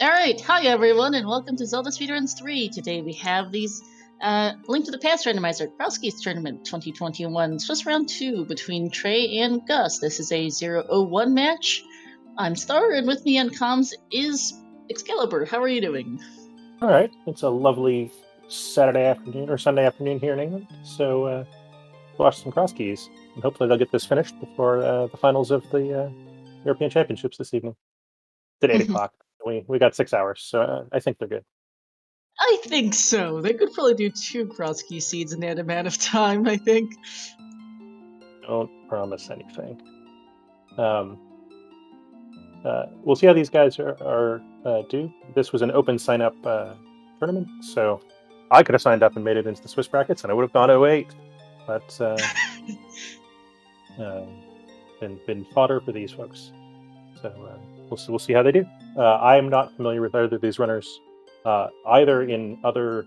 Alright, hi everyone, and welcome to Zelda Speedruns 3. Today we have these Link to the Past Randomizer Crosskeys Tournament 2021. It's just round 2 between Trey and Gus. This is a 0-0-1 match. I'm Star, and with me on comms is Excalibur. How are you doing? Alright, it's a lovely Saturday afternoon, or Sunday afternoon here in England, so watch some Crosskeys, and hopefully they'll get this finished before the finals of the European Championships this evening. At 8 o'clock. We got 6 hours, so I think they're good. I think so. They could probably do 2 Crosskey seeds in that amount of time, I think. Don't promise anything. We'll see how these guys are do. This was an open sign-up tournament, so I could have signed up and made it into the Swiss brackets, and I would have gone 0-8. But been fodder for these folks. So we'll see how they do. I am not familiar with either of these runners, either in other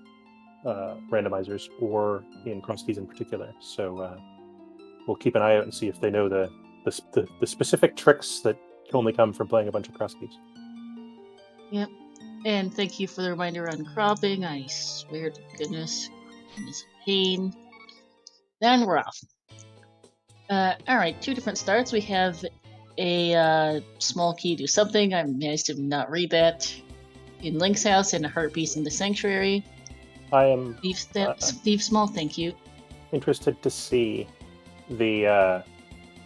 randomizers or in Crosskeys in particular. So we'll keep an eye out and see if they know the specific tricks that only come from playing a bunch of Crosskeys. Yep. And thank you for the reminder on cropping. I swear to goodness, it's a pain. Then we're off. Alright, 2 different starts. We have a small key do something. I managed to not read that. In Link's house and a heartbeat in the sanctuary. I am Steve Small, thank you. Interested to see the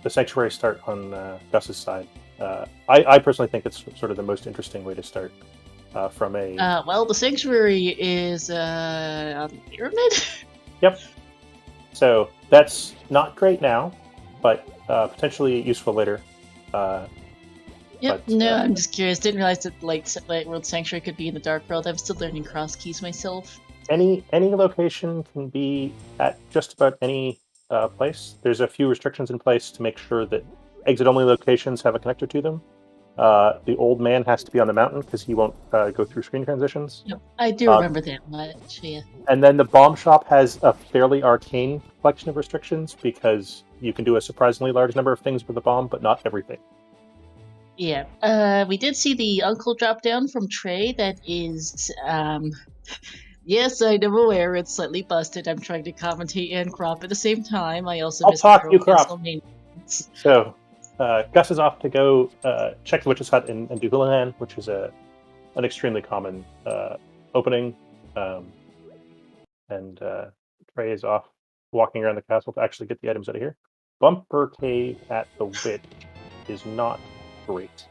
sanctuary start on Gus's side. I personally think it's sort of the most interesting way to start from a. Well, the sanctuary is on the pyramid. Yep. So that's not great now, but potentially useful later. Yep. But, no, I'm just curious. Didn't realize that Light World Sanctuary could be in the Dark World. I'm still learning Crosskeys myself. Any location can be at just about any place. There's a few restrictions in place to make sure that exit-only locations have a connector to them. The old man has to be on the mountain because he won't go through screen transitions. Yep, I do remember that much, yeah. And then the bomb shop has a fairly arcane collection of restrictions because you can do a surprisingly large number of things with a bomb, but not everything. Yeah, we did see the uncle drop down from Trey. That is, yes, I'm aware it's slightly busted. I'm trying to commentate and crop at the same time. I also missed talk, you crop. Maintenance. So, Gus is off to go check the witch's hut and do Houlihan, which is an extremely common opening. And Trey is off walking around the castle to actually get the items out of here. Bumper Cave at the Witch is not great.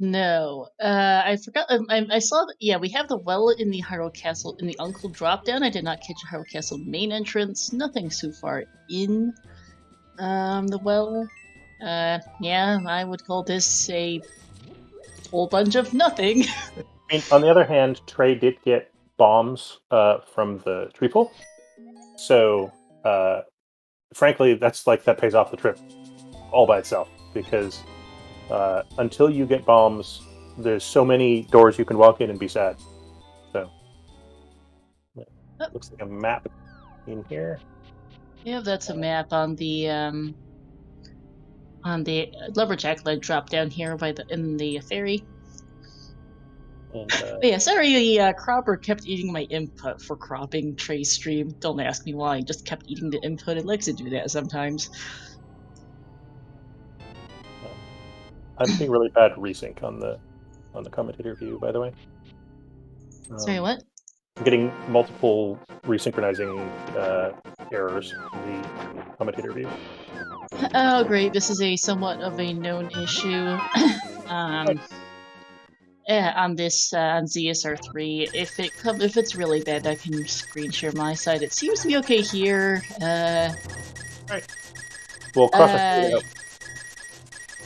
No, I forgot. I saw that. Yeah, we have the well in the Hyrule Castle in the Uncle drop down. I did not catch a Hyrule Castle main entrance. Nothing so far in the well. Yeah, I would call this a whole bunch of nothing. I mean, on the other hand, Trey did get bombs from the tree pull, so frankly, that pays off the trip all by itself because until you get bombs, there's so many doors you can walk in and be sad. So looks like a map in here. Yeah, that's a map on the lumberjack ledge drop down here in the ferry. And, yeah, sorry, the cropper kept eating my input for cropping Trey's stream. Don't ask me why. He just kept eating the input. It likes to do that sometimes. I'm seeing really bad resync on the commentator view, by the way. Sorry, what? I'm getting multiple resynchronizing errors in the commentator view. Oh, great! This is a somewhat of a known issue. Yeah, on this on ZSR3. If it's really bad, I can screen share my side. It seems to be okay here. Right. Well, cross it.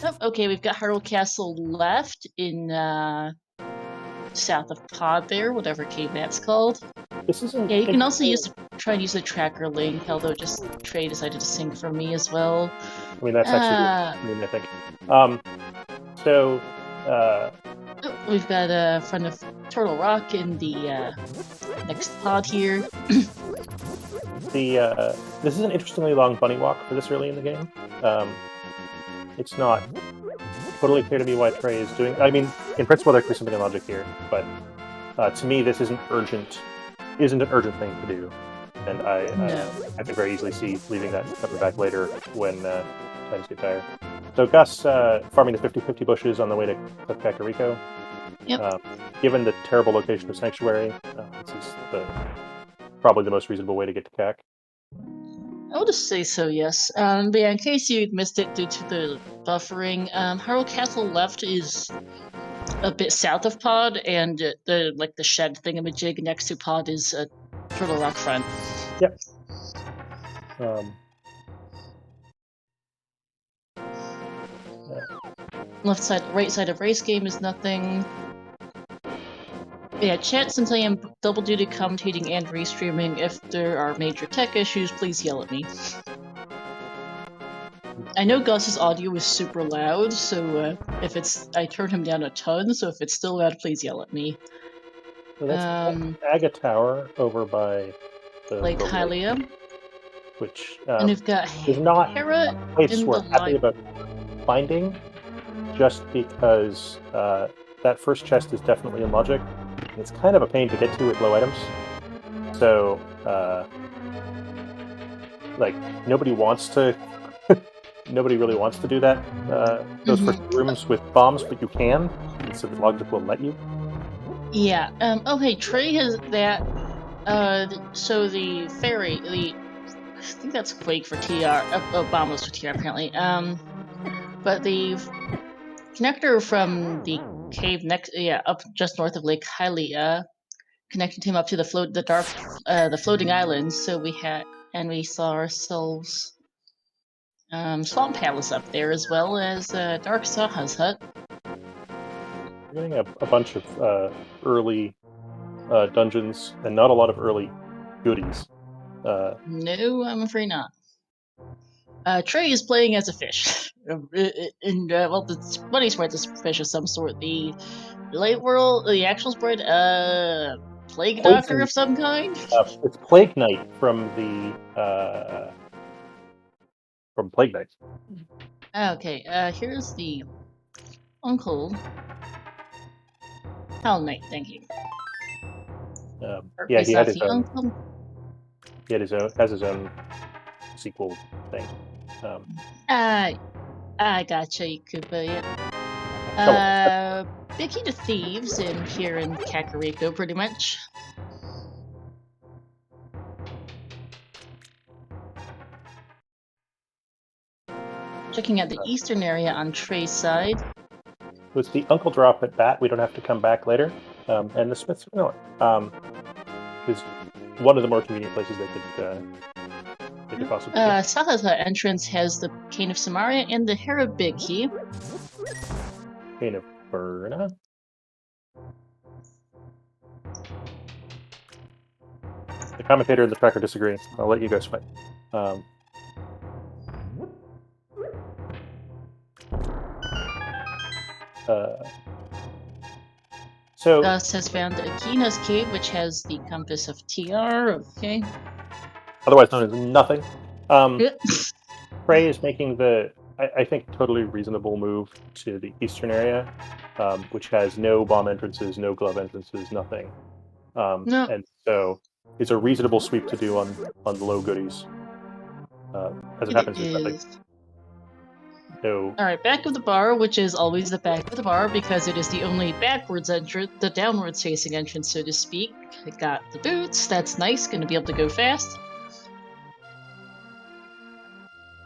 Oh, okay, we've got Hyrule Castle left in south of Pod there, whatever cave that's called. This isn't. Yeah, you can also try and use the tracker link, although just Trey decided to sync for me as well. I mean, that's actually I think. We've got a friend of Turtle Rock in the next pod here. This is an interestingly long bunny walk for this early in the game. It's not totally clear to me why Trey is doing. I mean, in principle, there could be something in logic here, but to me, this isn't an urgent thing to do, and I can very easily see leaving that cover back later when times get dire. So Gus farming the 50-50 bushes on the way to Kakariko. Yep. Given the terrible location of Sanctuary, this is probably the most reasonable way to get to Kak. I would just say so, yes. But yeah, in case you missed it due to the buffering, Hyrule Castle left is a bit south of Pod, and the shed thingamajig next to Pod is Turtle Rock front. Yep. Left side, right side of race game is nothing. Yeah, chat, since I am double duty commentating and restreaming, if there are major tech issues, please yell at me. I know Gus's audio is super loud, so I turned him down a ton, so if it's still loud, please yell at me. So that's Aga Tower over by the Lake Hylia. Which and we've got is not Hera a place we're happy about finding, just because that first chest is definitely in logic. It's kind of a pain to get to with low items. So, like, nobody wants to... nobody really wants to do that. Those first rooms with bombs, but you can, so the logic will let you. Yeah, okay, Trey has that, so the ferry, I think that's Quake for TR, Bombos for TR apparently, but the connector from the cave up just north of Lake Hylia connected him up to the floating islands, so we saw ourselves Swamp Palace up there, as well as Dark Saha's hut. We're getting a bunch of early dungeons, and not a lot of early goodies. No, I'm afraid not. Trey is playing as a fish. Well, the funny sprite is a fish of some sort. The light world, the actual sprite, Plague Doctor of some kind? It's Plague Knight from Plague Knight. Okay, here's the Uncle Hell Knight, thank you. Yeah, he had his own. Uncle? He has his own sequel thing. I gotcha, Koopa, Big Key to Thieves here in Kakariko, pretty much. Checking out the eastern area on Trey's side. With the Uncle drop at Bat, we don't have to come back later. And the Smiths North is one of the more convenient places they could possibly get. Saha's entrance has the Cane of Samaria and the Hera Big Key. Cane of Burna. The commentator and the tracker disagree. I'll let you guys fight. So Gus has found Akina's cave, which has the compass of TR. Okay. Otherwise known as nothing. Trey is making I think, totally reasonable move to the eastern area, which has no bomb entrances, no glove entrances, nothing. No. And so it's a reasonable sweep to do on the low goodies. As it happens, there's nothing. No. Alright, back of the bar, which is always the back of the bar because it is the only backwards entrance, the downwards facing entrance, so to speak. I got the boots, that's nice, gonna be able to go fast.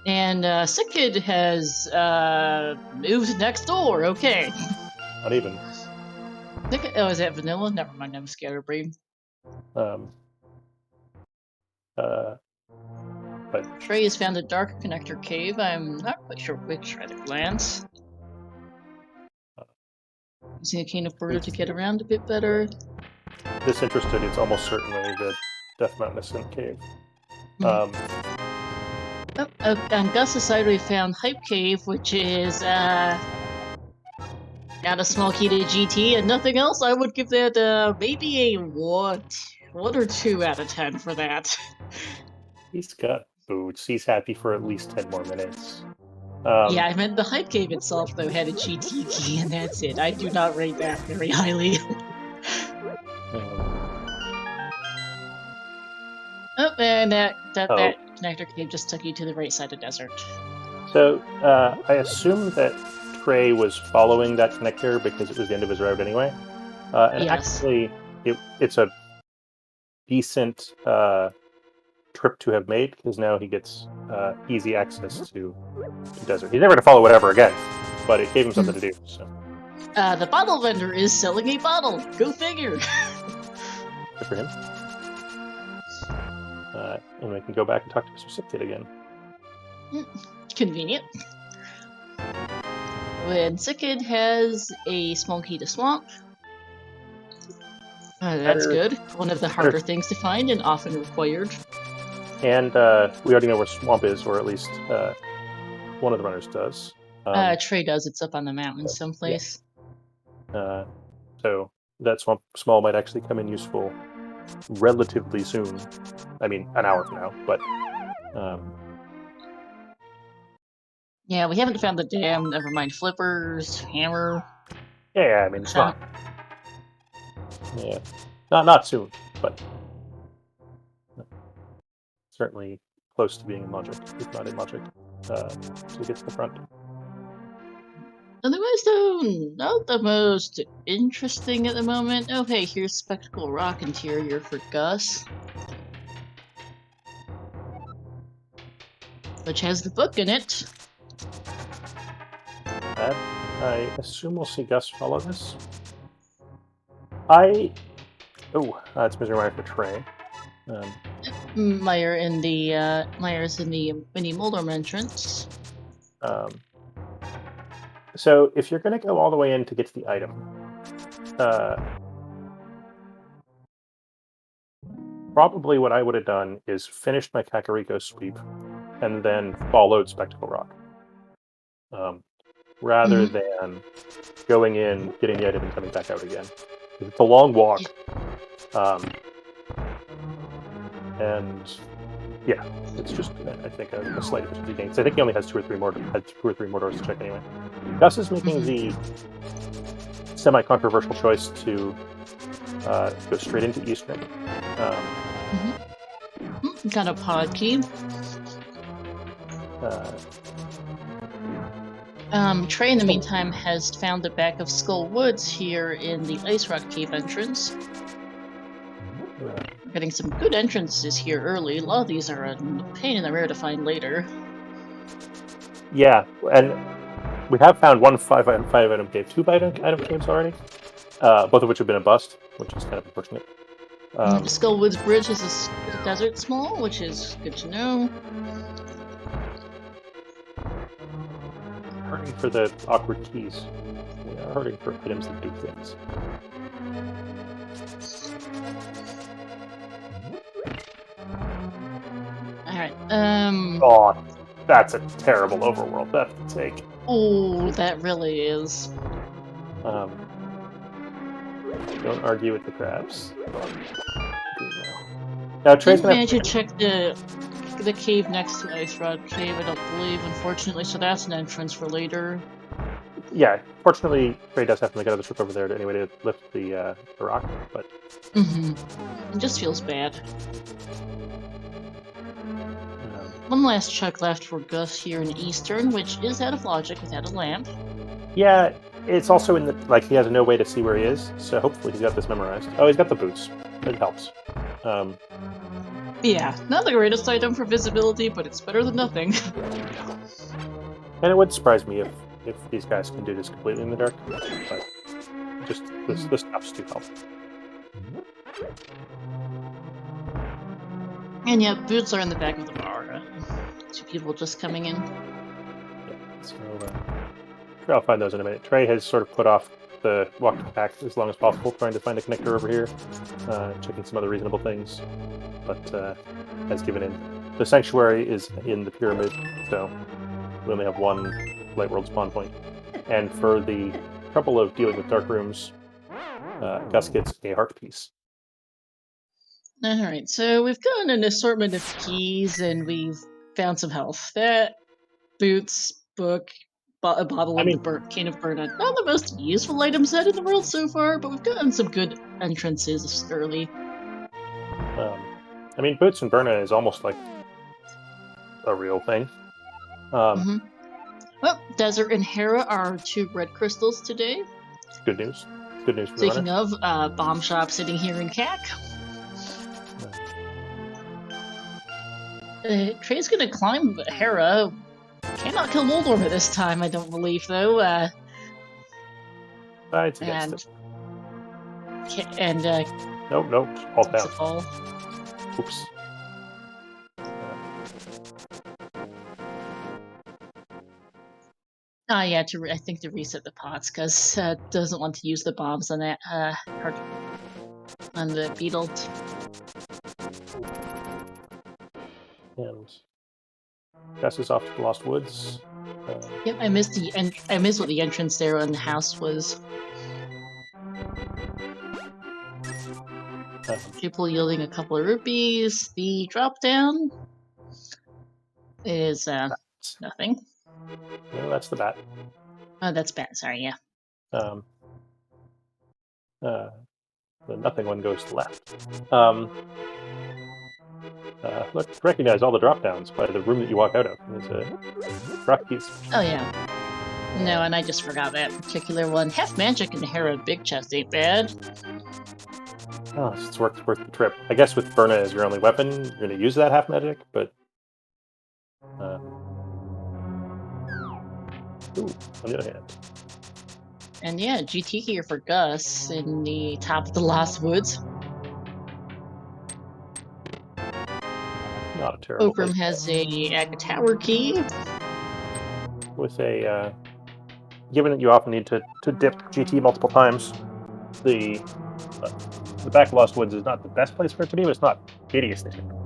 And Sick Kid has moved next door, okay. Not even. Oh, is that vanilla? Never mind, I'm scatterbrained. But Trey has found a dark connector cave. I'm not quite sure which at a glance. Using a cane of Burda to get around a bit better. Disinterested, it's almost certainly the Death Mountain Ascent Cave. On Gus's side, we found Hype Cave, which is got a small key to GT and nothing else. I would give that maybe a 1 or 2 out of 10 for that. He's got boots. He's happy for at least 10 more minutes. Yeah, I meant the hype cave itself, though, had a GT key, and that's it. I do not rate that very highly. Oh, and that connector cave just took you to the right side of desert. So I assume that Trey was following that connector because it was the end of his route anyway. And Yes. actually, it's a decent trip to have made because now he gets easy access to desert. He's never going to follow whatever again, but it gave him something to do. So. The bottle vendor is selling a bottle. Go figure. Good for him. And we can go back and talk to Mr. Sick Kid again. Convenient. When Sick Kid has a small key to swamp. That's good. One of the harder things to find and often required. And we already know where swamp is, or at least one of the runners does. Trey does. It's up on the mountain someplace. Yeah. So that swamp small might actually come in useful relatively soon. I mean, an hour from now, but... Yeah, we haven't found the dam. Never mind flippers, hammer. Yeah, I mean, it's not... Yeah. Not soon, but... certainly close to being in logic, if not in logic, to get to the front. Otherwise, though, not the most interesting at the moment. Oh, hey, here's Spectacle Rock interior for Gus. Which has the book in it. I assume we'll see Gus follow this. Oh, that's Mr. Meyer for Trey. Myers in the mini Moldorm entrance. So if you're going to go all the way in to get to the item, probably what I would have done is finished my Kakariko sweep and then followed Spectacle Rock. Rather than going in, getting the item, and coming back out again. It's a long walk. And yeah, it's just, I think, a slight efficiency gain. So I think he only has two or three more doors to check anyway. Gus is making the semi-controversial choice to go straight into Eastern. Got a pod key. Trey, in the meantime, has found the back of Skull Woods here in the Ice Rock Cave entrance. We're getting some good entrances here early. A lot of these are a pain in the rear to find later. Yeah, and we have found one 5-item cave, 2-item caves already, both of which have been a bust, which is kind of unfortunate. The Skull Woods Bridge is a desert small, which is good to know. Hurting for the awkward keys. We are hurting for items that do things. Alright, Oh, that's a terrible overworld left to take. Oh, that really is. Don't argue with the crabs. Now Trey's gonna manage to check the cave next to Ice Rock Cave, I don't believe, unfortunately, so that's an entrance for later. Yeah, fortunately, Trey does have to make another trip over there anyway to lift the rock, but... It just feels bad. One last check left for Gus here in Eastern, which is out of logic without a lamp. Yeah, it's also in the... like, he has no way to see where he is, so hopefully he's got this memorized. Oh, he's got the boots. It helps. Yeah, not the greatest item for visibility, but it's better than nothing. And it would surprise me if these guys can do this completely in the dark, but just the stuffs do help. And yeah, boots are in the back of the bar. Two people just coming in. Yeah, so I'll find those in a minute. Trey has sort of put off the walk to the pack as long as possible, trying to find a connector over here, checking some other reasonable things, but has given in. The sanctuary is in the pyramid, so we only have one light world spawn point. And for the trouble of dealing with dark rooms, Gus gets a heart piece. Alright, so we've gotten an assortment of keys and we've found some health. That boots book, a bottle I of the mean, can of burn. Not the most useful item set in the world so far, but we've gotten some good entrances early. I mean, Boots and Burna is almost like a real thing. Well, Desert and Hera are 2 red crystals today. Good news. Good news for the Speaking runner. of, bomb shop sitting here in CAC. Trey's gonna climb Hera. Cannot kill Moldorma this time, I don't believe, though. It's against and it. Nope. All down. fall. Oops. Yeah, I think to reset the pots, because doesn't want to use the bombs on that on the beetle. And passes off to the Lost Woods. Yep, I missed what the entrance there on the house was. People yielding a couple of rupees. The drop down is nothing. No, that's the bat. Oh, that's bad. Sorry, yeah. The nothing one goes to the left. Look, recognize all the drop downs by the room that you walk out of. There's a Crosskeys. Oh yeah. No, and I just forgot that particular one. Half magic and Hera big chest ain't bad. Oh, it's worth the trip. I guess with Burna as your only weapon, you're going to use that half magic, but ooh, on the other hand. And yeah, GT here for Gus in the top of the Lost Woods. Not a terrible Okram has a Tower key. With a, given that you often need to dip GT multiple times, the back of Lost Woods is not the best place for it to be, but it's not hideously difficult.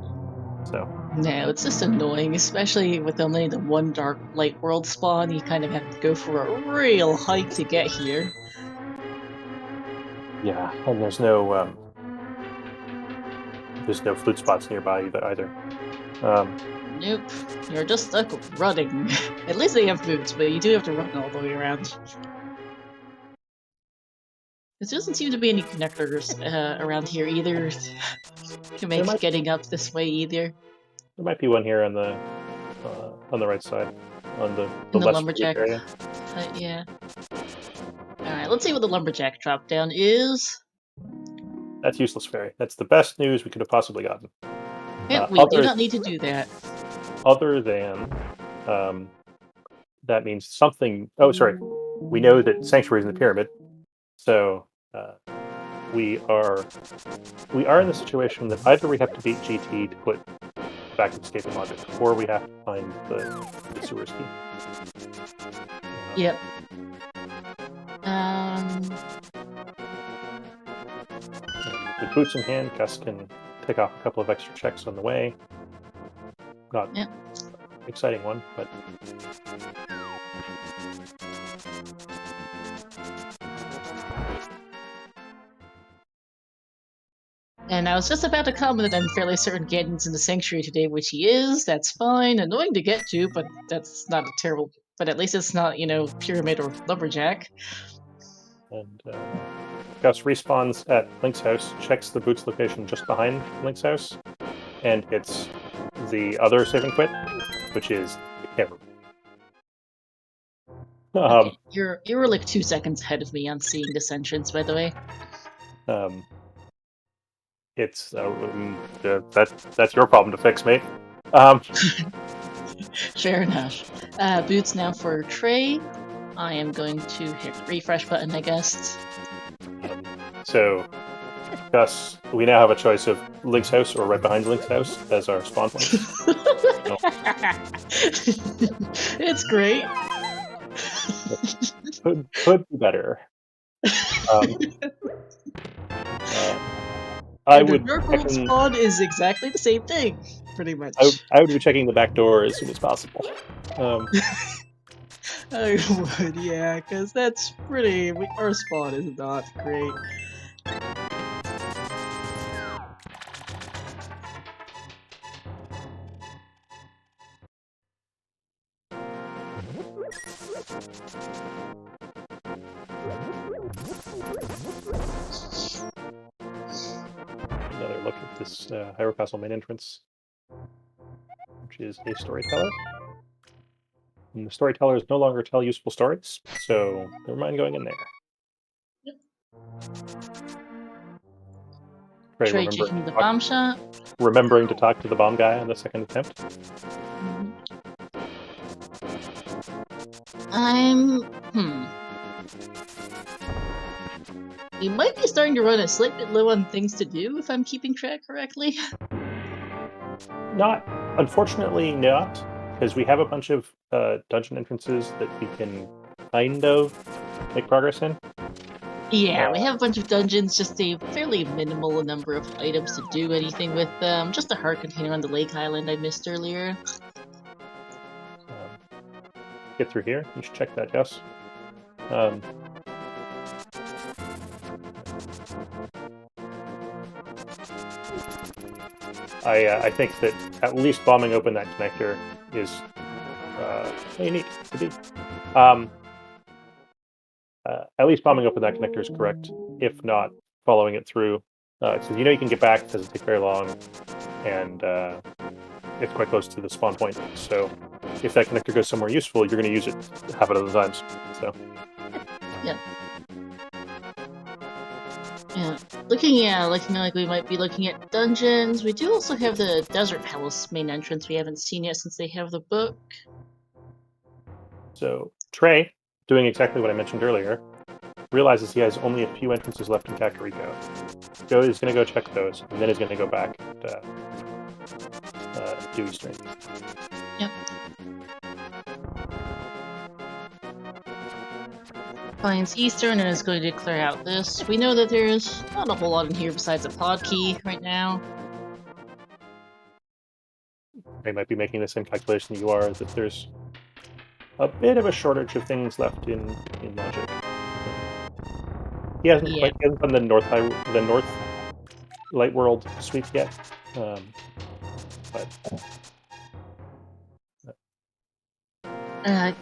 So. No, it's just annoying, especially with only the one Dark Light World spawn. You kind of have to go for a real hike to get here. Yeah, and there's no flute spots nearby either. Nope, you're just stuck running. At least they have boots, but you do have to run all the way around. There doesn't seem to be any connectors around here either to make getting up this way either. There might be one here on the right side, on the lumberjack area. Yeah. Alright, let's see what the lumberjack drop down is. That's useless fairy. That's the best news we could have possibly gotten. Yeah, we do not need to do that. Other than that means something. Oh, sorry. We know that Sanctuary is in the pyramid, so we are in the situation that either we have to beat GT to put back to escaping logic, or we have to find the sewers key. Yep. With boots in hand, Gus can take off a couple of extra checks on the way. Not an exciting one, but and I was just about to comment that I'm fairly certain Ganon's in the Sanctuary today, which he is. That's fine. Annoying to get to, but that's not a terrible. But at least it's not, Pyramid or Lumberjack. And Gus respawns at Link's house, checks the boots location just behind Link's house, and it's the other save and quit, which is terrible. Okay, you were like 2 seconds ahead of me on seeing this entrance, by the way. It's that's your problem to fix, mate. Fair enough. Boots now for Trey. I am going to hit the refresh button, I guess. So, Gus, we now have a choice of Link's house or right behind Link's house as our spawn point. It's great. Could be better. I would. Dark World spawn is exactly the same thing, pretty much. I would be checking the back door as soon as possible. I would, yeah, because that's pretty. Our spawn is not great. Another look at this Hyrule Castle main entrance, which is a storyteller. And the storytellers no longer tell useful stories, so never mind going in there. Trey taking the bomb shot. Remembering to talk to the bomb guy on the second attempt. We might be starting to run a slight bit low on things to do, if I'm keeping track correctly. Unfortunately not, because we have a bunch of dungeon entrances that we can kind of make progress in. Yeah, we have a bunch of dungeons, just a fairly minimal number of items to do anything with them. Just a heart container on the lake island I missed earlier. Get through here. You should check that, yes. I think that at least bombing open that connector is neat to be. At least bombing open that connector is correct. If not, following it through. So you know you can get back, it doesn't take very long, and it's quite close to the spawn point. So if that connector goes somewhere useful, you're going to use it half a dozen times. So. Yeah. Yeah. Looking like we might be looking at dungeons. We do also have the Desert Palace main entrance we haven't seen yet since they have the book. So Trey, doing exactly what I mentioned earlier, realizes he has only a few entrances left in Kakariko. He's going to go check those, and then he's going to go back and do Eastern. Yep. Finds Eastern and is going to clear out this. We know that there's not a whole lot in here besides a pod key right now. They might be making the same calculation you are, that there's a bit of a shortage of things left in Logic. He hasn't quite done the North Light World sweep yet, but.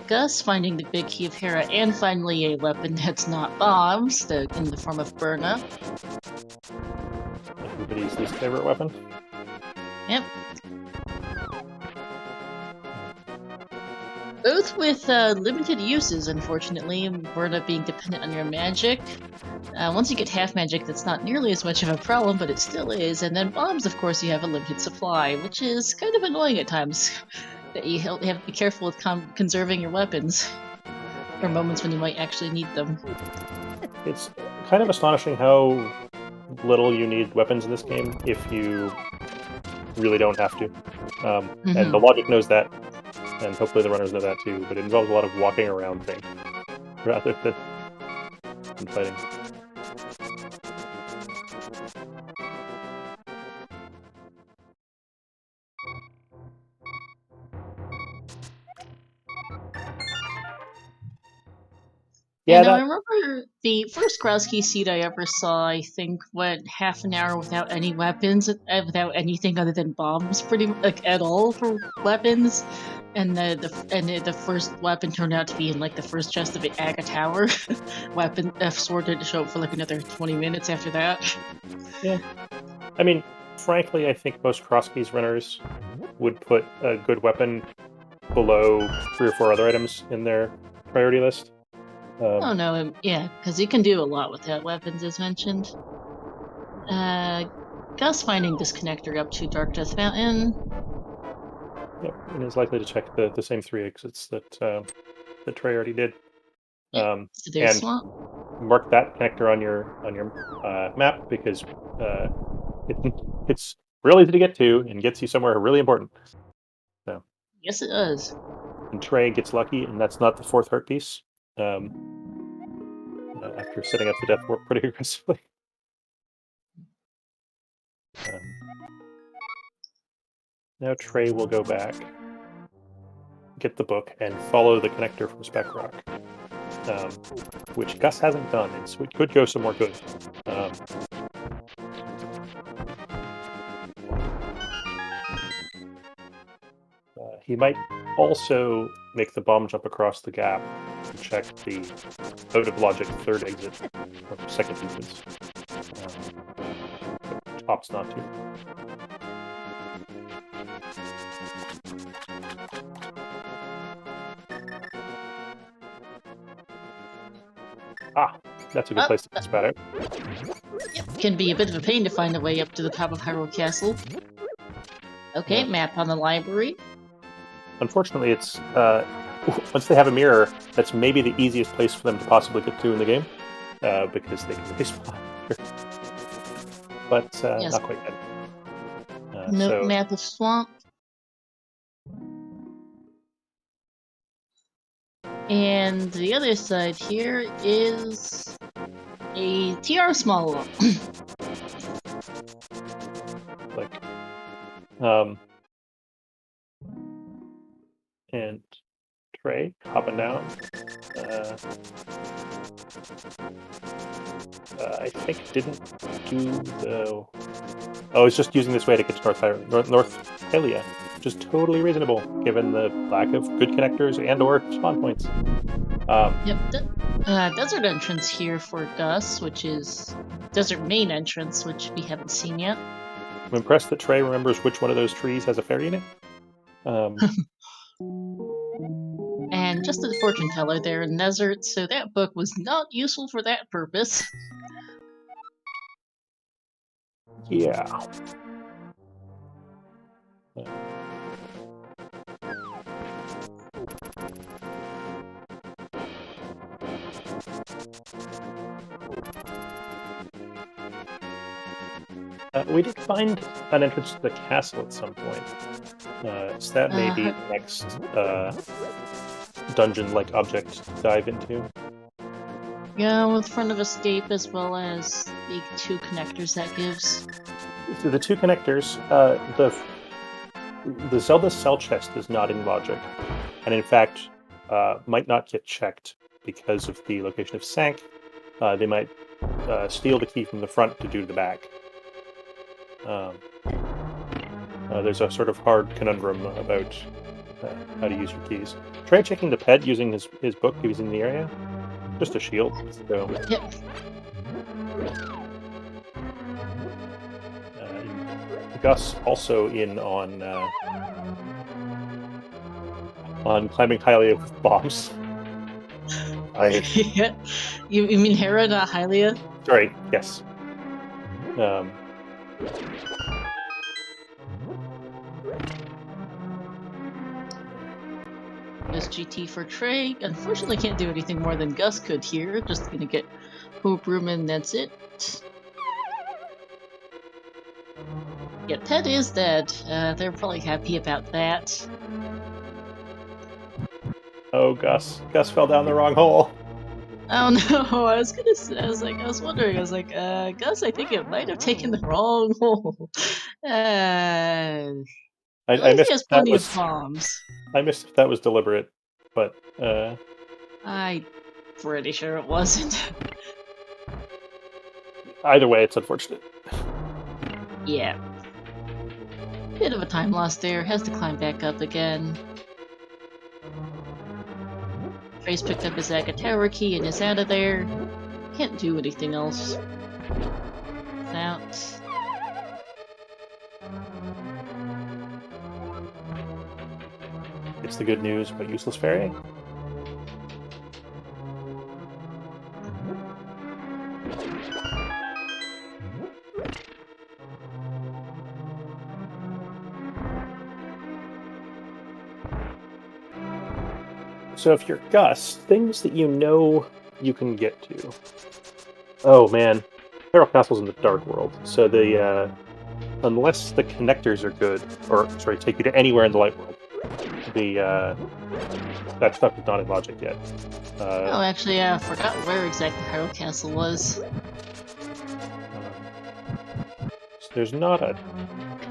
Gus finding the big key of Hera and finally a weapon that's not bombs, in the form of Burna. Everybody's least favorite weapon. Yep. Both with limited uses, unfortunately. Burna being dependent on your magic. Once you get half magic, that's not nearly as much of a problem, but it still is. And then bombs, of course, you have a limited supply, which is kind of annoying at times. That you have to be careful with conserving your weapons for moments when you might actually need them. It's kind of astonishing how little you need weapons in this game if you really don't have to. And the logic knows that, and hopefully the runners know that too, but it involves a lot of walking around things rather than fighting. Yeah, I remember the first Crosskeys seed I ever saw, I think, went half an hour without any weapons, without anything other than bombs, at all for weapons. And the first weapon turned out to be in the first chest of the Aga Tower. Sword didn't show up for another 20 minutes after that. Yeah. I mean, frankly, I think most Crosskeys runners would put a good weapon below 3 or 4 other items in their priority list. Oh no, yeah, because you can do a lot without weapons, as mentioned. Gus finding this connector up to Dark Death Mountain. Yep, and is likely to check the same 3 exits that Trey already did. Yep. So and swamp. Mark that connector on your map because it's real easy to get to and gets you somewhere really important. So. Yes, it does. And Trey gets lucky, and that's not the 4th heart piece. After setting up the death warp pretty aggressively. Now Trey will go back, get the book, and follow the connector from Spec Rock, which Gus hasn't done, and so it could go somewhere good. He might also make the bomb jump across the gap to check the out-of-logic third exit, or second entrance. Opts not to. Ah, that's a good place to test out. Yep, can be a bit of a pain to find a way up to the top of Hyrule Castle. Okay, Yeah. map on the library. Unfortunately, it's once they have a mirror, that's maybe the easiest place for them to possibly get to in the game, because they can respawn. But Yes. not quite yet. Note map of swamp. And the other side here is a TR small one. Like, and Trey hopping down. I think didn't do the. Oh, it's just using this way to get to North Hylia, which is totally reasonable given the lack of good connectors and/or spawn points. Yep, desert entrance here for Gus, which is desert main entrance, which we haven't seen yet. I'm impressed that Trey remembers which one of those trees has a fairy in it. And just a fortune teller there in desert, so that book was not useful for that purpose. Yeah. We did find an entrance to the castle at some point. So that may be the next dungeon-like object to dive into. Yeah, with Front of Escape as well as the 2 connectors that gives. So the 2 connectors, the Zelda cell chest is not in logic, and in fact might not get checked because of the location of Sank. They might steal the key from the front to do the back. There's a sort of hard conundrum about how to use your keys. Try checking the ped using his book if he's in the area. Just a shield. So. Yep. Gus also in on climbing Hylia with bombs. Yeah. You mean Hera, not Hylia? Sorry, yes. SGT for Trey. Unfortunately, can't do anything more than Gus could here. Just gonna get Hoop Room and that's it. Yeah, Pet is dead. They're probably happy about that. Oh, Gus. Gus fell down the wrong hole. Oh no, I was wondering, Gus, I think it might have taken the wrong hole. I he missed has plenty of bombs. I missed if that was deliberate, but I'm pretty sure it wasn't. Either way, it's unfortunate. Yeah. Bit of a time loss there, has to climb back up again. Trey's picked up his Agatara key and is out of there. Can't do anything else. Out. It's the good news about useless fairy. So if you're Gus, things that you know you can get to. Oh man, Hyrule Castle's in the Dark World, so the unless the connectors are good, or sorry, take you to anywhere in the Light World, that stuff is not in logic yet. Oh, actually, I forgot where exactly Hyrule Castle was. So there's not a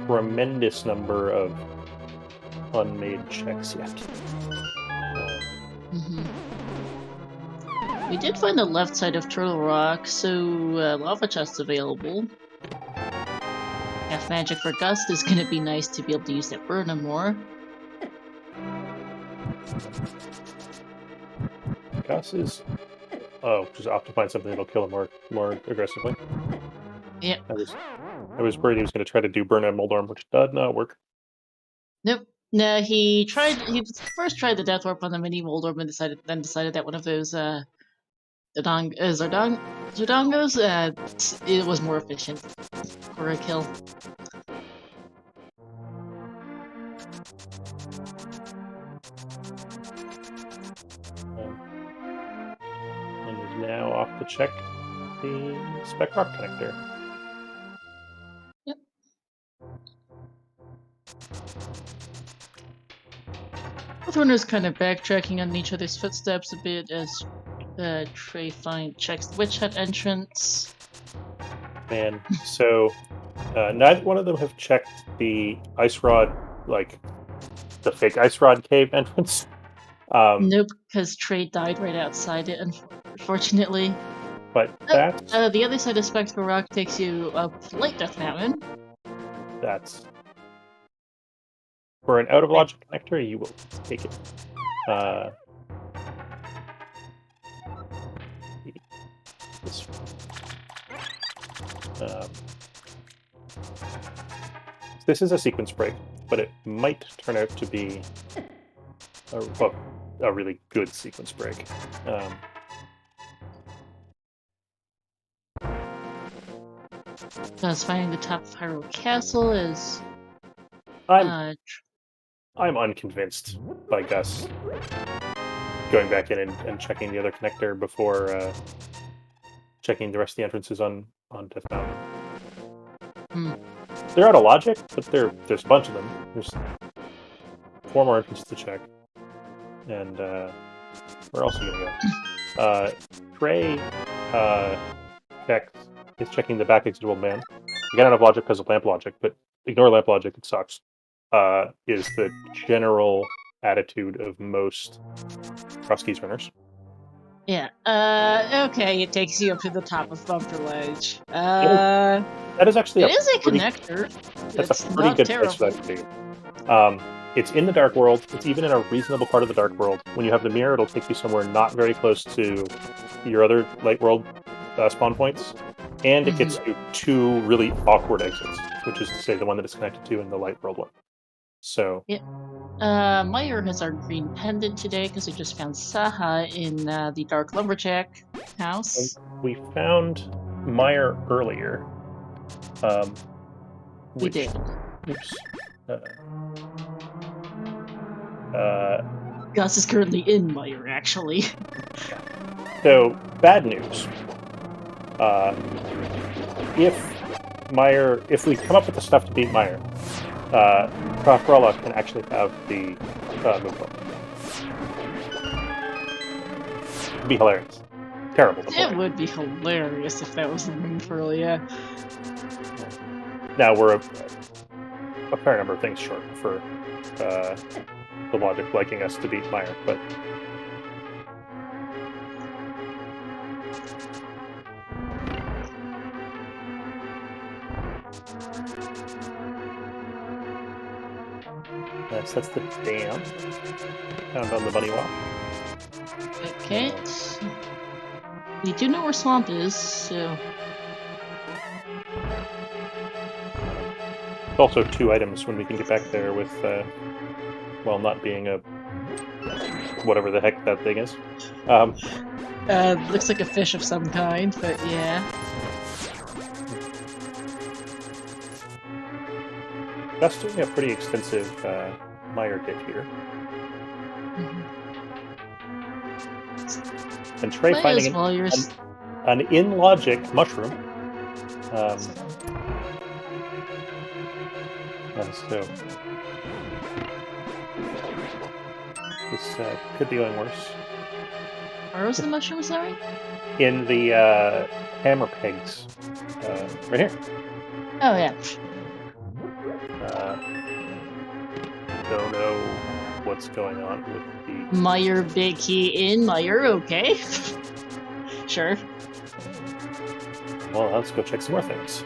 tremendous number of unmade checks yet. We did find the left side of Turtle Rock, so lava chest's available. Half magic for Gust is gonna be nice to be able to use that Burn more. Gus is... Oh, just off to find something that'll kill him more aggressively. Yep. I was worried he was going to try to do Burn and Moldorm, which did not work. Nope. No, he first tried the Death Warp on the mini Moldorm and decided that one of those Zodongos it was more efficient for a kill. And is now off to check the Spec Rock connector. Yep. Both runners kind of backtracking on each other's footsteps a bit as Trey checks the Witch Hut entrance. Man, so neither one of them have checked the Ice Rod, like the fake Ice Rod cave entrance. Nope, because Trey died right outside it, unfortunately. But that's... the other side of Spectral Rock takes you up Light Death Mountain. That's... For an out-of-logic connector, you will take it. This is a sequence break, but it might turn out to be a really good sequence break. Thus, finding the top of Hyrule Castle is... I'm unconvinced by Gus going back in and checking the other connector before checking the rest of the entrances on Death Mountain. They're out of logic, but there's a bunch of them. There's 4 more entrances to check. And where else are you gonna go? Trey is checking the back exit of Old Man. Again, out of logic because of lamp logic, but ignore lamp logic, it sucks. Is the general attitude of most Crosskeys runners. Yeah. Okay, it takes you up to the top of Bumper Ledge. That is actually a connector. That's a pretty good place for that to be. It's in the Dark World. It's even in a reasonable part of the Dark World. When you have the mirror, it'll take you somewhere not very close to your other Light World spawn points. And it gets you 2 really awkward exits, which is to say the one that it's connected to and the Light World one. So... Yeah. Meyer has our green pendant today because we just found Saha in the Dark Lumberjack house. And we found Meyer earlier. We did. Oops. Gus is currently in Meyer, actually. So, bad news. If we come up with the stuff to beat Meyer, Crosskeys can actually have the move book. It'd be hilarious. Terrible. It would be hilarious if that was the move early, yeah. Now we're a fair number of things short for the logic liking us to beat Meyer, but that's the dam found on the bunny walk. Okay. We do know where Swamp is, so... Also 2 items when we can get back there with, well, not being a... whatever the heck that thing is. Looks like a fish of some kind, but yeah. That's doing a pretty extensive Meyer hit here. And Trey finding an in-logic mushroom. So this could be going worse. Where was the mushroom, sorry? In the hammer pegs. Right here. Oh, yeah. Don't know what's going on with the... Meyer big key in, Meyer, okay. Sure. Well, let's go check some more things.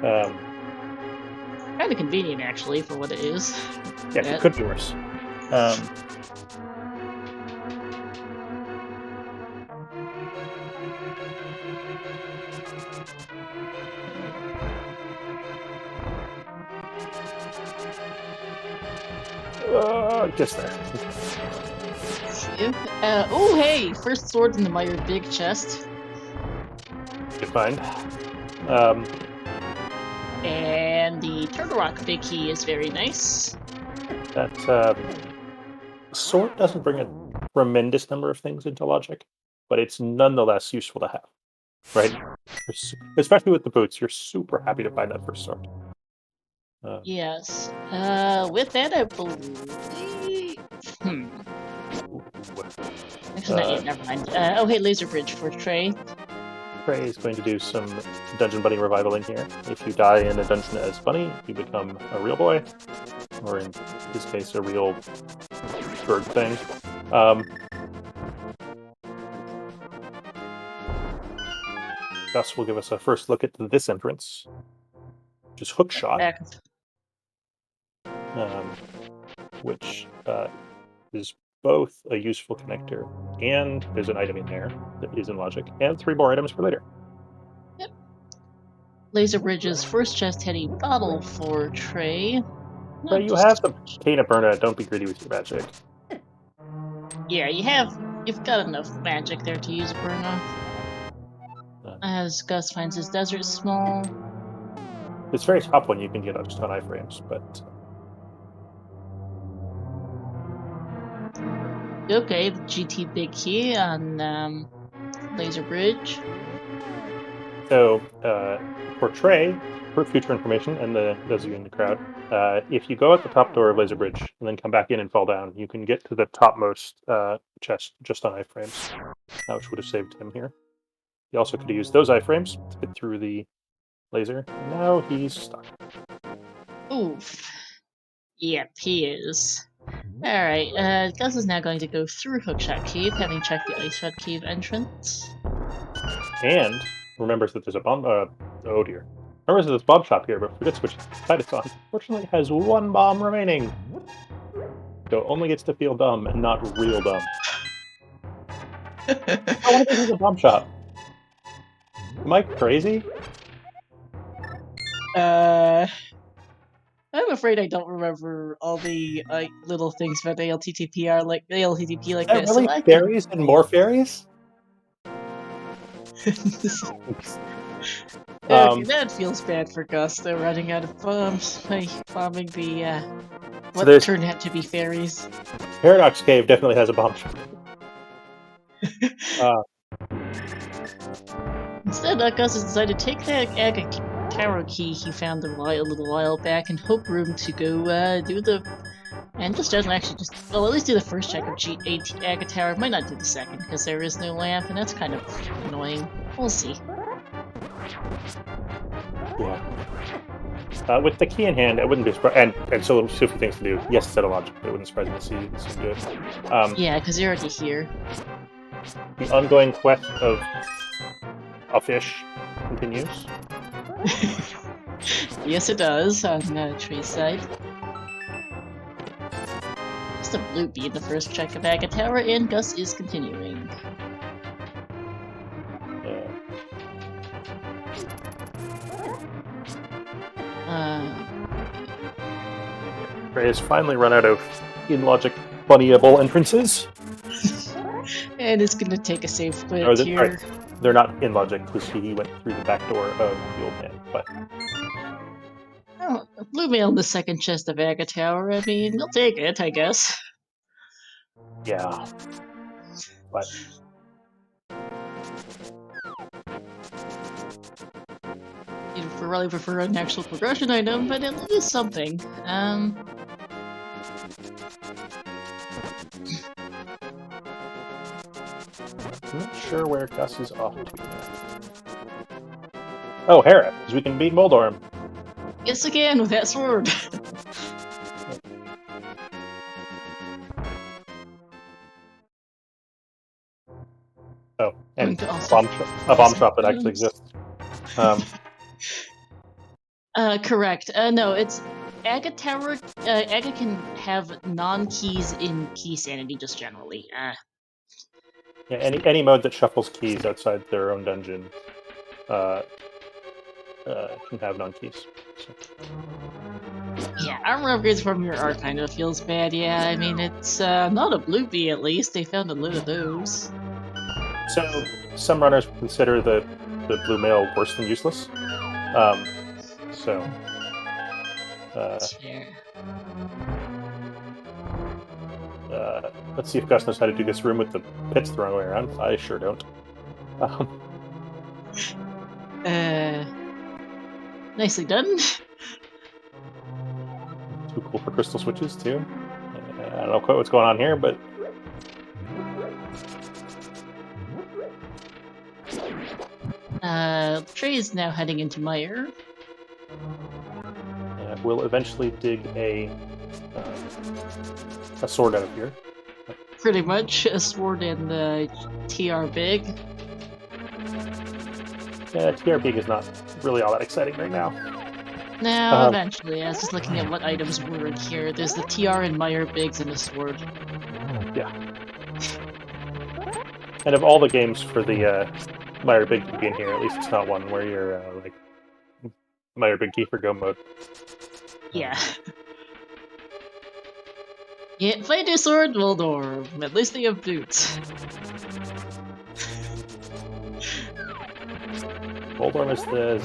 Kind of convenient, actually, for what it is. Yeah, it could be worse. Just there. Oh, hey! First sword in the Meyer big chest. Good find. And the Turtle Rock big key is very nice. That sword doesn't bring a tremendous number of things into logic, but it's nonetheless useful to have, right? Especially with the boots, you're super happy to find that first sword. Yes. With that, I believe. Actually, not yet. Never mind. Oh, hey, laser bridge for Trey. Trey is going to do some dungeon bunny revival in here. If you die in a dungeon as bunny, you become a real boy, or in his case, a real bird thing. Gus will give us a first look at this entrance, which is Hookshot, which is both a useful connector and there's an item in there that is in logic, and 3 more items for later. Yep. Laser Bridge's first chest had a bottle for Trey. So you have the Cane of Burna, don't be greedy with your magic. Yeah, you've got enough magic there to use Burna. As Gus finds his desert small. This very top one you can get just on iframes, but... Okay, the GT big key on Laser Bridge. So, for Trey, for future information, and those of you in the crowd, if you go out the top door of Laser Bridge and then come back in and fall down, you can get to the topmost chest just on iframes, which would have saved him here. He also could have used those iframes to get through the laser. Now he's stuck. Oof. Yep, he is. Alright, Gus is now going to go through Hookshot Cave, having checked the Ice Shot Cave entrance. And remembers that there's a bomb. Oh dear. Remembers that there's a bomb shop here, but forgets which side it's on. Fortunately, it has 1 bomb remaining. So only gets to feel dumb and not real dumb. I want to go to the bomb shop. Am I crazy? I'm afraid I don't remember all the little things about ALttPR like ALttP like that. this. Really, fairies and more fairies? That feels bad for Gus. They're running out of bombs by bombing the what turned out to be fairies. Paradox Cave definitely has a bomb shop. Instead, Gus has decided to take that Agatara key he found a little while back and hope room to go do the... And just doesn't actually just... Well, at least do the first check of Agatara. Might not do the second, because there is no lamp, and that's kind of annoying. We'll see. Yeah. With the key in hand, I wouldn't be surprised... And so few things to do. Yes, set a logic, but it wouldn't surprise me to see him do it. Yeah, because you're already here. The ongoing quest of a fish continues. Yes, it does, on Trey's side. Just a blue bead in the first check of Agatara, and Gus is continuing. Trey has finally run out of in-logic bunnyable entrances. And it's going to take a safe quit here. Right. They're not in logic because he went through the back door of the old man, but... Oh, blue mail in the second chest of Agatara. I mean, you'll take it, I guess. Yeah. But... You'd probably prefer an actual progression item, but at least something. I'm not sure where Gus is off to. Oh, Hera, because we can beat Moldorm. Yes, again with that sword. Oh, and a bomb shop that actually exists. Correct. No, it's Agatara. Aga can have non-keys in key sanity just generally. Yeah, any mode that shuffles keys outside their own dungeon can have non-keys. So. Yeah, armor upgrades from your art kind of feels bad. Yeah, I mean, it's not a blue bee at least. They found a load of those. So some runners consider the blue mail worse than useless. Let's see if Gus knows how to do this room with the pits thrown away around. I sure don't. Nicely done. Too cool for crystal switches, too. I don't know quite what's going on here, but... Trey is now heading into Mire. We'll eventually dig a sword out of here. Pretty much, a sword and the TR Big. Yeah, TR Big is not really all that exciting right now. No, eventually. I was just looking at what items were in here. There's the TR and Mire Bigs and a sword. Yeah. And of all the games for the Mire Big to be in here, at least it's not one where you're like Mire Big key for go mode. Yeah. Can't find a sword, Waldorf. At least they have boots. Waldorf is the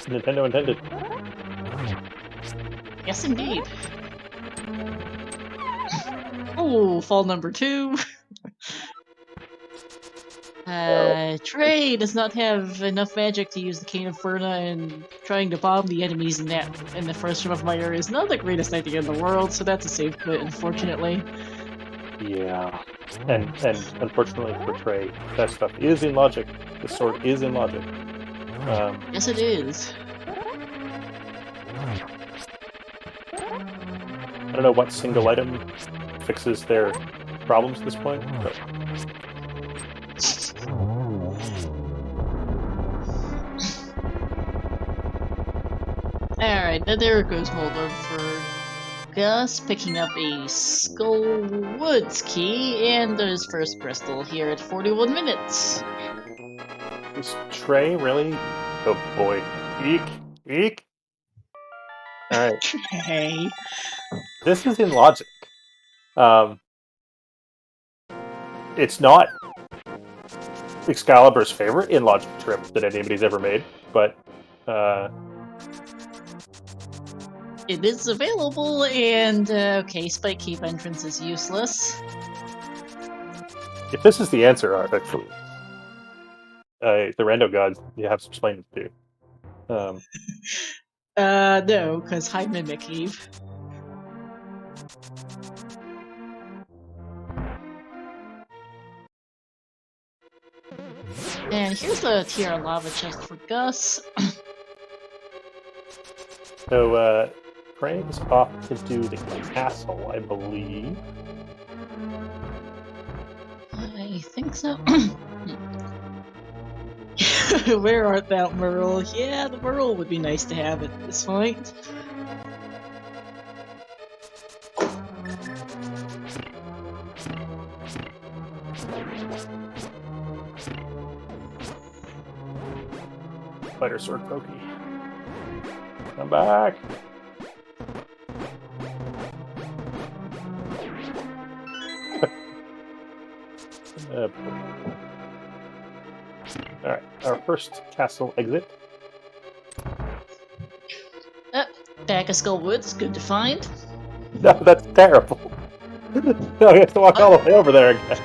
Nintendo intended. Yes, indeed. Oh, fall number 2. Trey does not have enough magic to use the Cane of Furna, and trying to bomb the enemies in the first room of Mire is not the greatest idea in the world, so that's a safe quit, unfortunately. Yeah. And unfortunately for Trey, that stuff is in logic. The sword is in logic. Yes, it is. I don't know what single item fixes their problems at this point, but... Alright, now there goes Waldorf for Gus, picking up a Skull Woods key, and his first crystal here at 41 minutes. Is Trey really? Oh boy. Eek! Eek! Alright. Hey. This is in logic. It's not Excalibur's favorite in logic trip that anybody's ever made, but it is available, and okay, Spike Keep entrance is useless. If this is the answer, actually, the Rando gods, you have some explaining to do. No, because High Mimic Eve. And here's the TR lava chest for Gus. So, Craig's off to do the castle, I believe. I think so. Where art thou, Merle? Yeah, the Merle would be nice to have at this point. Spider Sword Pokey. Come back! Alright, our first castle exit. Back of Skull Woods, good to find. No, that's terrible. No, you have to walk all the way over there again.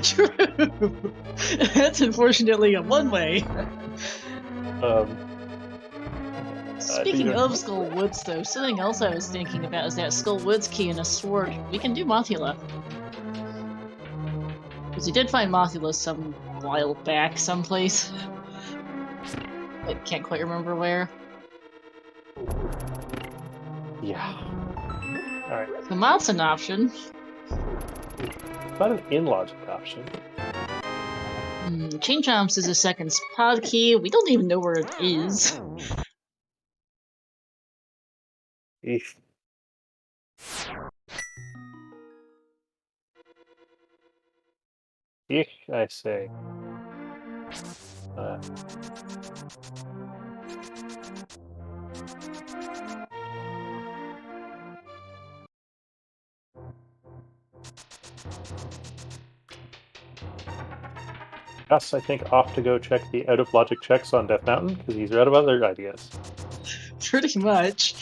True. That's unfortunately a one-way. Speaking of Skull Woods, though, something else I was thinking about is that Skull Woods key and a sword. We can do Mothula. Because we did find Mothula some while back, someplace. I can't quite remember where. Yeah. Alright. So that's an option. It's not an in-logic option. Chain Chomps is a second pod key. We don't even know where it is. Eesh. Eesh, I say. Gus, I think, off to go check the out of logic checks on Death Mountain because he's out of other ideas. Pretty much.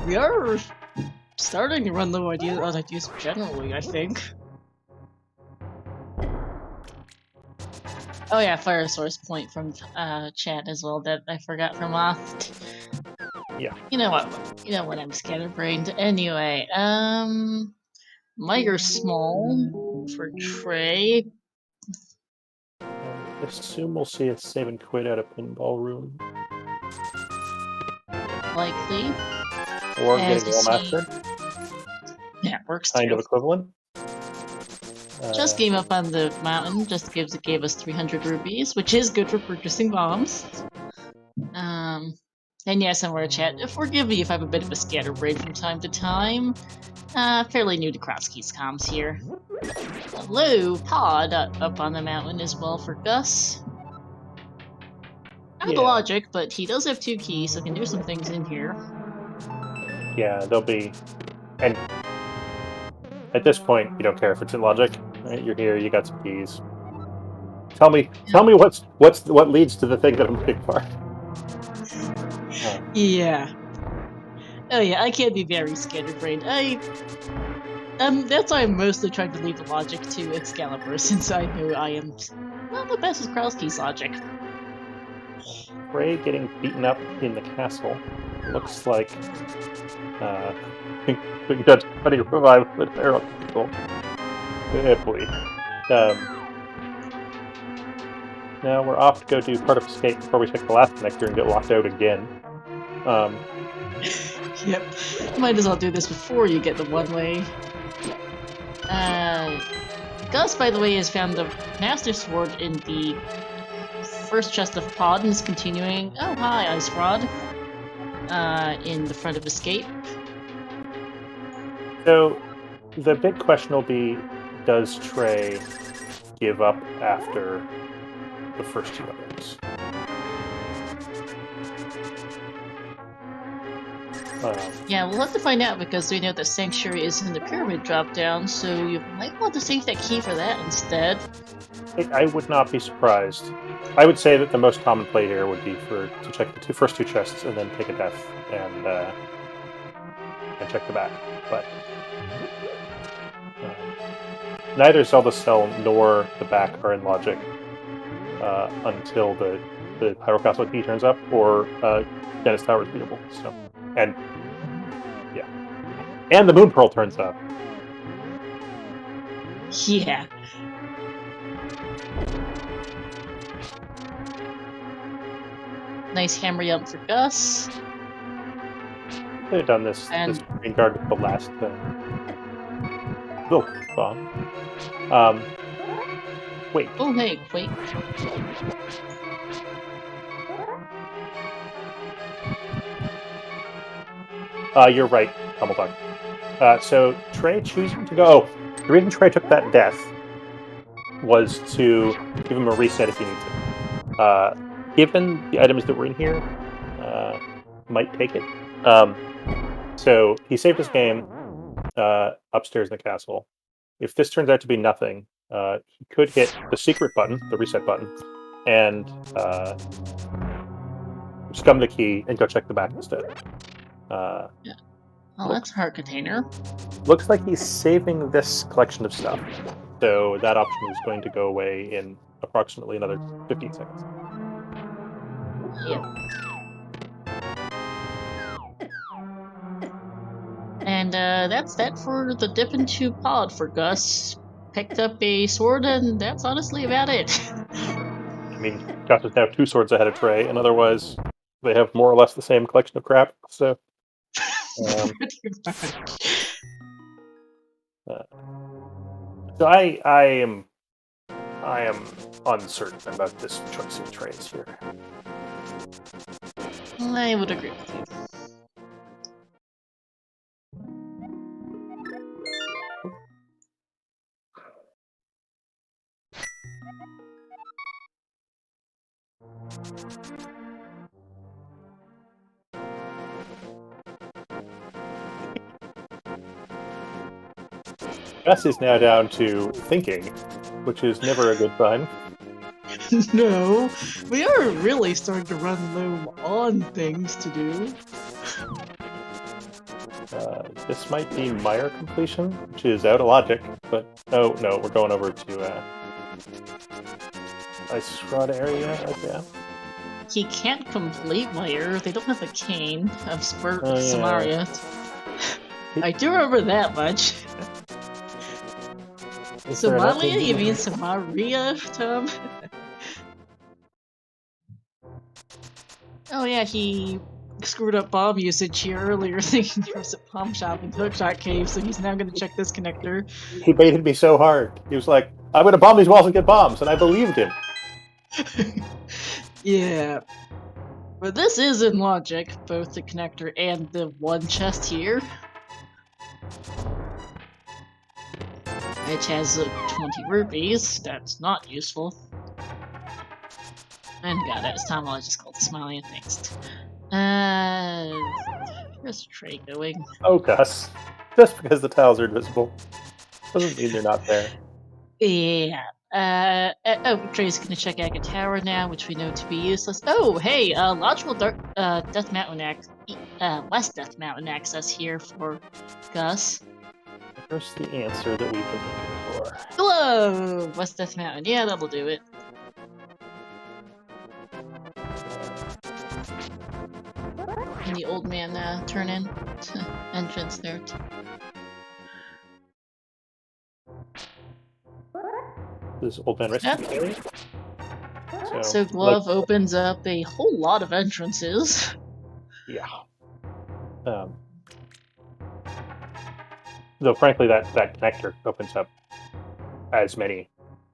We are starting to run low on ideas generally, I think. Oh yeah, fire source point from chat as well that I forgot from off. Yeah. You know what? I'm scatterbrained. Anyway, Miter small for Trey. I assume we'll see a save and quit out of pinball room. Likely. Or As getting you Wall see- Master. Yeah, works Kind too. of equivalent. Just came up on the mountain, just gave us 300 rupees, which is good for purchasing bombs. And yeah, somewhere in chat, forgive me if I have a bit of a scatterbrain from time to time. Fairly new to Crosskeys comms here. Hello, Pod up on the mountain as well for Gus. Not the logic, but he does have 2 keys, so can do some things in here. Yeah, they'll be, and at this point, you don't care if it's in logic. Right? You're here, you got some keys. Tell me what leads to the thing that I'm looking for. Yeah. Oh yeah, I can't be very scatterbrained. That's why I'm mostly trying to leave the logic to Excalibur, since I know I am not the best with Crosskeys logic. Trey getting beaten up in the castle. Looks like Big Dutch Buddy revived with arrow people. Boy. Now we're off to go do part of escape before we check the last connector and get locked out again. Yep. Might as well do this before you get the one-way. Gus, by the way, has found the Master Sword in the first chest of Pod and is continuing. Oh, hi, Ice Rod. In the front of Escape. So the big question will be, does Trey give up after the first 2 items? Yeah, we'll have to find out because we know that Sanctuary is in the Pyramid drop-down, so you might want to save that key for that instead. I would not be surprised. I would say that the most common play here would be to check the first 2 chests and then take a death and check the back. But neither Zelda Cell nor the back are in logic until the Pyro Castle key turns up or Dennis Tower is beatable. So, and yeah, and the Moon Pearl turns up. Yeah. Nice hammer up for Gus. They've done this green guard with the last bomb. Wait. Oh, hey, wait. You're right, Tumbletalk. So Trey choosing to go. The reason Trey took that death was to give him a reset if he needs it. Given the items that were in here, might take it. So he saved his game upstairs in the castle. If this turns out to be nothing, he could hit the secret button, the reset button, and scum the key and go check the back instead. Yeah. Oh, that's a heart container. Looks like he's saving this collection of stuff. So that option is going to go away in approximately another 15 seconds. Yep. And that's that for the dip into Pod for Gus. Picked up a sword, and that's honestly about it. I mean, Gus is now 2 swords ahead of Trey, and otherwise they have more or less the same collection of crap. So, so I am uncertain about this choice of Trey's here. I would agree with you. Gus is now down to thinking, which is never a good sign. No, we are really starting to run low on things to do. This might be Meyer completion, which is out of logic, but oh no, we're going over to Ice Rod area again. He can't complete Meyer. They don't have a cane of Oh, yeah. Samaria. I do remember that much. Is there another Somalia? You one? mean Samaria, Tom? Oh yeah, he screwed up bomb usage here earlier, thinking there was a bomb shop in Hookshot Cave, so he's now going to check this connector. He baited me so hard. He was like, I'm going to bomb these walls and get bombs, and I believed him. Yeah. But this is in logic, both the connector and the one chest here. Which has 20 rupees. That's not useful. And god, that's Tom, I just called Smiling next. Where's Trey going? Oh, Gus. Just because the tiles are invisible doesn't mean they're not there. Yeah. Trey's gonna check Aga Tower now, which we know to be useless. Oh, hey, logical Death Mountain West Death Mountain access here for Gus. There's the answer that we've been looking for. Hello, West Death Mountain. Yeah, that'll do it. And the old man turn in entrance there. This old man rescue area. So Glove opens up a whole lot of entrances. Yeah. Though frankly, that connector opens up as many.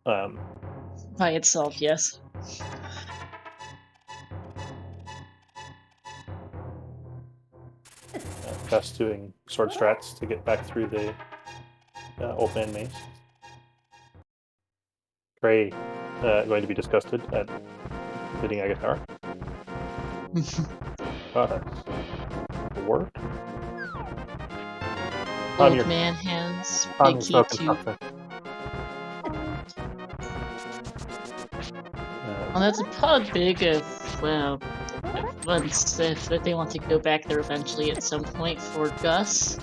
By itself, yes. Gus doing sword strats to get back through the old man maze. Trey going to be disgusted at hitting Aga Tower. Work. Old man hands big key to. Well, that's probably big if, if they want to go back there eventually at some point for Gus.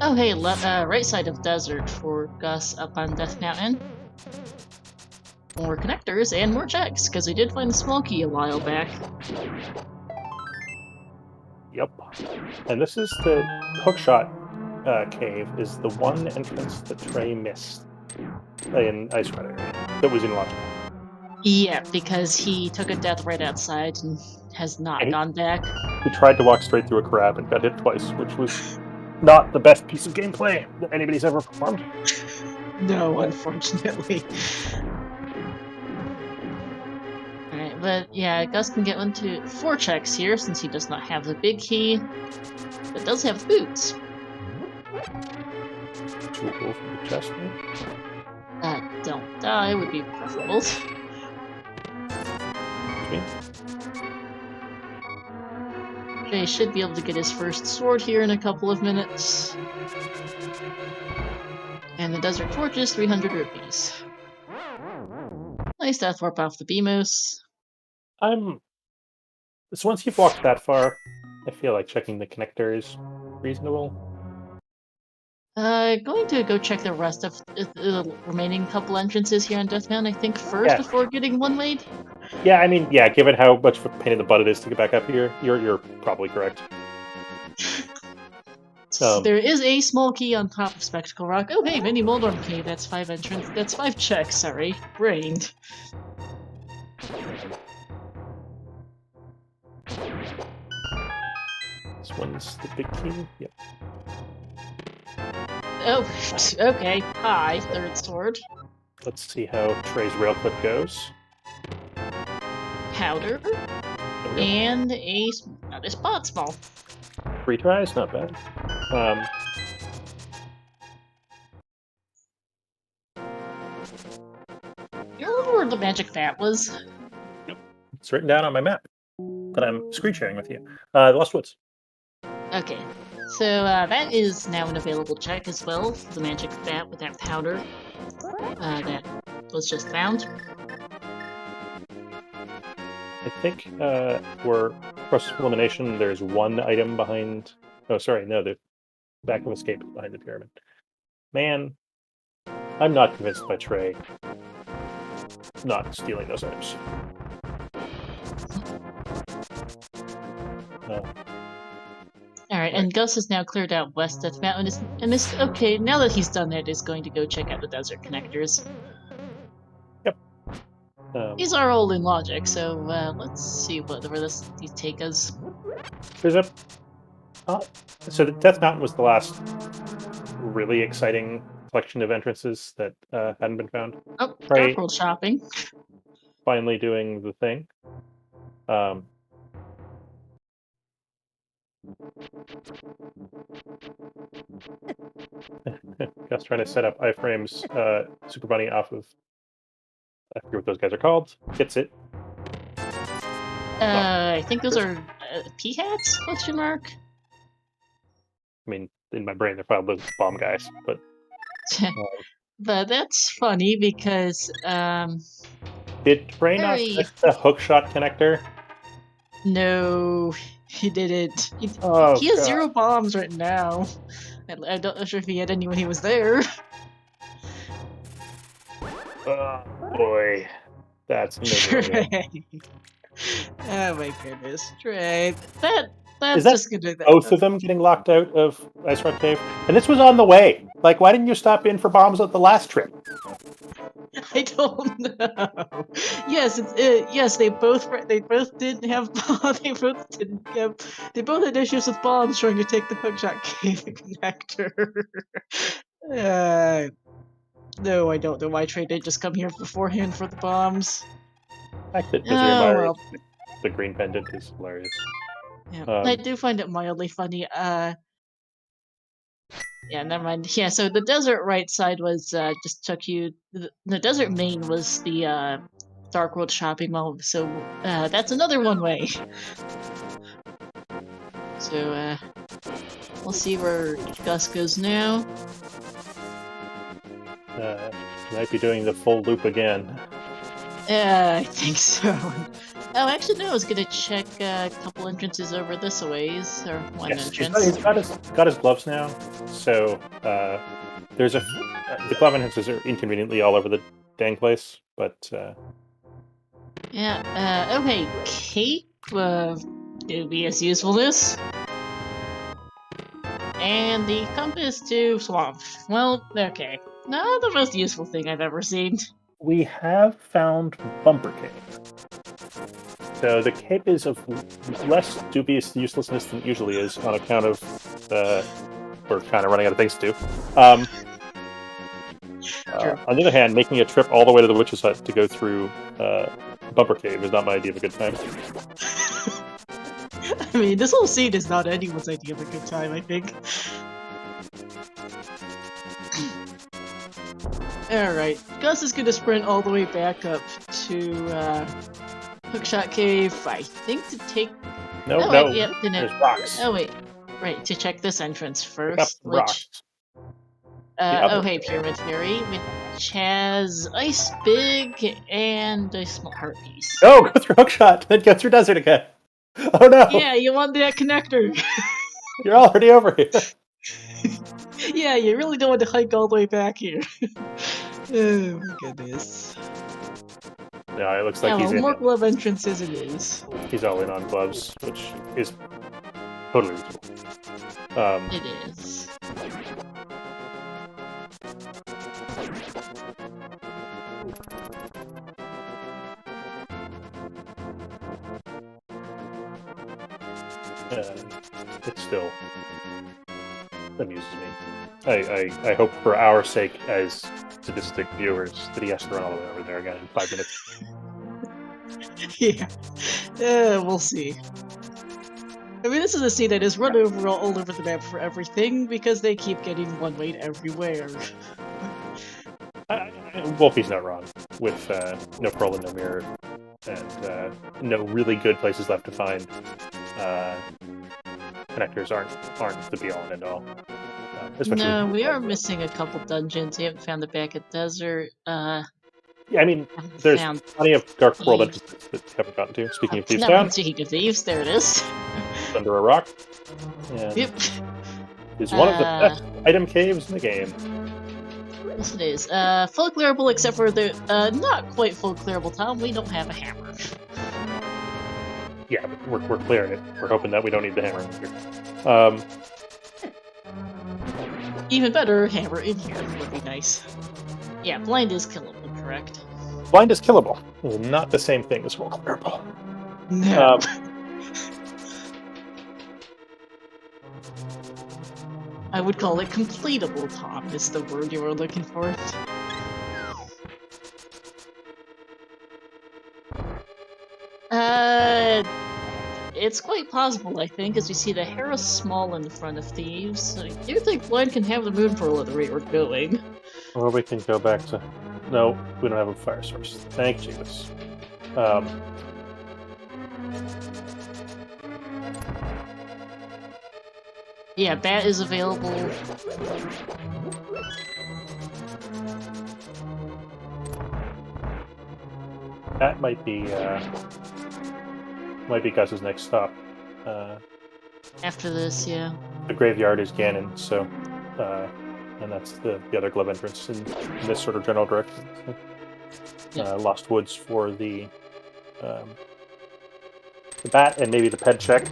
Oh hey, right side of desert for Gus up on Death Mountain. More connectors and more checks, because we did find the small key a while back. Yep. And this is the Hookshot cave, is the one entrance that Trey missed in Ice Rod area that was in logic. Yeah, because he took a death right outside and has not gone back. He tried to walk straight through a crab and got hit twice, which was not the best piece of gameplay that anybody's ever performed. No, unfortunately. Alright, but yeah, Gus can get 4 checks here since he does not have the big key, but does have boots. Should we go for the chest now? Don't die would be preferable. Okay. Trey should be able to get his first sword here in a couple of minutes. And the Desert Torch is 300 rupees. Nice death warp off the Beamos. So once you've walked that far, I feel like checking the connector is reasonable. Going to go check the rest of the remaining couple entrances here on Death Mountain, I think, first before getting one laid. Yeah, I mean, yeah, given how much of a pain in the butt it is to get back up here, you're probably correct. There is a small key on top of Spectacle Rock. Oh hey, Mini Moldorm Cave, that's 5 entrance. That's 5 checks, sorry. Brained. This one's the big key. Yep. Oh, okay. Hi, third sword. Let's see how Trey's rail clip goes. Powder. And a spot small. 3 tries, not bad. the magic vat was? It's written down on my map that I'm screen sharing with you. The Lost Woods. Okay. So that is now an available check as well for the magic vat with that powder that was just found. I think for process of elimination, there's one item behind. Oh, sorry, no, the back of escape is behind the pyramid. Man, I'm not convinced by Trey not stealing those items. Alright, and Gus has now cleared out West Death Mountain, and is okay, now that he's done that, is going to go check out the desert connectors. Yep. These are all in logic, so let's see where these take us. There's a... so the Death Mountain was the last really exciting collection of entrances that hadn't been found. Oh, Trey Dark World shopping. Finally doing the thing. Gus trying to set up iframes Super Bunny off of, I forget what those guys are called. Gets it. I think those are P-hats? Question mark? I mean, in my brain they're probably those bomb guys, but... But that's funny because, Did Trey not miss the hookshot connector? No, he didn't. He has 0 bombs right now. I'm not sure if he had any when he was there. Oh, boy. That's miserable. Oh my goodness, Trey. That's Is that just gonna... both of them getting locked out of Ice Rock Cave? And this was on the way. Like, why didn't you stop in for bombs at the last trip? I don't know. Yes, yes, they both didn't have they both had issues with bombs trying to take the hookshot cave connector. No, I don't know why Trey didn't just come here beforehand for the bombs. The fact that the green pendant is hilarious. Yeah, I do find it mildly funny. Yeah, never mind. Yeah, so the desert right side was just took you. The desert main was the Dark World shopping mall. So that's another one way. So we'll see where Gus goes now. Might be doing the full loop again. I think so. Oh, actually, no. I was gonna check a couple entrances over this ways, or one entrance. He's got his gloves now, so there's the glove entrances are inconveniently all over the dang place, but yeah. Okay, cape. Dubious usefulness. And the compass to swamp. Well, okay. Not the most useful thing I've ever seen. We have found Bumper Cape. So the cape is of less dubious uselessness than it usually is on account of we're kind of running out of things to do. On the other hand, making a trip all the way to the Witch's Hut to go through Bumper Cave is not my idea of a good time. I mean, this whole scene is not anyone's idea of a good time, I think. Alright, Gus is gonna sprint all the way back up to Hookshot Cave, I think to take... No, wait, there's rocks. Oh wait, right, to check this entrance first, Pick up the rocks. Hey, Pyramid Fairy, which has Ice Big and a small heart piece. No, go through Hookshot, then go through Desert again. Oh no! Yeah, you want that connector! You're already over here! Yeah, you really don't want to hike all the way back here. Oh my goodness. No, it looks like he's in. More glove entrances it is. He's all in on gloves, which is totally reasonable. It is. It still amuses me. I hope for our sake as sadistic viewers that he has to run all the way over there again in 5 minutes. Yeah. We'll see. I mean, this is a scene that is run over all over the map for everything, because they keep getting one way everywhere. I Wolfie's not wrong. With no pearl and no mirror, and no really good places left to find, connectors aren't the be-all and end-all. No, we are missing a couple dungeons. We haven't found the Back Desert. Yeah, I mean, there's plenty of Dark World entrances that we haven't gotten to. Speaking of Thieves Town. Speaking of Thieves, there it is. Under a rock. And yep. Is one of the best item caves in the game. Yes, it is. Full clearable, except for the not quite full clearable, Tom. We don't have a hammer. Yeah, but we're clearing it. We're hoping that we don't need the hammer in here. Even better, hammer in here would be nice. Yeah, blind is killable, correct? Blind is killable. It's not the same thing as full clearable. No. I would call it completable, Tom, is the word you were looking for. It's quite possible, I think, as we see the Hera small in the front of Thieves. I do think Blind can have the Moon Pearl at the rate we're going. Or we can go back to... No, we don't have a fire source. Thank Jesus. Yeah, Bat is available. That might be Gus's next stop. After this, yeah. The graveyard is Ganon, so and that's the other glove entrance in this sort of general direction. So, Lost Woods for the bat and maybe the ped check.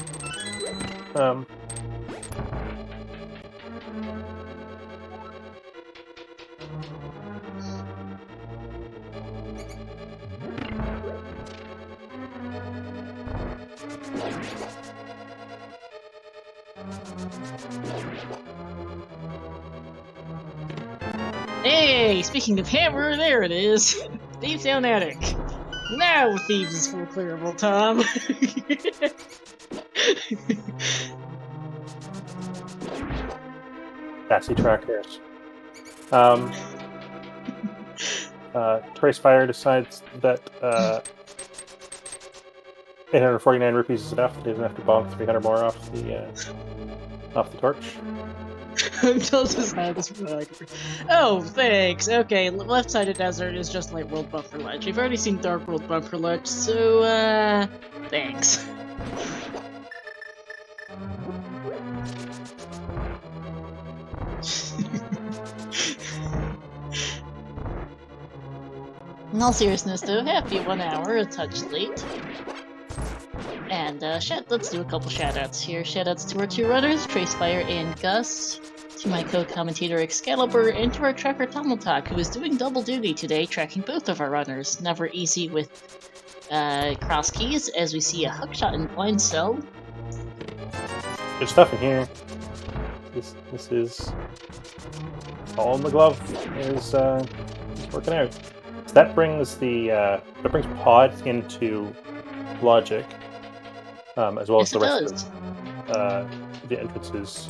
Hey, speaking of hammer, there it is. Thieves Down Attic. Now Thieves is full clearable, Tom. Sassy trackers. Trey Spyre decides that 849 rupees is enough. He doesn't have to bonk 300 more off the torch. I'm just as bad as oh, thanks. Okay, left side of desert is just Light World Bumper Ledge. We've already seen Dark World Bumper Ledge, so thanks. In all seriousness, though, happy 1 hour, a touch late. And let's do a couple shoutouts here. Shoutouts to our two runners, Trey, Spyre, and Gus. To my co-commentator Excalibur, and to our tracker Tomotak, who is doing double duty today, tracking both of our runners. Never easy with Crosskeys, as we see a hookshot in Blind Cell. There's stuff in here. This is all in the glove is working out. So that brings Pod into Logic, as well as the rest of the entrances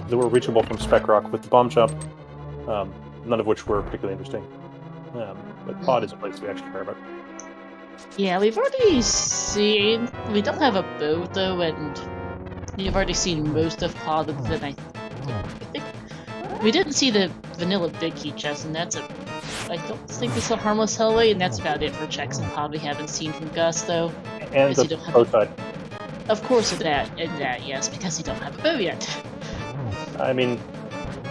that were reachable from Spec Rock with the bomb jump, none of which were particularly interesting. But Pod is a place we actually care about. Yeah, we've already seen... We don't have a boat, though, and you've already seen most of Pod than I think. We didn't see the vanilla big key chest, and that's I don't think it's a harmless hellway, and that's about it for checks in Pod we haven't seen from Gus, though. And the boat side. Of course, that, yes, because you don't have a bow yet. I mean,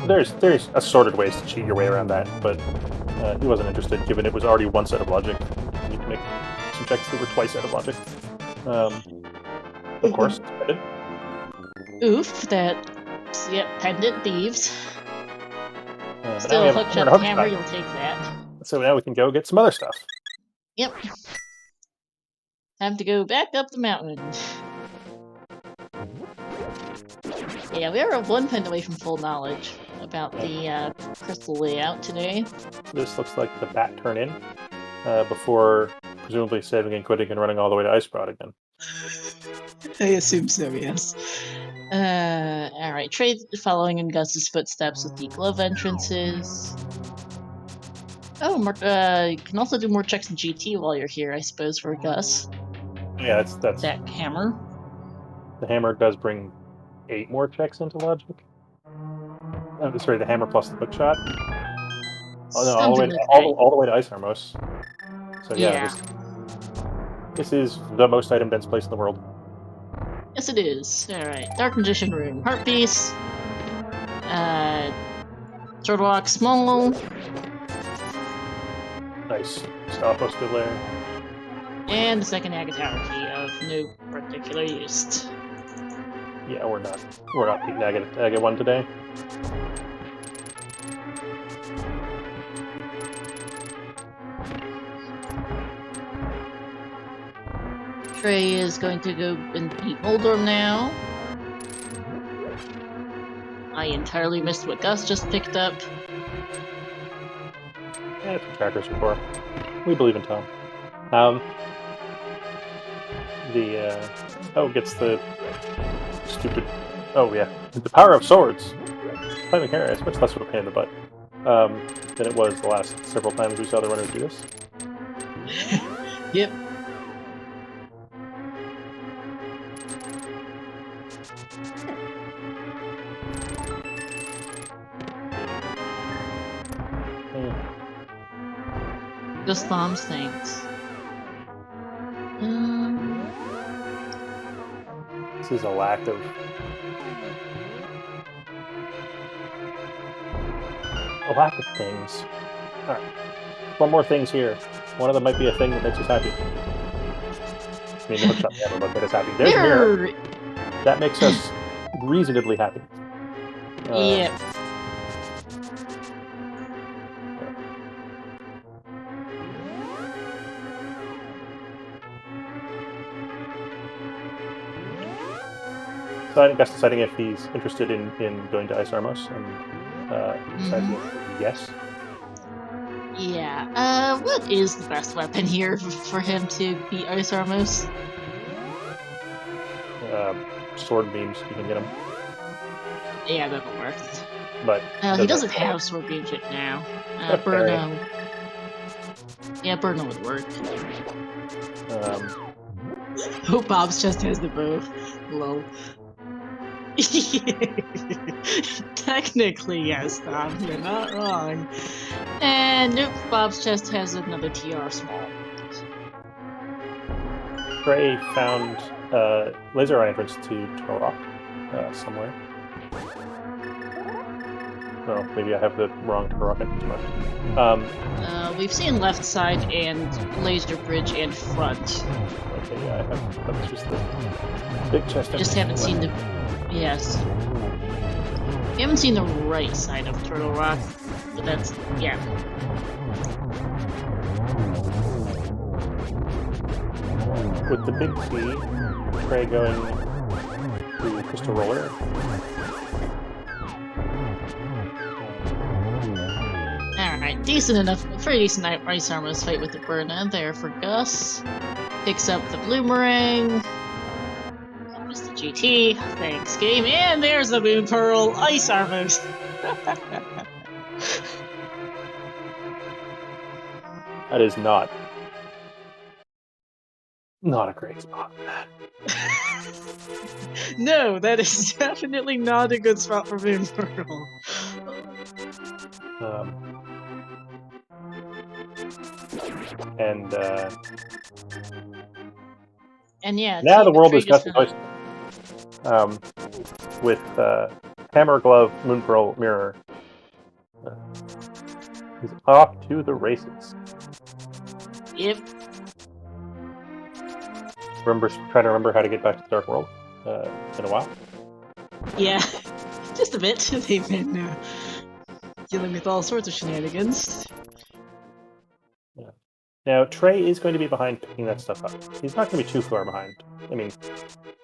there's assorted ways to cheat your way around that, but he wasn't interested, given it was already one set of logic. You can make some checks that were twice out of logic. Of course, pendant. Oof, pendant thieves. Still, hookshot hammer, you'll take that. So now we can go get some other stuff. Yep. Time to go back up the mountain. Yeah, we are one pin away from full knowledge about the crystal layout today. This looks like the bat turn in before presumably saving and quitting and running all the way to Icebrod again. I assume so, yes. Alright, Trey following in Gus's footsteps with the glove entrances. Oh, you can also do more checks in GT while you're here, I suppose, for Gus. Yeah, that's that hammer. The hammer does bring 8 more checks into logic. Oh, sorry, the hammer plus the hook shot. Oh no, all the way to Ice Armos. So yeah, this is the most item dense place in the world. Yes, it is. All right, Dark Magician Room, Heart Piece, Turtle Rock Small. Nice. Stalfos still there. And the second Agatha key of no particular use. Yeah, we're not beating Aga 1 today. Trey is going to go and beat Moldorm now. I entirely missed what Gus just picked up. Yeah, that's what trackers are for. We believe in Tom. Gets the stupid. Oh yeah, the power of swords. Climbing hair is much less of a pain in the butt than it was the last several times we saw the runners do this. Yep. Just Bombs, thanks. This is a lack of things. All right, 4 more things here. One of them might be a thing that makes us happy. I mean, the hookshot never might make us happy. There's a mirror. That makes us reasonably happy. Yep. So I think Gus deciding if he's interested in going to Ice Armos, and decides yes. Yeah. What is the best weapon here for him to beat Ice Armos? Sword beams, you can get them. Yeah, that'll work. But he doesn't have sword beams yet now. Burno. Yeah, Burno would work. Oh, Bob's chest has the bow. Lol. Technically, yes, Tom. You're not wrong. And nope, Bob's chest has another TR small. Trey found laser eye entrance to Turtle Rock somewhere. No, maybe I have the wrong Turtle Rock entrance. We've seen left side and laser bridge and front. Okay, yeah, I have. That's just the big chest. Just haven't seen the. Yes. We haven't seen the right side of Turtle Rock, but that's yeah. With the big T, Trey going to Crystal Roller. Alright, decent enough, pretty decent Ice Armos fight with the Burna there for Gus. Picks up the Bloomerang. Missed the GT. Thanks, game. And there's the Moon Pearl Ice Armos. That is not a great spot. No, that is definitely not a good spot for Moon Pearl. And yeah. Now the world is Gus's oyster. With Hammer, Glove, Moon Pearl, Mirror. He's off to the races. Yep. Try to remember how to get back to the Dark World in a while. Yeah, just a bit. They've been dealing with all sorts of shenanigans. Yeah. Now, Trey is going to be behind picking that stuff up. He's not going to be too far behind. I mean,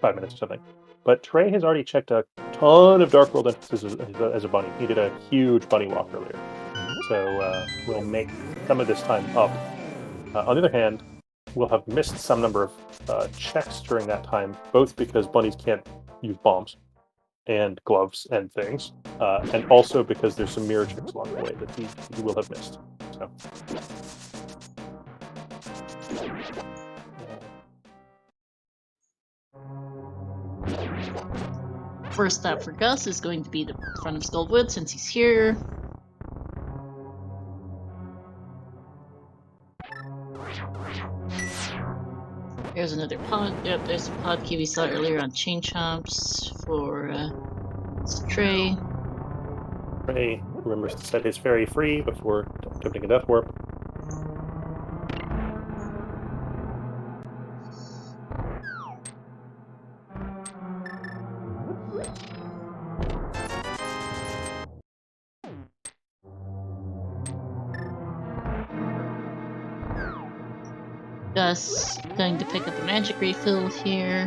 5 minutes or something. But Trey has already checked a ton of Dark World entrances as a bunny. He did a huge bunny walk earlier. So we'll make some of this time up. On the other hand, we'll have missed some number of checks during that time, both because bunnies can't use bombs and gloves and things, and also because there's some mirror checks along the way that he will have missed. So. First stop for Gus is going to be the front of Skullwood since he's here. There's another pod. Yep, there's a pod key we saw earlier on Chain Chomps for Trey. Trey remembers to set his fairy free before attempting a death warp. Gus going to pick up a magic refill here.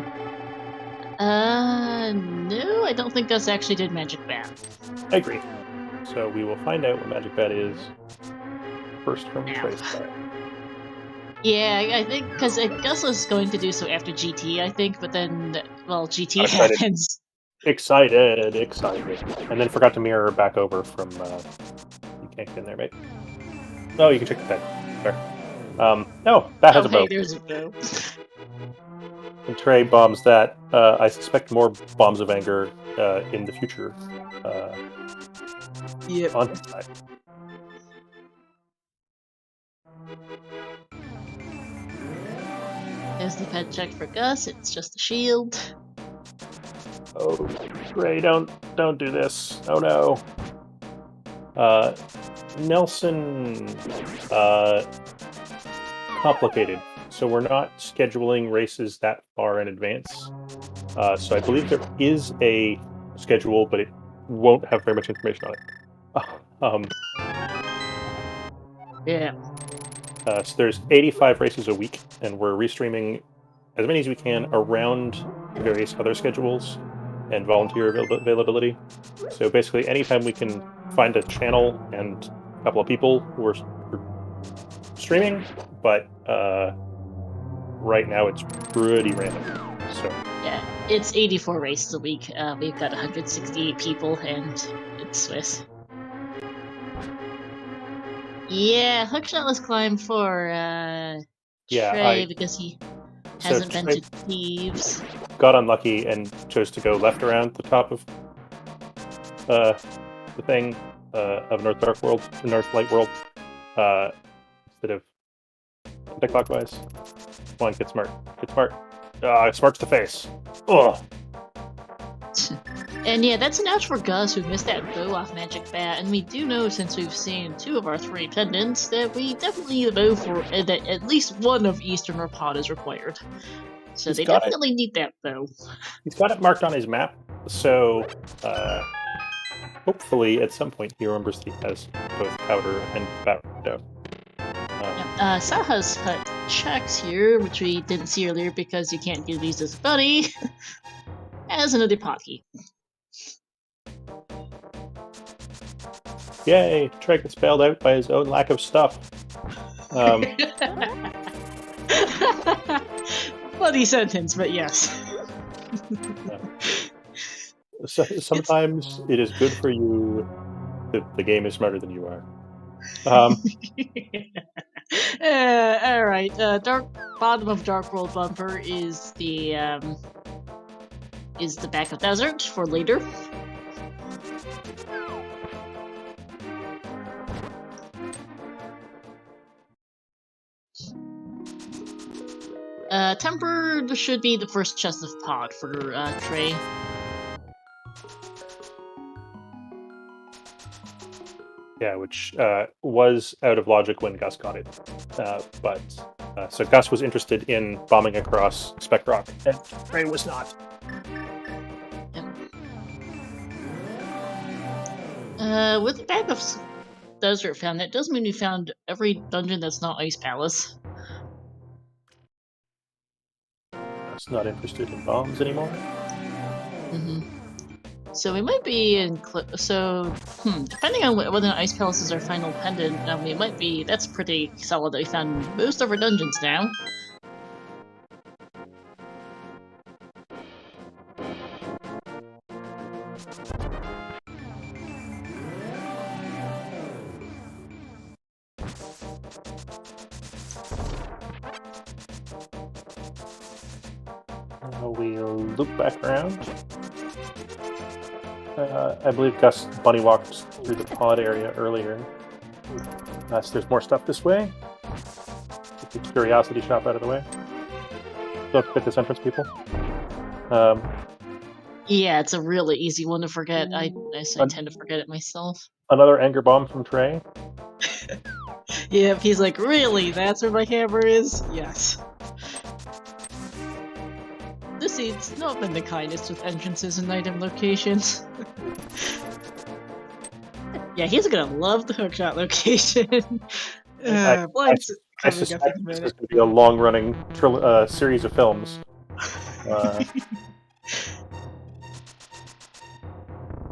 No, I don't think Gus actually did Magic Bat. I agree. So we will find out what Magic Bat is first from Trey's side. Yeah, I think because Gus was going to do so after GT, I think, but then, well, GT Excited. happens. Excited. And then forgot to mirror back over from, you can't get in there, mate. Oh, you can check the tag. There. No, that has a bow. Hey, there's a bow. And Trey bombs that. I suspect more bombs of anger in the future. Yep. On his side. There's the pet check for Gus. It's just a shield. Oh, Trey, don't do this. Oh no. Nelson. Complicated. So we're not scheduling races that far in advance. So I believe there is a schedule, but it won't have very much information on it. Yeah. So there's 85 races a week, and we're restreaming as many as we can around various other schedules and volunteer availability. So basically, anytime we can find a channel and a couple of people, we're streaming, but right now it's pretty random. So Yeah, it's 84 races a week. We've got 168 people, and it's Swiss. Yeah, hookshotless climb for Trey because he hasn't been to Thieves. Got unlucky and chose to go left around the top of the thing of North Light World, instead of clockwise. Come on, get smart. Smart's the face. Ugh. And yeah, that's an ouch for Gus, who missed that bow off Magic Bat, and we do know, since we've seen 2 of our 3 pendants, that we definitely need a bow for that at least one of Eastern or Pod is required. So they definitely need that bow. He's got it marked on his map, so hopefully at some point he remembers that he has both powder and bat dough. Saha's hut checks here, which we didn't see earlier because you can't do these as a buddy, as another potkey. Yay! Trey gets bailed out by his own lack of stuff. Funny sentence, but yes. So, sometimes it is good for you that the game is smarter than you are. Alright, bottom of Dark World bumper is the backup desert for later. Tempered should be the first chest of pod for Trey. Yeah, which was out of logic when Gus got it. So Gus was interested in bombing across Spec Rock, and Trey was not. Yep. With the backup desert found, that does mean we found every dungeon that's not Ice Palace. Gus not interested in bombs anymore. So we might be in. Depending on whether Ice Palace is our final pendant, we might be. That's pretty solid that we found most of our dungeons now. We'll loop back around. I believe Gus bunny walked through the pod area earlier. So there's more stuff this way. Get the curiosity shop out of the way. Don't forget this entrance, people. Yeah, it's a really easy one to forget. I tend to forget it myself. Another anger bomb from Trey. Yeah, he's like, really? That's where my hammer is? Yes. This seat's not been the kindest with entrances and item locations. Yeah, he's gonna love the hookshot location. I suspect this is going to be a long-running series of films.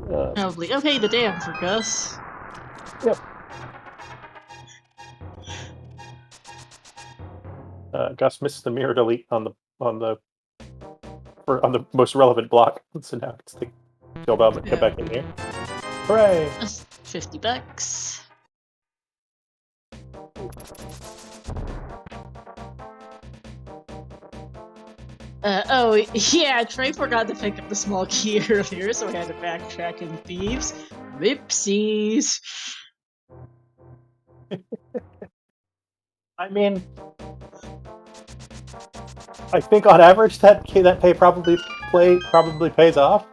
Probably. Okay, the dam for Gus. Yep. Gus missed the mirror delete on the most relevant block, so now it's the kill bomb and get back in here. Hooray! That's $50. Oh, yeah, Trey forgot to pick up the small key earlier, so I had to backtrack in Thieves. Whoopsies! I mean, I think on average that pay probably pays off.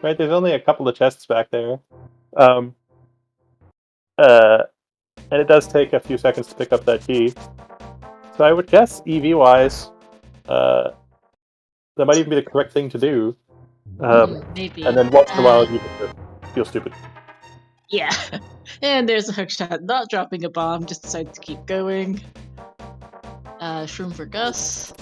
Right? There's only a couple of chests back there. And it does take a few seconds to pick up that key. So I would guess EV-wise, that might even be the correct thing to do. Maybe. And then once in a while you feel stupid. Yeah. And there's a hookshot not dropping a bomb, just decided to keep going. Shroom for Gus.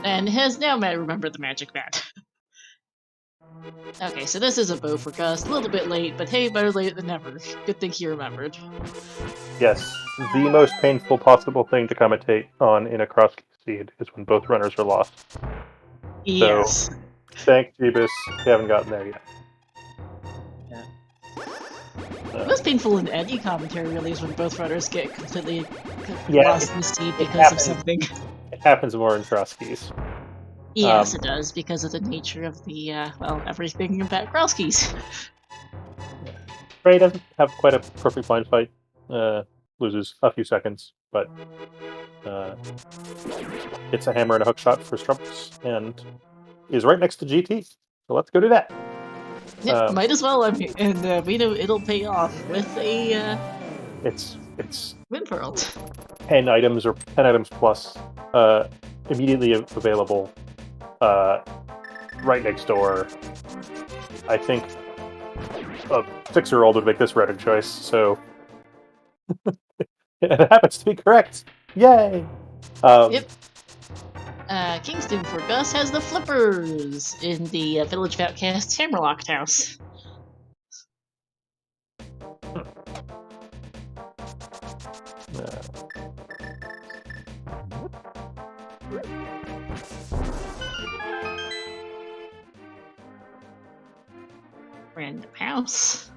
And has now remembered the magic bat. Okay, so this is a bow for Gus. A little bit late, but hey, better late than never. Good thing he remembered. Yes, the most painful possible thing to commentate on in a Crosskeys seed is when both runners are lost. Yes. So, thank Jeebus, we haven't gotten there yet. The most painful in any commentary really is when both runners get completely lost in the seed because of something. It happens more in Crosskeys. Yes, it does, because of the nature of the, everything about Crosskeys. Trey doesn't have quite a perfect blind fight. Loses a few seconds, but gets a hammer and a hookshot for Strumpus, and is right next to GT. So let's go do that. Yeah, might as well, and we know it'll pay off with a, It's Wind Pearl. 10 items or 10 items plus immediately available right next door. I think a 6-year-old would make this routing choice, so it happens to be correct. Yay! Yep. Kingston for Gus has the flippers in the Village of Outcasts Hammerlocked house. Random house.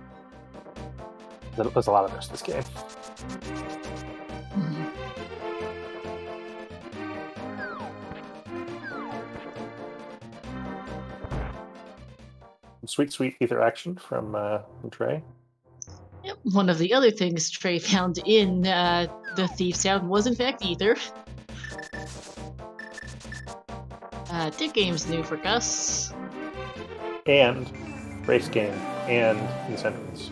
There's a lot of this game. Sweet ether action from Trey. Yep. One of the other things Trey found in the Thief Sound was in fact ether. Dig game's new for Gus. And race game and incentives.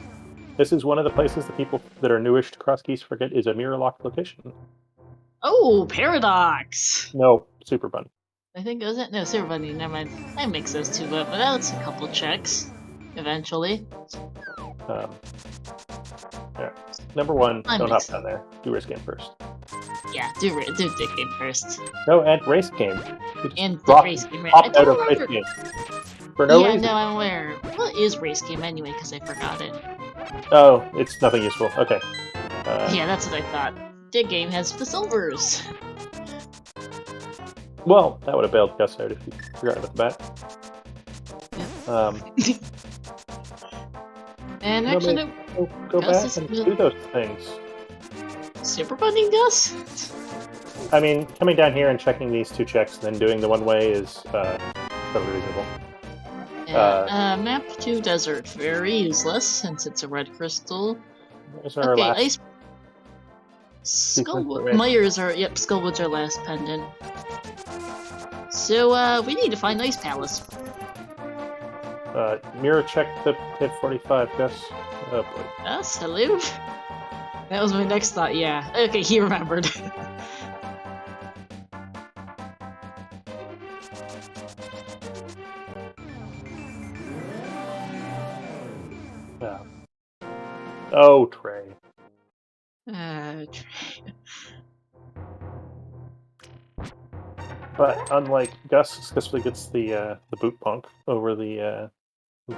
This is one of the places that people that are newish to Crosskeys forget is a mirror locked location. Oh, Paradox! No, Super Bunny. I think, was it? No, Super Bunny, never mind. I mix those two up, but that's a couple checks. Eventually. Yeah. Number one, I don't mix hop down there. Do race game first. Yeah, do dig game first. No, and race game. And drop, race game. hop out of race game. For no reason. No, I'm aware. What is race game anyway, because I forgot it. Oh, it's nothing useful. Okay. Yeah, that's what I thought. the game has the silvers. Well, that would have bailed Gus out if you forgot about the bat. And actually, go Gus back and is do those things. super bunting Gus? I mean, coming down here and checking these 2 checks and then doing the one way is totally reasonable. Map to desert. Very useless since it's a red crystal. Those are our last ice. Myers are Skullwood's our last pendant. So we need to find Ice Palace. mirror check the hit 45, Gus. Oh boy. Gus, hello? That was my next thought, yeah. Okay, he remembered. Oh, Trey. Trey. But unlike Gus, successfully gets the boot punk over the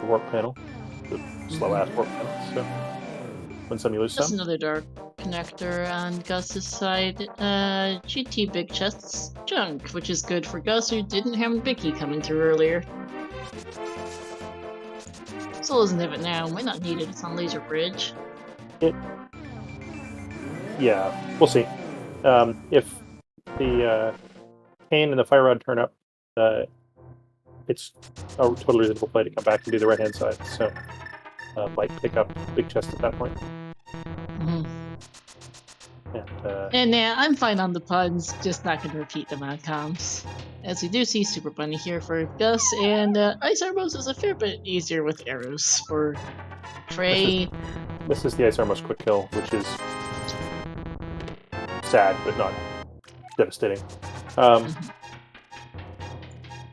warp panel, the slow ass warp panel. So win some, you lose Just some. another dark connector on Gus's side. GT big chests junk, which is good for Gus, who didn't have Vicky coming through earlier. Soul doesn't have it now. Might not need it. It's on Laser Bridge. Yeah, we'll see. If the Cane and the Fire Rod turn up, it's a totally reasonable play to come back and do the right-hand side. So, might pick up big chest at that point. Mm-hmm. And I'm fine on the puns, just not going to repeat them on comms. As we do see Super Bunny here for Gus, and Ice Arbos is a fair bit easier with arrows for Trey. This is the Ice Arbos quick kill, which is sad, but not devastating. Alright,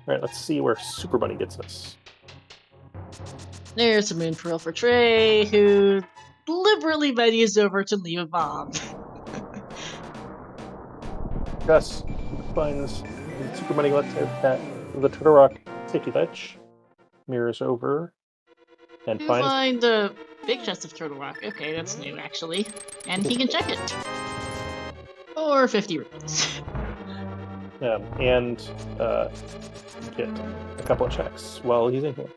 let's see where Super Bunny gets us. There's a Moon Pearl for Trey, who deliberately menus over to leave a bomb. Gus finds Super Bunny lets out that the Turtle Rock safety ledge, mirrors over, and find the big chest of Turtle Rock. Okay, that's new actually, and he can check it for 50 rupees. And get a couple of checks while he's in here.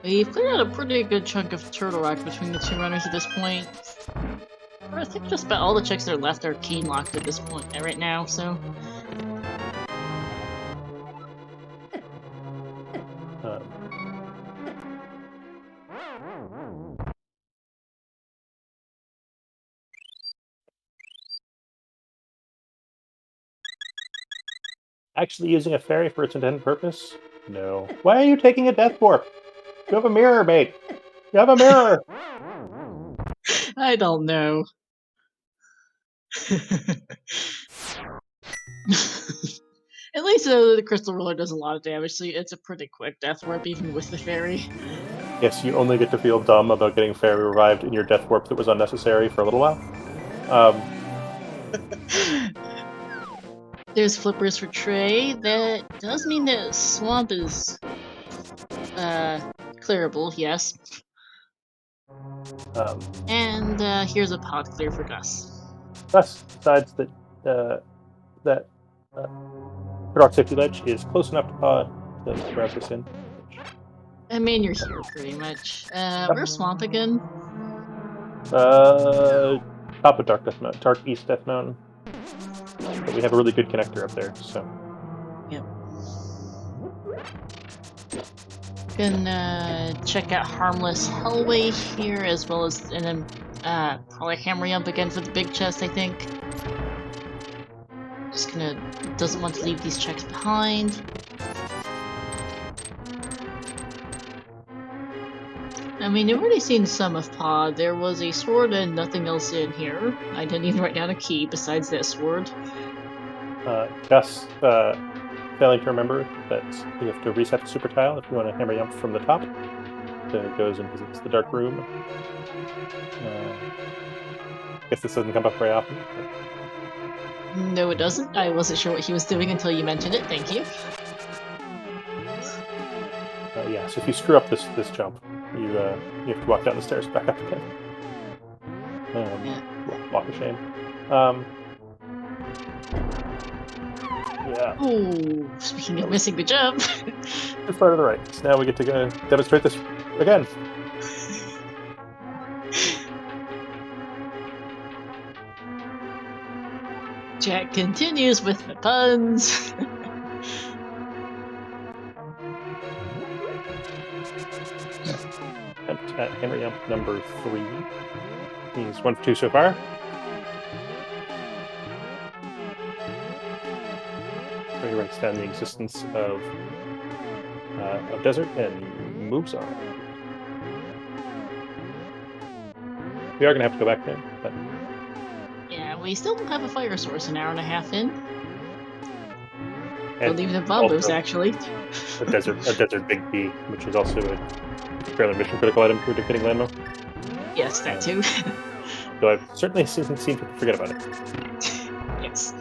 We've cleared out a pretty good chunk of Turtle Rock between the 2 runners at this point. I think just about all the checks that are left are key locked at this point right now, so. Actually using a fairy for its intended purpose? No. Why are you taking a death warp? You have a mirror, mate. You have a mirror. I don't know. At least the crystal ruler does a lot of damage, so it's a pretty quick death warp even with the fairy. Yes, you only get to feel dumb about getting fairy revived in your death warp that was unnecessary for a little while. There's flippers for Trey. That does mean that swamp is clearable, yes. And here's a pod clear for Gus. Gus decides that that Rock Safety Ledge is close enough to pod to grab this in. I mean, you're here pretty much. Where's Swamp again? Top of Dark East Death Mountain. But we have a really good connector up there, so. Yep. Can check out Harmless Hellway here, as well as, and then probably hammering up again for the big chest, I think. Just doesn't want to leave these checks behind. I mean, you've already seen some of Pod. There was a sword and nothing else in here. I didn't even write down a key besides that sword. Gus, failing to remember that you have to reset the super tile if you want to hammer jump from the top. So it goes and visits the dark room. Guess this doesn't come up very often. But... No, it doesn't. I wasn't sure what he was doing until you mentioned it. Thank you. Yeah, so if you screw up this jump, You have to walk down the stairs back up again. Walk of shame. Yeah. Ooh, speaking of missing the jump. Too far to the right. So now we get to go demonstrate this again. Jack continues with the puns. At Henry number 3. He's 1 for 2 so far. He writes down the existence of desert and moves on. We are going to have to go back there, but Yeah, we still don't have a fire source an hour and a half in. and Well, even the bombers, also actually. a desert Big B, which is also a fairly mission critical item for defeating landmark. Yes, that too. So I've certainly seen people forget about it. Yes.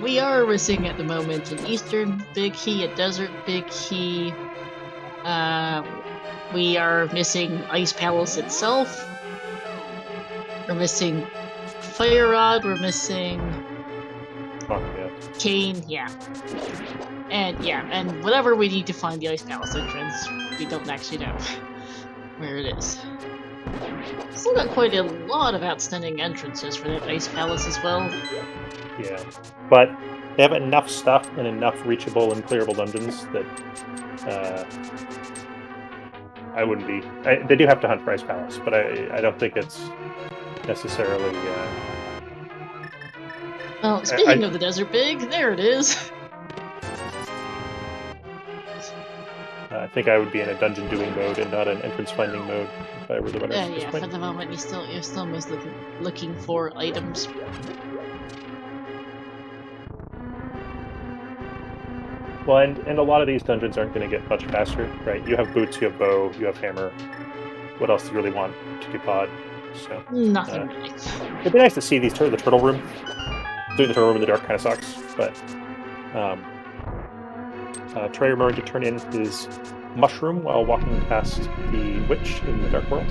We are missing at the moment an eastern Big Key, a desert Big Key. We are missing Ice Palace itself. We're missing Fire Rod. We're missing Oh, yeah. Cane. Yeah. And whatever we need to find the Ice Palace entrance, we don't actually know where it is. Still got quite a lot of outstanding entrances for that Ice Palace as well. Yeah, but they have enough stuff and enough reachable and clearable dungeons that I wouldn't be. They do have to hunt for Ice Palace, but I don't think it's necessarily. Well, speaking of the Desert Big, there it is. I think I would be in a dungeon doing mode and not an entrance finding mode if I were the runner. Yeah, for the moment you're still most looking for items. Well, and a lot of these dungeons aren't going to get much faster, right? You have boots, you have bow, you have hammer. What else do you really want to do pod? So Nothing really. It'd be nice to see the turtle room. Doing the turtle room in the dark kind of sucks, but Trey remembered to turn in his mushroom while walking past the witch in the dark world.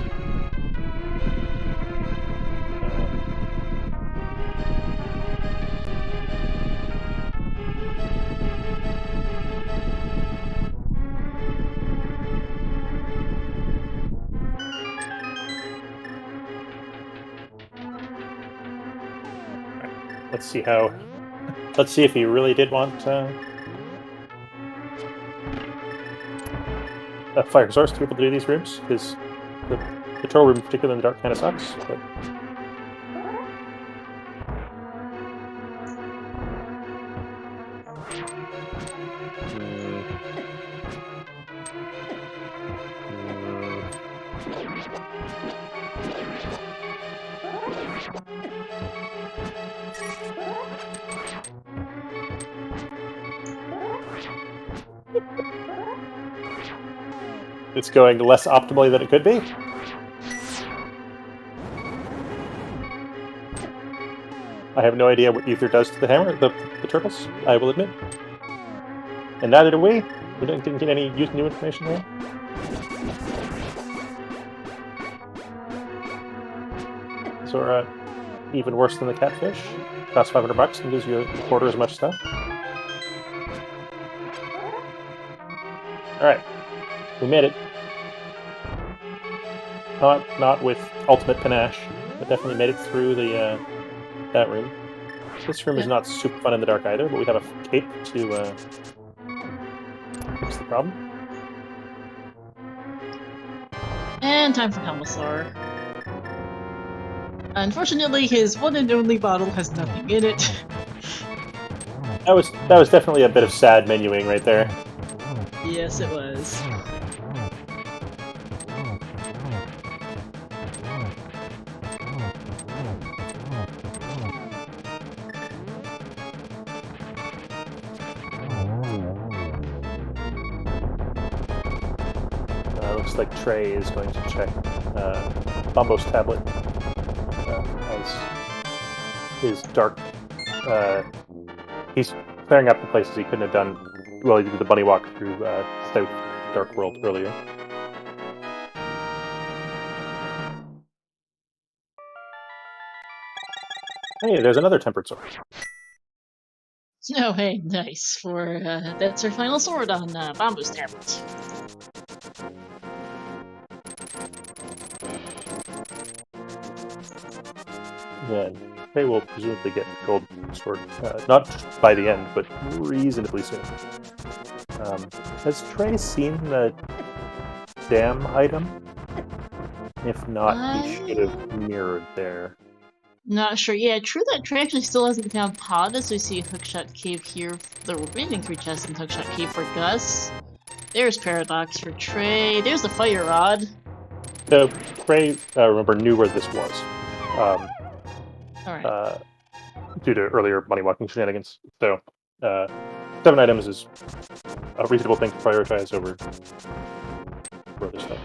Let's see if he really did want a fire source to be able to do these rooms, because the turtle room, particularly in the dark, kind of sucks. But it's going less optimally than it could be. I have no idea what Ether does to the hammer, the turtles, I will admit. And neither do we. We didn't get any new information there. So we're even worse than the catfish. Costs $500 and gives you a quarter as much stuff. Alright. We made it. Not with ultimate panache, but definitely made it through the that room. This room is not super fun in the dark either, but we have a cape to fix the problem. And time for Commissar. Unfortunately, his one and only bottle has nothing in it. That was definitely a bit of sad menuing right there. Yes, it was. Looks like Trey is going to check Bumbo's tablet as his dark. He's clearing up the places he couldn't have done. Well, he did the bunny walk through South Dark World earlier. Hey, there's another tempered sword. Oh, hey, nice. That's our final sword on Bamboo's tablet. Yeah, Trey will presumably get gold sword, not by the end, but reasonably soon. Has Trey seen the dam item? If not, he should have mirrored there. Not sure. Yeah, true that Trey actually still hasn't found Pod, as we see a hookshot cave here. The remaining 3 chests in hookshot cave for Gus. There's Paradox for Trey. There's the fire rod. So Trey, remember, knew where this was. Alright. Due to earlier money walking shenanigans. So 7 items is a reasonable thing to prioritize over other stuff.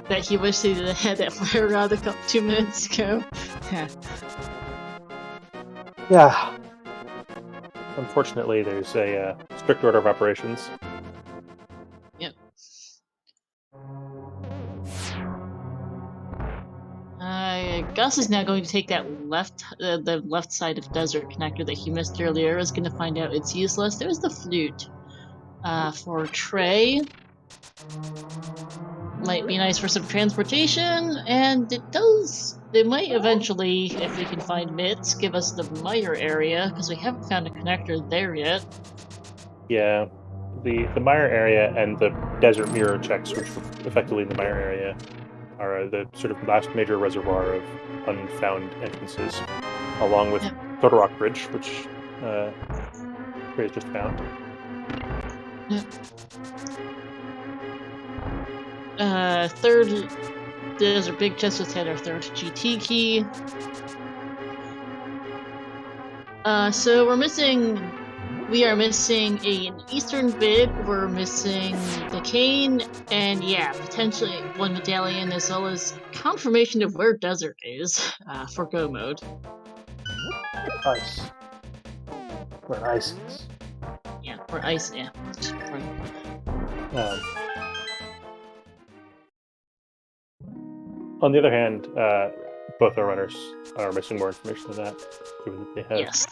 Bet he wished he had that fire rod a couple 2 minutes ago. Yeah. Unfortunately, there's a strict order of operations. Yep. Gus is now going to take that the left side of desert connector that he missed earlier. Is going to find out it's useless. There's the flute. For Trey. Might be nice for some transportation, and it might eventually, if we can find Mitts, give us the Mire area, because we haven't found a connector there yet. Yeah, the Mire area and the desert mirror checks, which were effectively in the Mire area, are the sort of last major reservoir of unfound entrances, along with Total Rock Bridge, which Trey's just found. Third, there's our big chest just had our 3rd GT key. So we are missing an Eastern bib, we're missing the cane, and yeah, potentially 1 medallion, as well as confirmation of where desert is, for go mode. Ice. Where ice is. Yeah, where ice, yeah. On the other hand, both our runners are missing more information than that. Given that they have... Yes,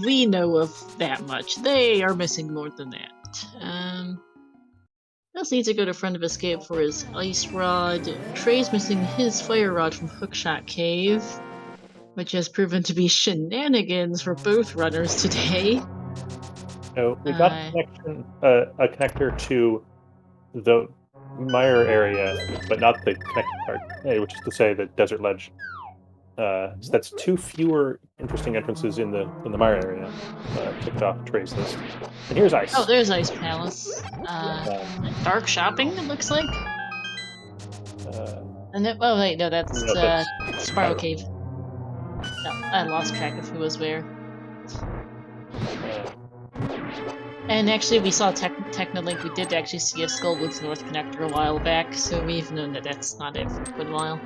we know of that much. They are missing more than that. Gus needs to go to Friend of Escape for his ice rod. Trey's missing his fire rod from Hookshot Cave, which has proven to be shenanigans for both runners today. So we got a connector to the Mire area, but not the connected part, which is to say the desert ledge. So that's 2 fewer interesting entrances in the Mire area. Ticked off Trey's list. And here's ice. Oh, there's Ice Palace. Dark shopping, it looks like. And then, oh wait, no, that's Spiral Cave. No, I lost track of who was where. And actually, we saw Technolink. We did actually see a Skullwoods North connector a while back, so we've known that that's not it for a good while.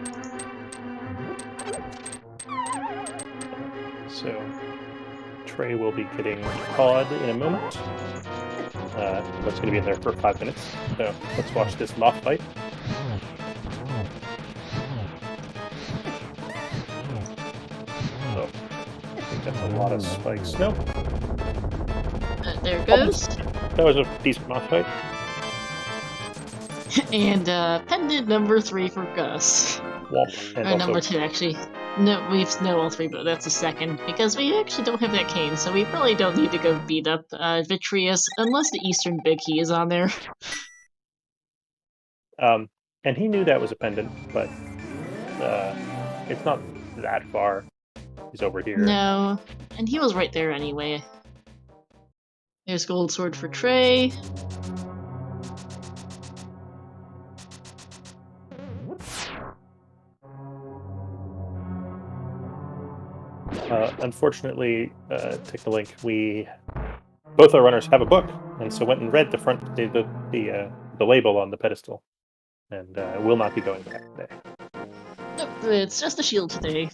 So, Trey will be getting Pod in a moment. What's going to be in there for 5 minutes. So, let's watch this moth fight. Oh, I think that's a lot of spikes. Nope. There it goes. That was a decent moth fight. And pendant number 3 for Gus. Womp. Or number 2, actually. No, we've know all 3, but that's the second. Because we actually don't have that cane, so we probably don't need to go beat up Vitreous, unless the Eastern Big Key is on there. And he knew that was a pendant, but it's not that far. He's over here. No, and he was right there anyway. There's Gold Sword for Trey. Unfortunately, Technolink, both our runners have a book, and so went and read the label on the pedestal, and will not be going back today. Nope, it's just a shield today.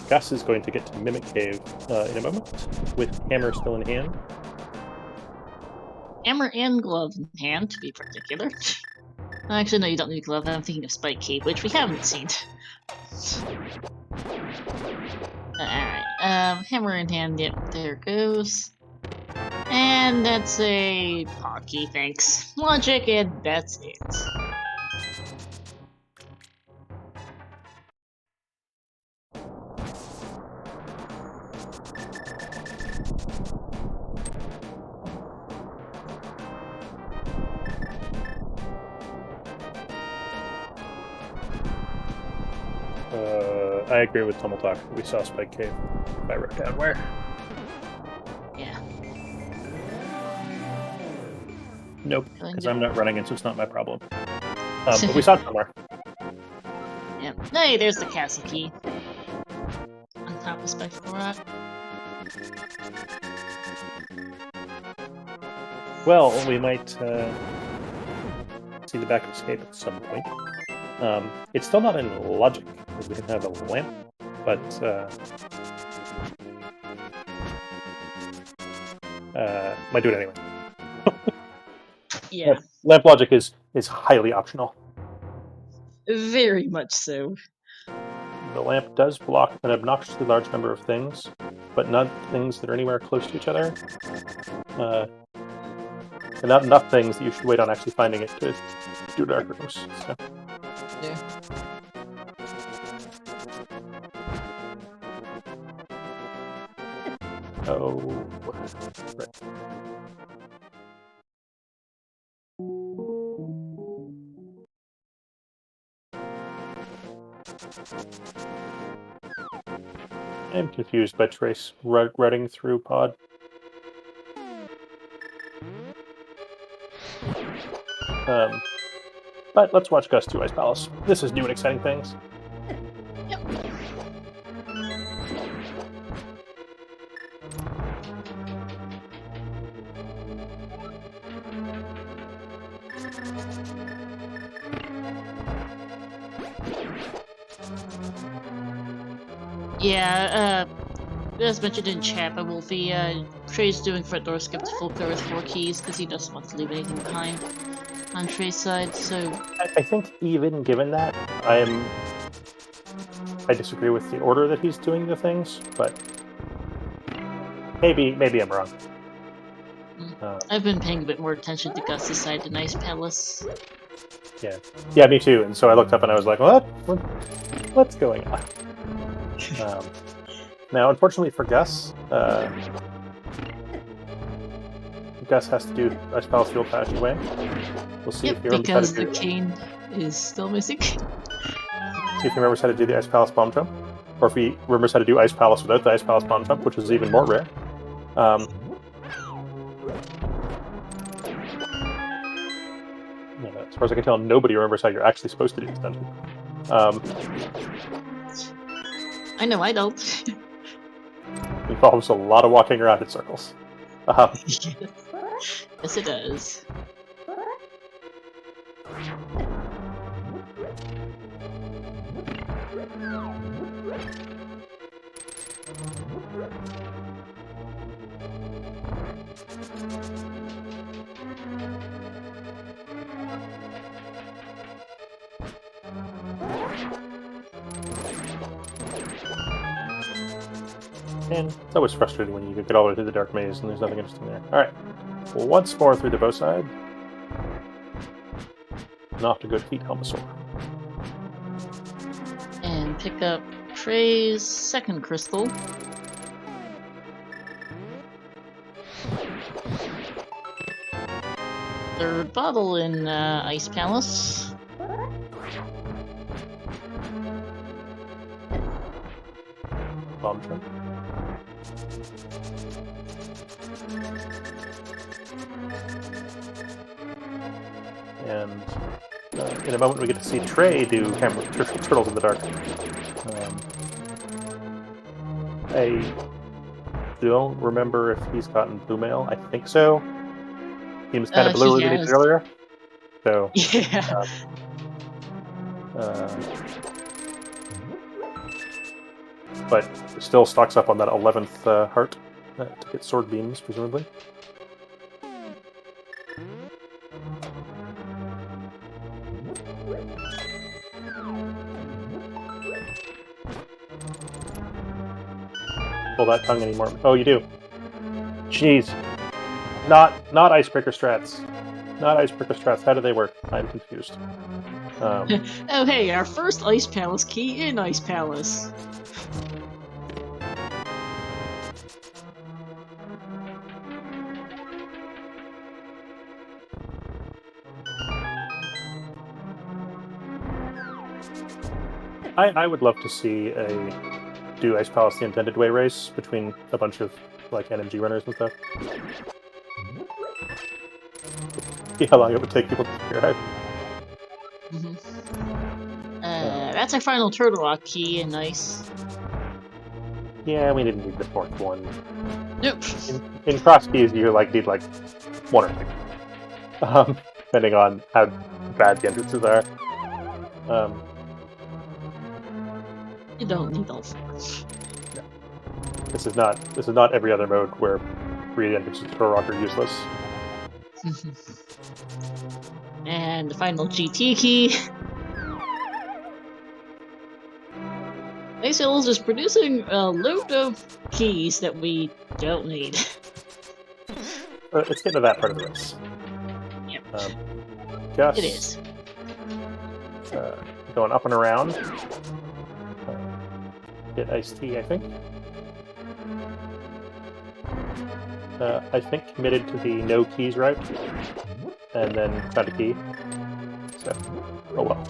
Gus is going to get to Mimic Cave in a moment, with hammer still in hand. Hammer and glove in hand, to be particular. Actually, no, you don't need glove. I'm thinking of Spike Cave, which we haven't seen. Alright, hammer in hand, yep, there goes. And that's a Pocky, thanks. Logic, and that's it. I agree with Tummeltalk. We saw Spike Cave. I wrote down where. Yeah. Nope, because I'm not running it, so it's not my problem. But we saw it somewhere. Yeah. Hey, there's the castle key. On top of Spectacle Rock. Well, we might see the back of Escape at some point. It's still not in Logic, because we didn't have a lamp, but might do it anyway. Yeah. Lamp Logic is highly optional. Very much so. The lamp does block an obnoxiously large number of things, but not things that are anywhere close to each other. And not enough things that you should wait on actually finding it to do dark rooms. So. Yeah. Oh, right. I'm confused by Trace running through pod. But let's watch Gus do Ice Palace. This is new and exciting things. Yep. Yeah, as mentioned in chat by Wolfie, Trey's doing front door skip to full clear with 4 keys because he doesn't want to leave anything behind on Trey's side, so... I think even given that, I disagree with the order that he's doing the things, but maybe I'm wrong. I've been paying a bit more attention to Gus's side than Ice Palace. Yeah, me too. And so I looked up and I was like, what's going on? Now, unfortunately for Gus, Gus has to do Ice Palace Fuel Patch anyway. We'll see if he remembers how to do it. Because the cane is still missing. See if he remembers how to do the Ice Palace Bomb Jump, or if he remembers how to do Ice Palace without the Ice Palace Bomb Jump, which is even more rare. As far as I can tell, nobody remembers how you're actually supposed to do this dungeon. I know, I don't. It involves a lot of walking around in circles. Yes, it does. And it's always frustrating when you get all the way through the dark maze and there's nothing interesting there. Alright. Well, once more through the bow side. And off to go defeat Helmasaur. And pick up Trey's second crystal. Third bottle in Ice Palace. Bomb jump. And in a moment we get to see Trey do Turtles in the Dark. I don't remember if he's gotten blue mail. I think so. He was kind of blue when he did it earlier. So, Yeah. But still stocks up on that 11th heart to get sword beams, presumably. Pull that tongue anymore. Oh, you do. Jeez. Not icebreaker strats. Not icebreaker strats. How do they work? I'm confused. Oh, hey, our first Ice Palace key in Ice Palace. I would love to see a do Ice Palace the Intended Way race between a bunch of like NMG runners and stuff. See how long it would take people to figure out. That's our final Turtle Rock key in Ice. Yeah, we didn't need the fourth one. Nope. In Crosskeys, you need like one or two, depending on how bad the entrances are. You don't need all four. No. This is not every other mode where 3 entrances to Turtle Rock are useless. And the final GT key. Ice Hills is producing a load of keys that we don't need. It's getting to that part of the race. Yep. It is. Going up and around. Get iced tea, I think. I think committed to the no keys route, and then found a key. So, oh well.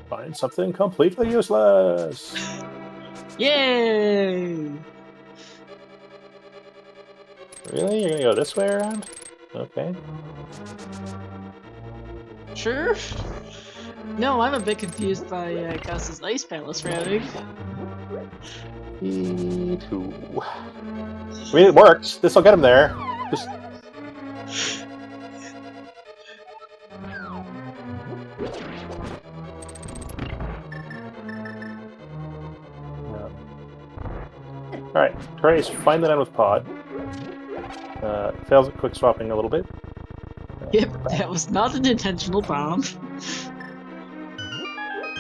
Find something completely useless. Yay! Really? You're gonna go this way around? Okay. Sure. No, I'm a bit confused by Gus's Ice Palace routing. E2. I mean, it works. This will get him there. Just... Alright, Trey's finally done with Pod. Fails at quick swapping a little bit. Yep, that was not an intentional bomb.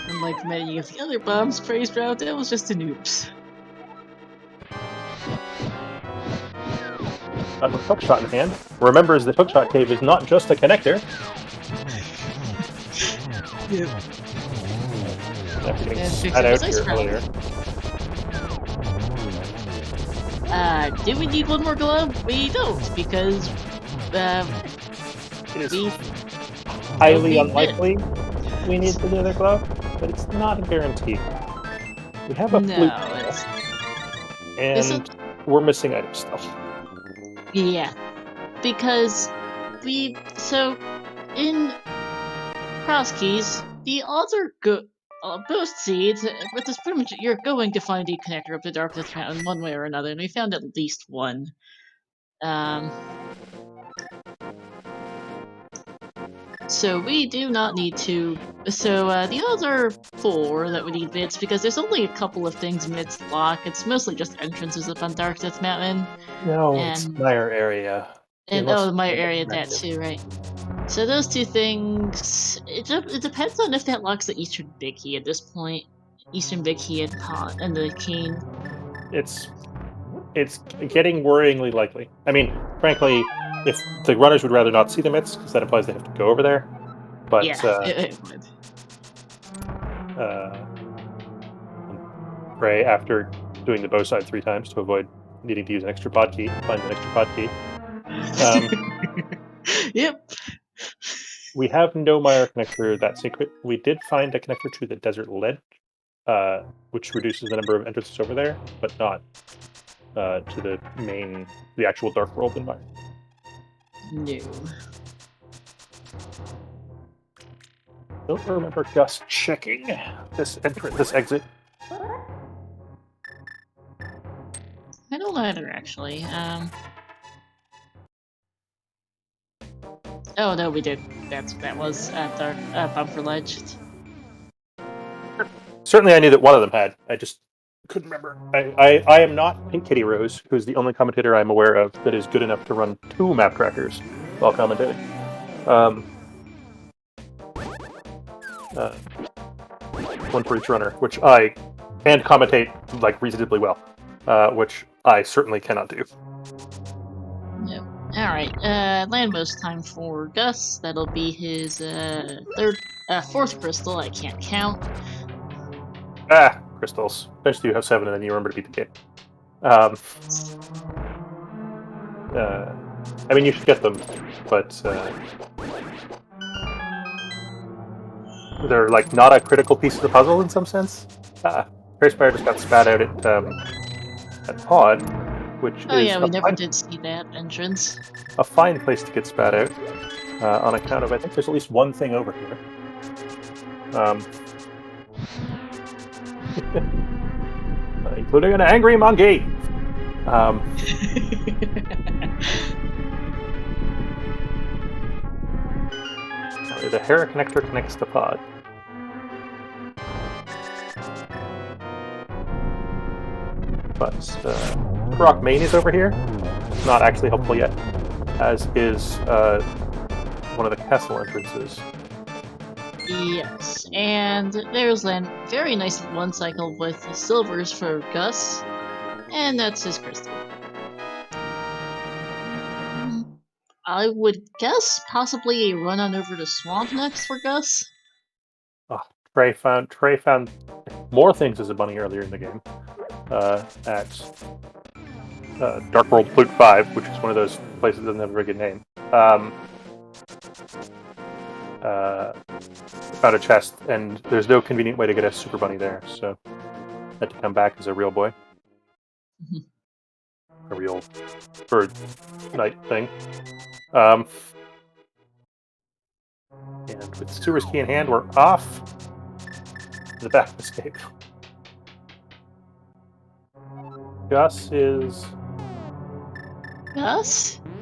Unlike many of the other bombs praised route, that was just an oops. Got with hookshot in hand. Remembers that hookshot cave is not just a connector. Yep. After getting spat out here earlier. Do we need one more glove? We don't, because it is highly unlikely we need the other glove, but it's not a guarantee. We have a flute, and we're missing items still. Yeah, because in Crosskeys, the odds are good. Both seeds, but it's pretty much you're going to find a connector up the Darkness Mountain one way or another, and we found at least one. So we do not need to. So the odds are 4 that we need mids because there's only a couple of things mids lock. It's mostly just entrances up on Darkness Mountain. No, it's Mire area. And the Mire area, that too, right? So those 2 things, it depends on if that locks the Eastern Big Key at this point. Eastern Big Key and the Cane. It's getting worryingly likely. I mean, frankly, if the runners would rather not see the myths, because that implies they have to go over there. But yeah, it would. Trey, after doing the bow side 3 times to avoid needing to use an extra pod key, find an extra pod key. Yep. We have no Mire connector that's secret. We did find a connector to the desert ledge, which reduces the number of entrances over there, but not to the actual dark world in Mire. No. don't remember Gus checking this exit. I don't either, actually. Oh no, we did. That was at the bumper ledge. Certainly, I knew that one of them had. I just couldn't remember. I am not Pink Kitty Rose, who's the only commentator I'm aware of that is good enough to run 2 map trackers while commentating. One for each runner, which I and commentate like reasonably well, which I certainly cannot do. Yep. All right. Landmost time for Gus. That'll be his fourth crystal. I can't count. Crystals. Eventually you have 7 and then you remember to beat the game. I mean, you should get them, but they're like not a critical piece of the puzzle in some sense. Spyre just got spat out at Pod, which is we never did see that entrance. A fine place to get spat out, on account of I think there's at least one thing over here. Including an angry monkey. The Hera connector connects the pod. But Rock Main is over here. Not actually helpful yet, as is one of the castle entrances. Yes, and there's a very nice one cycle with silvers for Gus, and that's his crystal. I would guess possibly a run on over to Swamp next for Gus. Oh, Trey found more things as a bunny earlier in the game at Dark World Flute 5, which is one of those places that doesn't have a very good name. Found a chest, and there's no convenient way to get a super bunny there, so I had to come back as a real boy. A real bird night thing. And with Sewer's key in hand, we're off to the back of escape. Gus is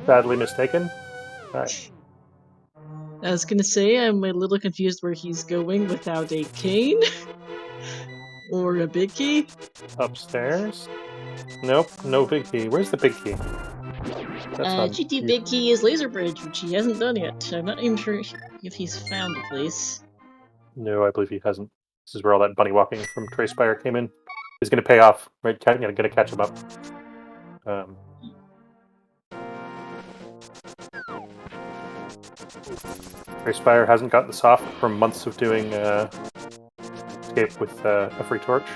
sadly mistaken. Alright. I was gonna say, I'm a little confused where he's going without a cane. Or a big key. Upstairs? Nope, no big key. Where's the big key? GT big key is Laser Bridge, which he hasn't done yet. I'm not even sure if he's found the place. No, I believe he hasn't. This is where all that bunny walking from Trey Spyre came in. Is going to pay off. Right, going to catch him up. Trey Spyre hasn't gotten the soft from months of doing escape with a free torch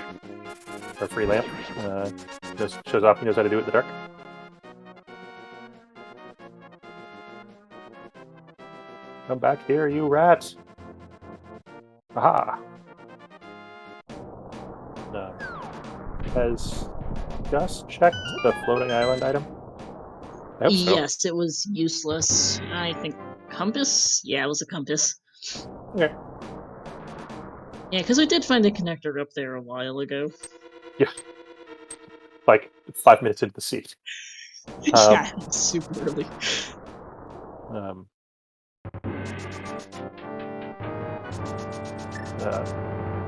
or a free lamp. Just shows off. He knows how to do it in the dark. Come back here, you rats! Aha! Has Gus checked the floating island item? I hope so. Yes, it was useless. I think compass? Yeah, it was a compass. Okay. Yeah, because we did find a connector up there a while ago. Yeah. Like 5 minutes into the seat. Yeah, super early.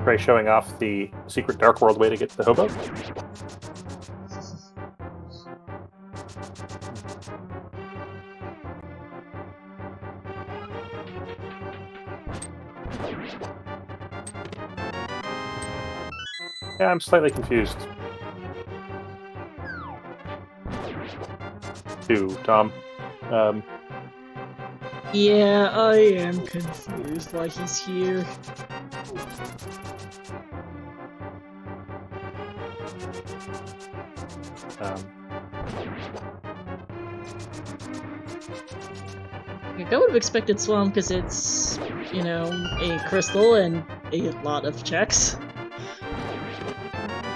Trey showing off the secret Dark World way to get to the hobo. Yeah, I'm slightly confused. Too, Tom. Yeah, I am confused why he's here. I would have expected Swamp because it's, you know, a crystal and a lot of checks.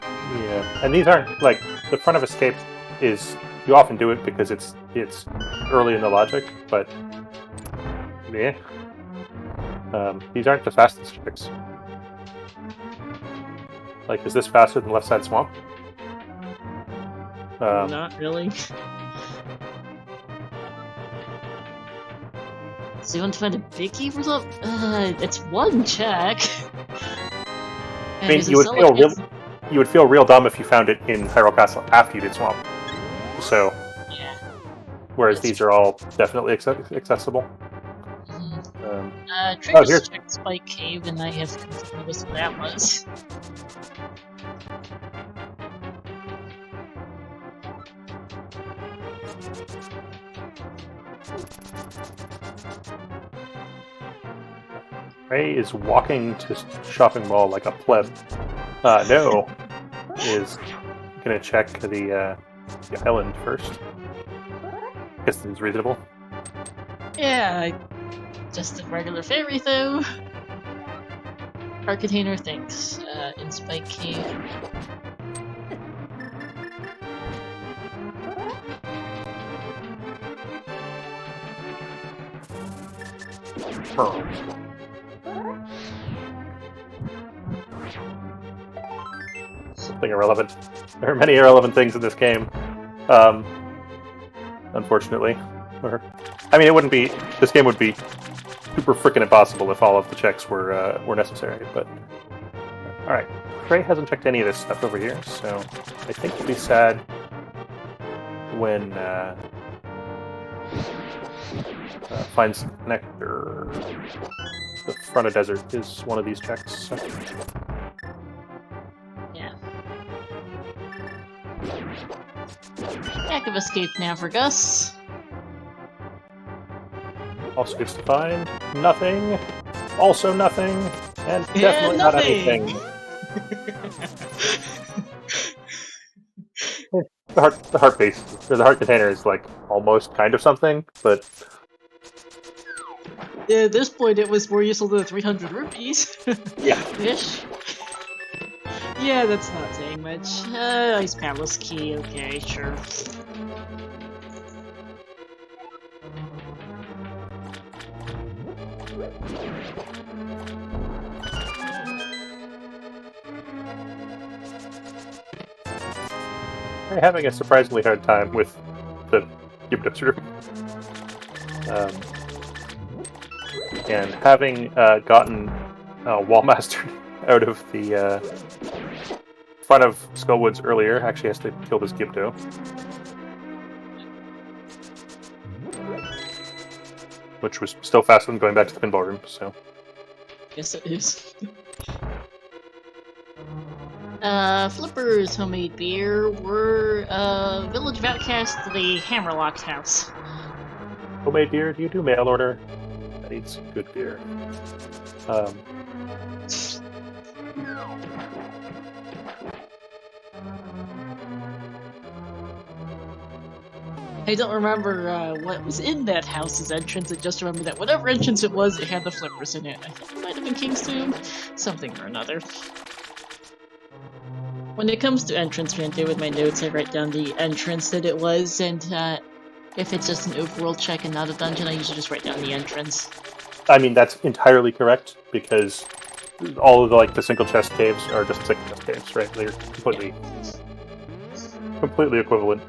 Yeah, and these aren't, like, the front of escape is, you often do it because it's early in the logic, but yeah. These aren't the fastest checks. Like, is this faster than Left Side Swamp? Not really. So you want to find a big key for something? It's one check. I mean, you would feel real dumb if you found it in Hyrule Castle after you did Swamp. So, yeah. Whereas these are all definitely accessible. Trey just checked Spike Cave, and I have noticed what that was. Trey is walking to shopping mall like a pleb. No, is gonna check the island first. Guess this is reasonable. Yeah, just a regular fairy though. Our container thinks in Spike Cave. Pearl. Something irrelevant. There are many irrelevant things in this game. Unfortunately. I mean, it wouldn't be... This game would be super freaking impossible if all of the checks were necessary, but... Alright. Trey hasn't checked any of this stuff over here, so I think he'll be sad when finds Nectar. The front of desert is one of these checks. So. Yeah. Back of escape now for Gus. Also gets to find nothing. Also nothing. And definitely not anything. The heart base, or the heart container is like almost kind of something, but at this point it was more useful than 300 rupees. Yeah. Ish. Yeah, that's not saying much. Ice Palace key, okay, sure. I'm having a surprisingly hard time with the Gyptos room. And having gotten Wallmaster out of the front of Skullwoods earlier, actually has to kill this Gypto. Which was still faster than going back to the pinball room, so... Yes, it is. Flipper's homemade beer were Village of Outcast to the Hammerlock house. Homemade beer? Do you do mail order? That needs good beer. I don't remember what was in that house's entrance, I just remember that whatever entrance it was, it had the flippers in it. I think it might have been King's Tomb? Something or another. When it comes to entrance rant, with my notes, I write down the entrance that it was, and if it's just an overworld check and not a dungeon, I usually just write down the entrance. I mean, that's entirely correct, because all of the single chest caves are just single chest caves, right? They're completely equivalent.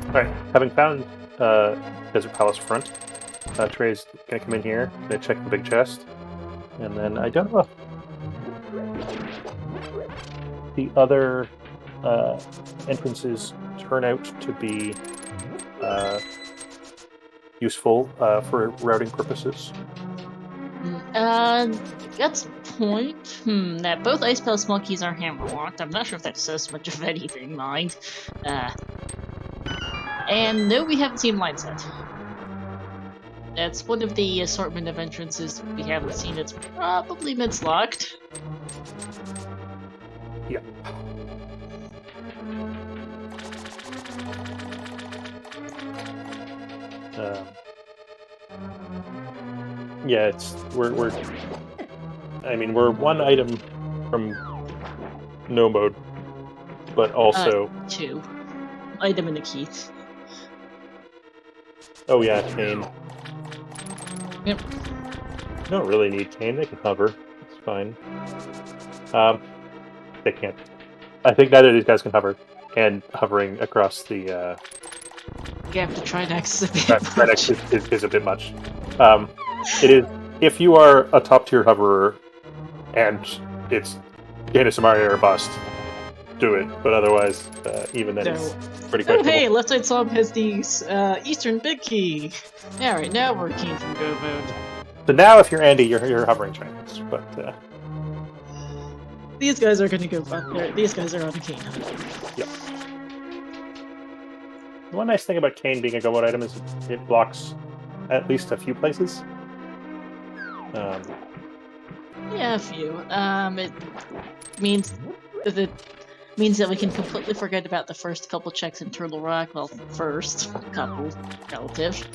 Alright, having found Desert Palace front, Trey's gonna come in here, gonna check the big chest, and then I don't know if the other entrances turn out to be useful for routing purposes. That's a point. That both Ice Palace monkeys are hammerlocked. I'm not sure if that says much of anything, mind. And no, we haven't seen Line Set. That's one of the assortment of entrances we haven't seen. It's probably locked. Yeah. Yeah, we're one item from no mode, but also two. item in the key. Oh yeah, Cane. Yep. You don't really need Cane. They can hover. It's fine. They can't. I think neither of these guys can hover. And hovering across the You have to try next a bit Trinex is a bit much. It is if you are a top tier hoverer and it's Gaina Samaria or bust, do it. But otherwise, even then, it's pretty questionable. Oh hey, left side sub has the Eastern Big Key. Alright, now we're keen from go mode. So now, if you're Andy, you're hovering Trinex, but these guys are gonna go up there. These guys are on the cane. Yep. The one nice thing about Cane being a go mode item is it blocks at least a few places. Yeah, a few. It means that we can completely forget about the first couple checks in Turtle Rock. Well, first couple, relative.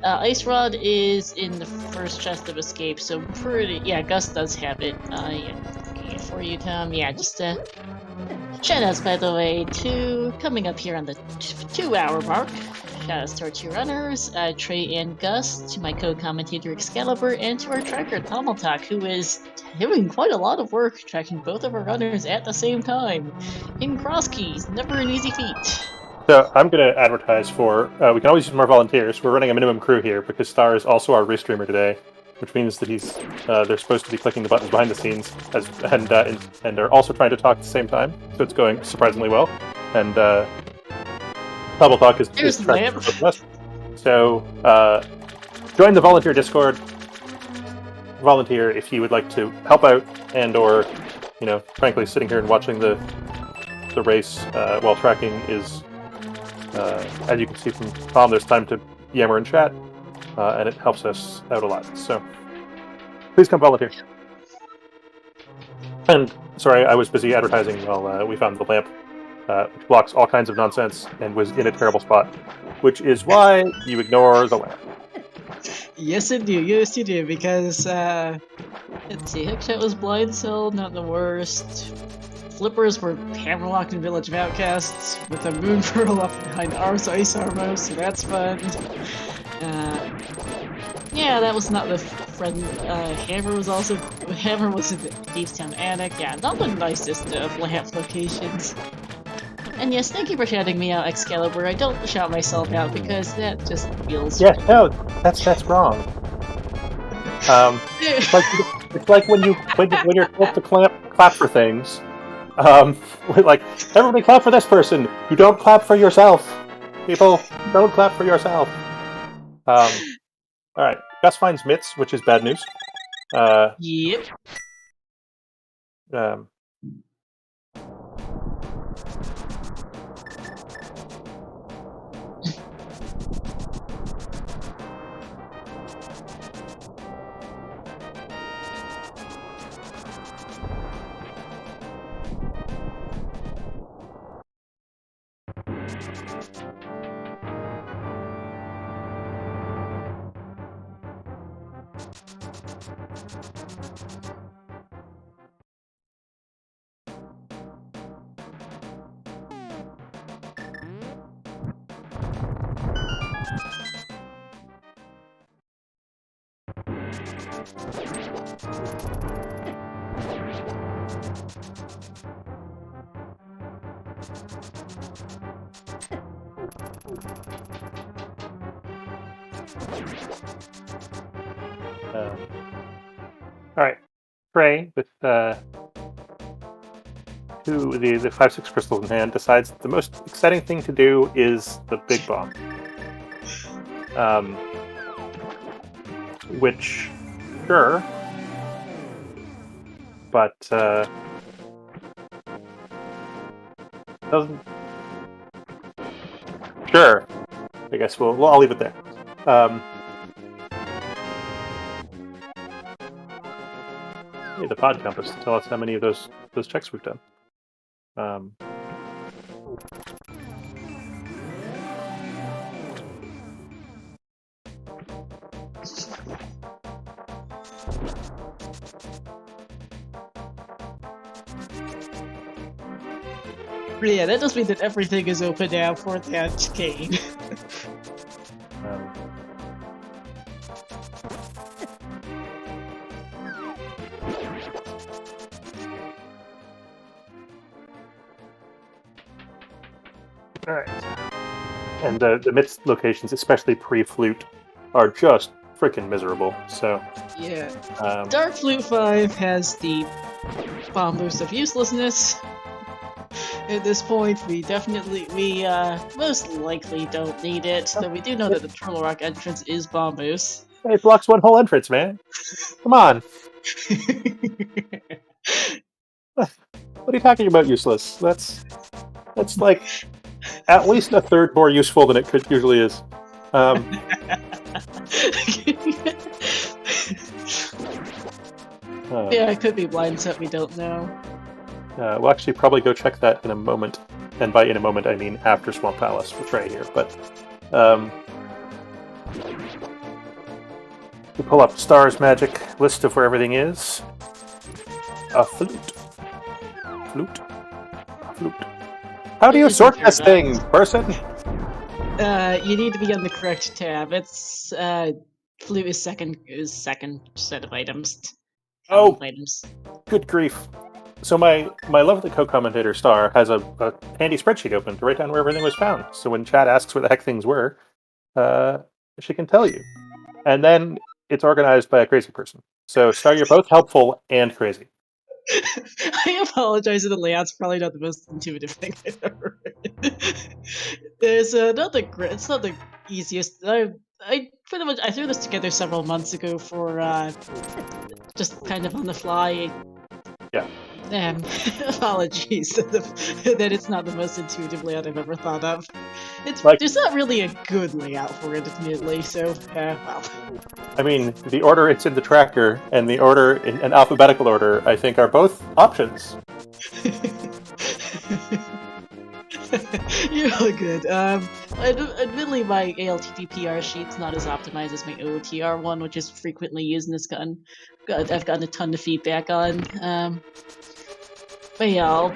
Ice Rod is in the first chest of escape, so pretty. Yeah, Gus does have it. Yeah, looking it for you, Tom. Yeah, just shoutouts, by the way, to coming up here on the 2-hour mark. Shoutouts to our 2 runners, Trey and Gus, to my co-commentator Excalibur, and to our tracker Tomaltak, who is doing quite a lot of work tracking both of our runners at the same time. In Crosskeys, never an easy feat. So I'm going to advertise for, we can always use more volunteers. We're running a minimum crew here because Star is also our restreamer today, which means that they're supposed to be clicking the buttons behind the scenes and they're also trying to talk at the same time. So it's going surprisingly well. And Double Talk is trying to both of us. So join the volunteer Discord. Volunteer if you would like to help out and or, frankly, sitting here and watching the race while tracking is... as you can see from Tom, there's time to yammer and chat, and it helps us out a lot. So, please come volunteer. And, sorry, I was busy advertising while we found the lamp, which blocks all kinds of nonsense and was in a terrible spot, which is why you ignore the lamp. Yes, you do, because, let's see, Hookshot was blind cell, not the worst. Flippers were hammerlocked in Village of Outcasts with a moon pearl up behind Ars Ice Armor, so that's fun. Yeah, that was not the friend. Hammer was in the Deepstown Attic. Yeah, not the nicest of lamp locations. And yes, thank you for shouting me out, Excalibur. I don't shout myself out because that just feels. Yeah, no, that's wrong. It's like when you're told to clap for things. Like, everybody clap for this person. You don't clap for yourself. People, don't clap for yourself. Alright. Gus finds mitts, which is bad news. Yep. Alright. Trey, with the 5-6 crystals in hand, decides the most exciting thing to do is the big bomb. Which, sure, but doesn't. Sure, I guess I'll leave it there. Yeah, the pod compass to tell us how many of those checks we've done. Yeah, that does mean that everything is open now for that game. Alright. And the mixed locations, especially pre-flute, are just freaking miserable. So Yeah. Dark Flute 5 has the bomb boost of uselessness. At this point, we most likely don't need it, though we do know that the Turtle Rock entrance is bomb boost. it blocks one whole entrance, man. Come on. What are you talking about, useless? That's like at least a third more useful than it usually is. Yeah, it could be blind set, we don't know. We'll actually probably go check that in a moment. And by in a moment, I mean after Swamp Palace for Trey here. But we pull up Star's Magic list of where everything is. A flute. Flute. A flute. How do you sort this thing, person? You need to be on the correct tab. It's flute is second set of items. Oh, items. Good grief. So my lovely co-commentator Star has a handy spreadsheet open to write down where everything was found. So when chat asks where the heck things were, she can tell you. And then it's organized by a crazy person. So Star, you're both helpful and crazy. I apologize that the layout's probably not the most intuitive thing I've ever read. It's not the easiest. I pretty much I threw this together several months ago for just kind of on the fly. Yeah. Apologies that it's not the most intuitive layout I've ever thought of. There's not really a good layout for it, admittedly, so, well. I mean, the order it's in the tracker and the order in an alphabetical order, I think, are both options. You're all good. Admittedly, my ALttPR sheet's not as optimized as my OOTR one, which is frequently used in this gun. I've gotten a ton of feedback on. But yeah,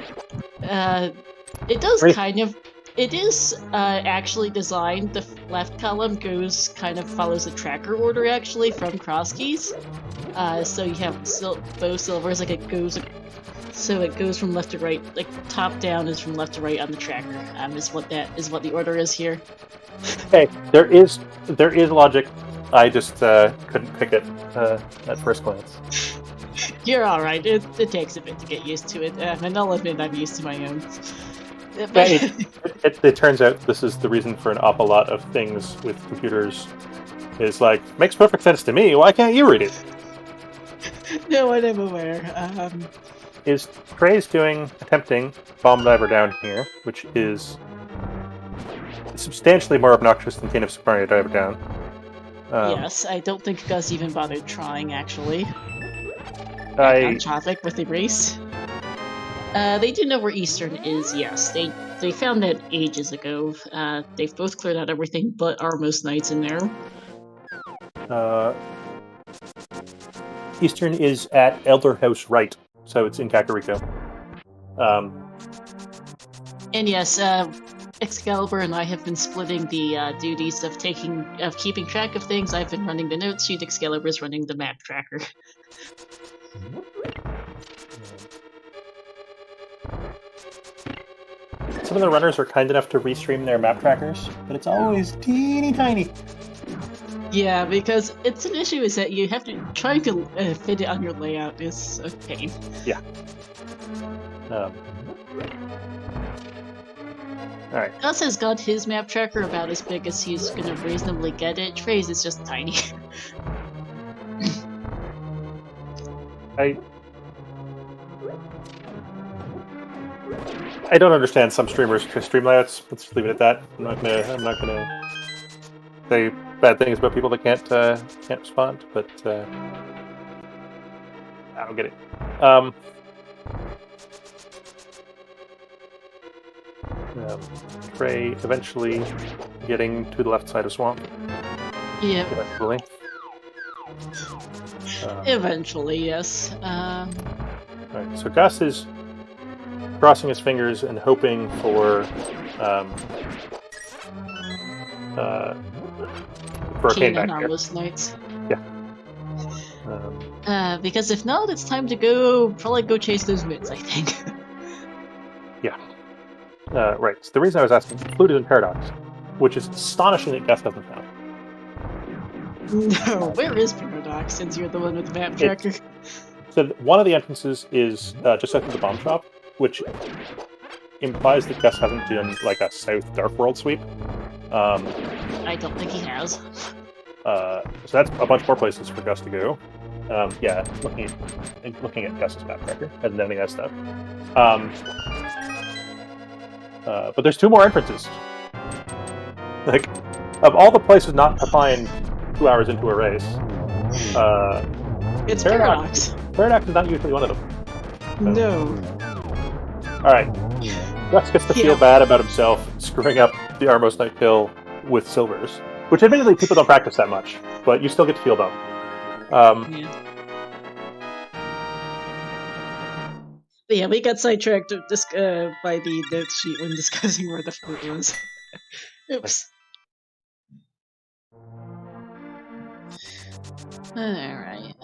it does kind of. It is actually designed. The left column follows the tracker order actually from Crosskeys. So you have bow silvers, like it goes from left to right, like top down is from left to right on the tracker. Is what the order is here. Okay, there is logic. I just couldn't pick it at first glance. You're all right. It takes a bit to get used to it, and I'll admit I'm used to my own. It turns out this is the reason for an awful lot of things with computers. Is like, makes perfect sense to me. Why can't you read it? No, I'm aware. Is Trey's attempting Bomb Diver down here, which is substantially more obnoxious than King of Spyre Diver down. Yes, I don't think Gus even bothered trying, actually. On topic with the race. They do know where Eastern is, yes. They found that ages ago. They've both cleared out everything but our most knights in there. Eastern is at Elder House Right, so it's in Kakariko. And yes, Excalibur and I have been splitting the duties of keeping track of things. I've been running the note sheet, Excalibur's running the map tracker. Some of the runners are kind enough to restream their map trackers, but it's always teeny tiny. Yeah, because it's an issue is that you have to try to fit it on your layout is a pain. Yeah. Alright. Gus has got his map tracker about as big as he's gonna reasonably get it. Trey's is just tiny. I don't understand some streamers' stream layouts. Let's leave it at that. I'm not gonna say bad things about people that can't respond, but I don't get it. Trey eventually getting to the left side of Swamp. Yeah. Eventually. Eventually, yes. Right, so Gus is crossing his fingers and hoping for a cane back here. Harmless Knights. Yeah. Because if not, it's time to probably go chase those mids, I think. Yeah. Right. So the reason I was asking, Flute is in Paradox, which is astonishing that Gus hasn't found. No, where is Paradox, since you're the one with the map tracker? So one of the entrances is just after the bomb shop, which implies that Gus hasn't done like a South Dark World sweep. I don't think he has. So that's a bunch more places for Gus to go. Yeah, looking at Gus's map tracker and any of that stuff. But there's 2 more entrances. Like, of all the places not to find 2 hours into a race, it's Paradox. Paradox is not usually one of them. So. No. Alright. Gus gets to feel bad about himself screwing up the Armos Knight kill with silvers. Which admittedly people don't practice that much, but you still get to feel dumb. Yeah. But yeah, we got sidetracked by the note sheet when discussing where the fruit was. Oops. Alright,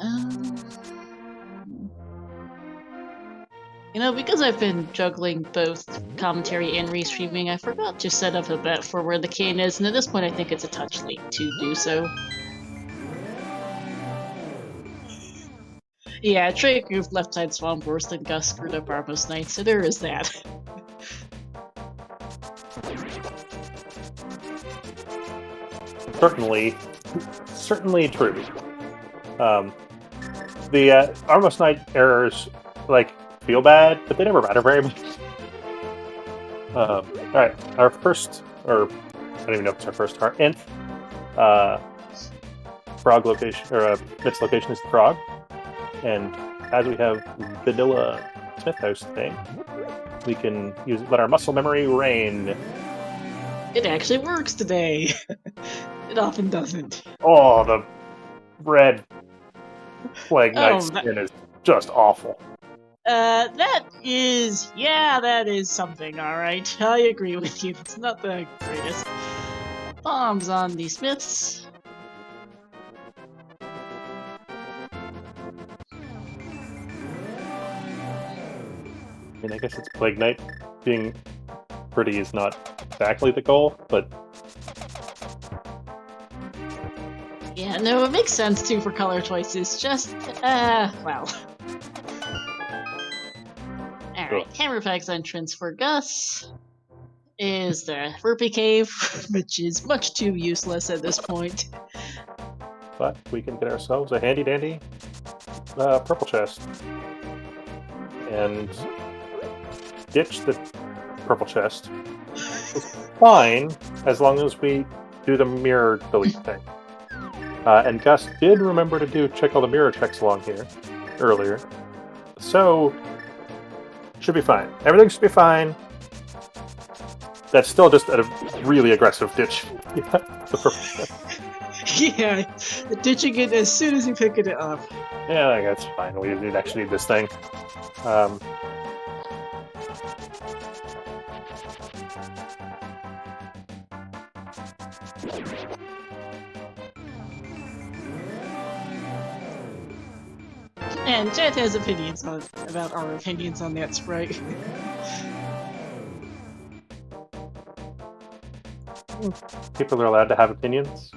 you know, because I've been juggling both commentary and restreaming, I forgot to set up a bet for where the cane is, and at this point I think it's a touch late to do so. Yeah, Trey goofed left side swamp worse than Gus screwed up Armos Knight, so there is that. Certainly true. The Armos Knight errors, like, feel bad, but they never matter very much. Alright, our first, or I don't even know if it's our first, our nth frog location, or Myth's location is the frog. And as we have vanilla Smith House today, we can let our muscle memory reign. It actually works today. It often doesn't. Oh, the red Plague Knight skin is just awful. That is something, alright. I agree with you. It's not the greatest. Bombs on the Smiths. I mean, I guess it's Plague Knight. Being pretty is not exactly the goal, but... Yeah, no, it makes sense, too, for color choices. Just, well... Alright, Hammerpack's entrance for Gus is the Rupee Cave, which is much too useless at this point. But we can get ourselves a handy-dandy purple chest. And ditch the purple chest. It's fine, as long as we do the mirror delete thing. And Gus did remember to check all the mirror checks along here earlier. So, should be fine. Everything should be fine. That's still just a really aggressive ditch. The purple chest. Yeah, ditching it as soon as you pick it up. Yeah, that's fine. We actually need this thing. And Jet has opinions about our opinions on that sprite. People are allowed to have opinions.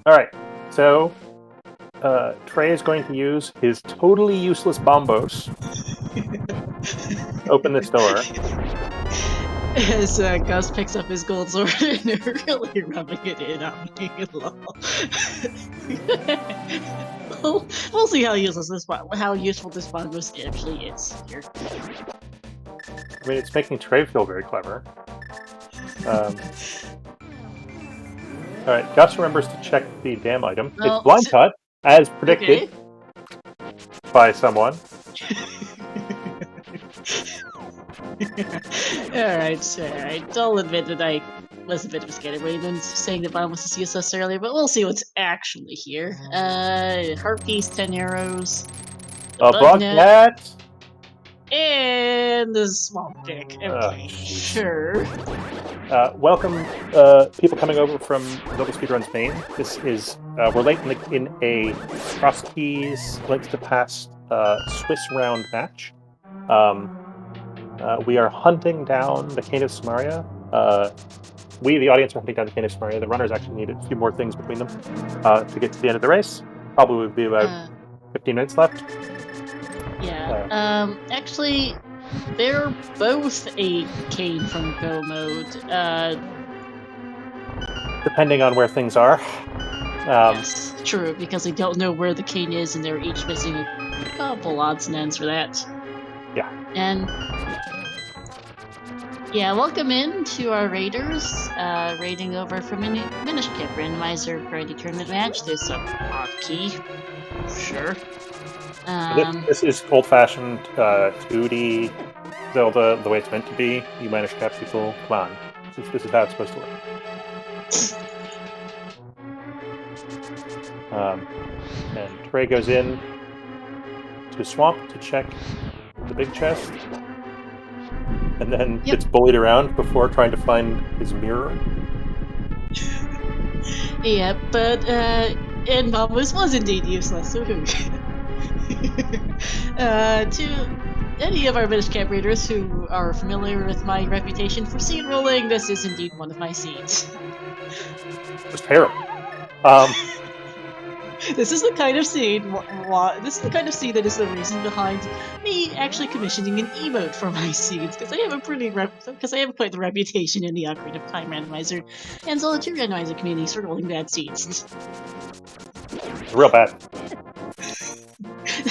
Alright, so Trey is going to use his totally useless bombos. Open this door. As Gus picks up his gold sword and really rubbing it in on me. We'll see how useful this bombos actually is here. I mean, it's making Trey feel very clever. Alright, Gus remembers to check the damn item. Well, it's blind cut, as predicted by someone. Alright, I'll admit that I was a bit of a scatterbrain when saying that Bomb was to see us earlier, but we'll see what's actually here. Heart piece, 10 arrows. A bug net! And the swamp dick. Okay, sure. Welcome, people coming over from ZeldaSpeedRuns main. This is we're late in a Crosskeys links to past Swiss round match. We are hunting down the Cane of Samaria. We, the audience, are hunting down the Cane of Samaria. The runners actually need a few more things between them to get to the end of the race. Probably would be about 15 minutes left. Yeah. Actually, they're both a cane from Go mode. Depending on where things are. Yes, true, because they don't know where the cane is, and they're each missing a couple odds and ends for that. Yeah. And yeah, welcome in to our raiders, raiding over from a Minish Cap Randomizer Variety Tournament match. There's a hotkey, sure. This is old-fashioned 2D Zelda the way it's meant to be. You manage to catch people. Come on, this is how it's supposed to work. And Trey goes in to swamp to check the big chest, and then gets bullied around before trying to find his mirror. Yeah, but and Mamos was indeed useless. So to any of our Minish Cap raiders who are familiar with my reputation for seed rolling, this is indeed one of my seeds. Just terrible. This is the kind of seed. This is the kind of seed that is the reason behind me actually commissioning an emote for my seeds, because I have quite the reputation in the Ocarina of Time randomizer and Zelda 2 randomizer communities for rolling bad seeds. Real bad.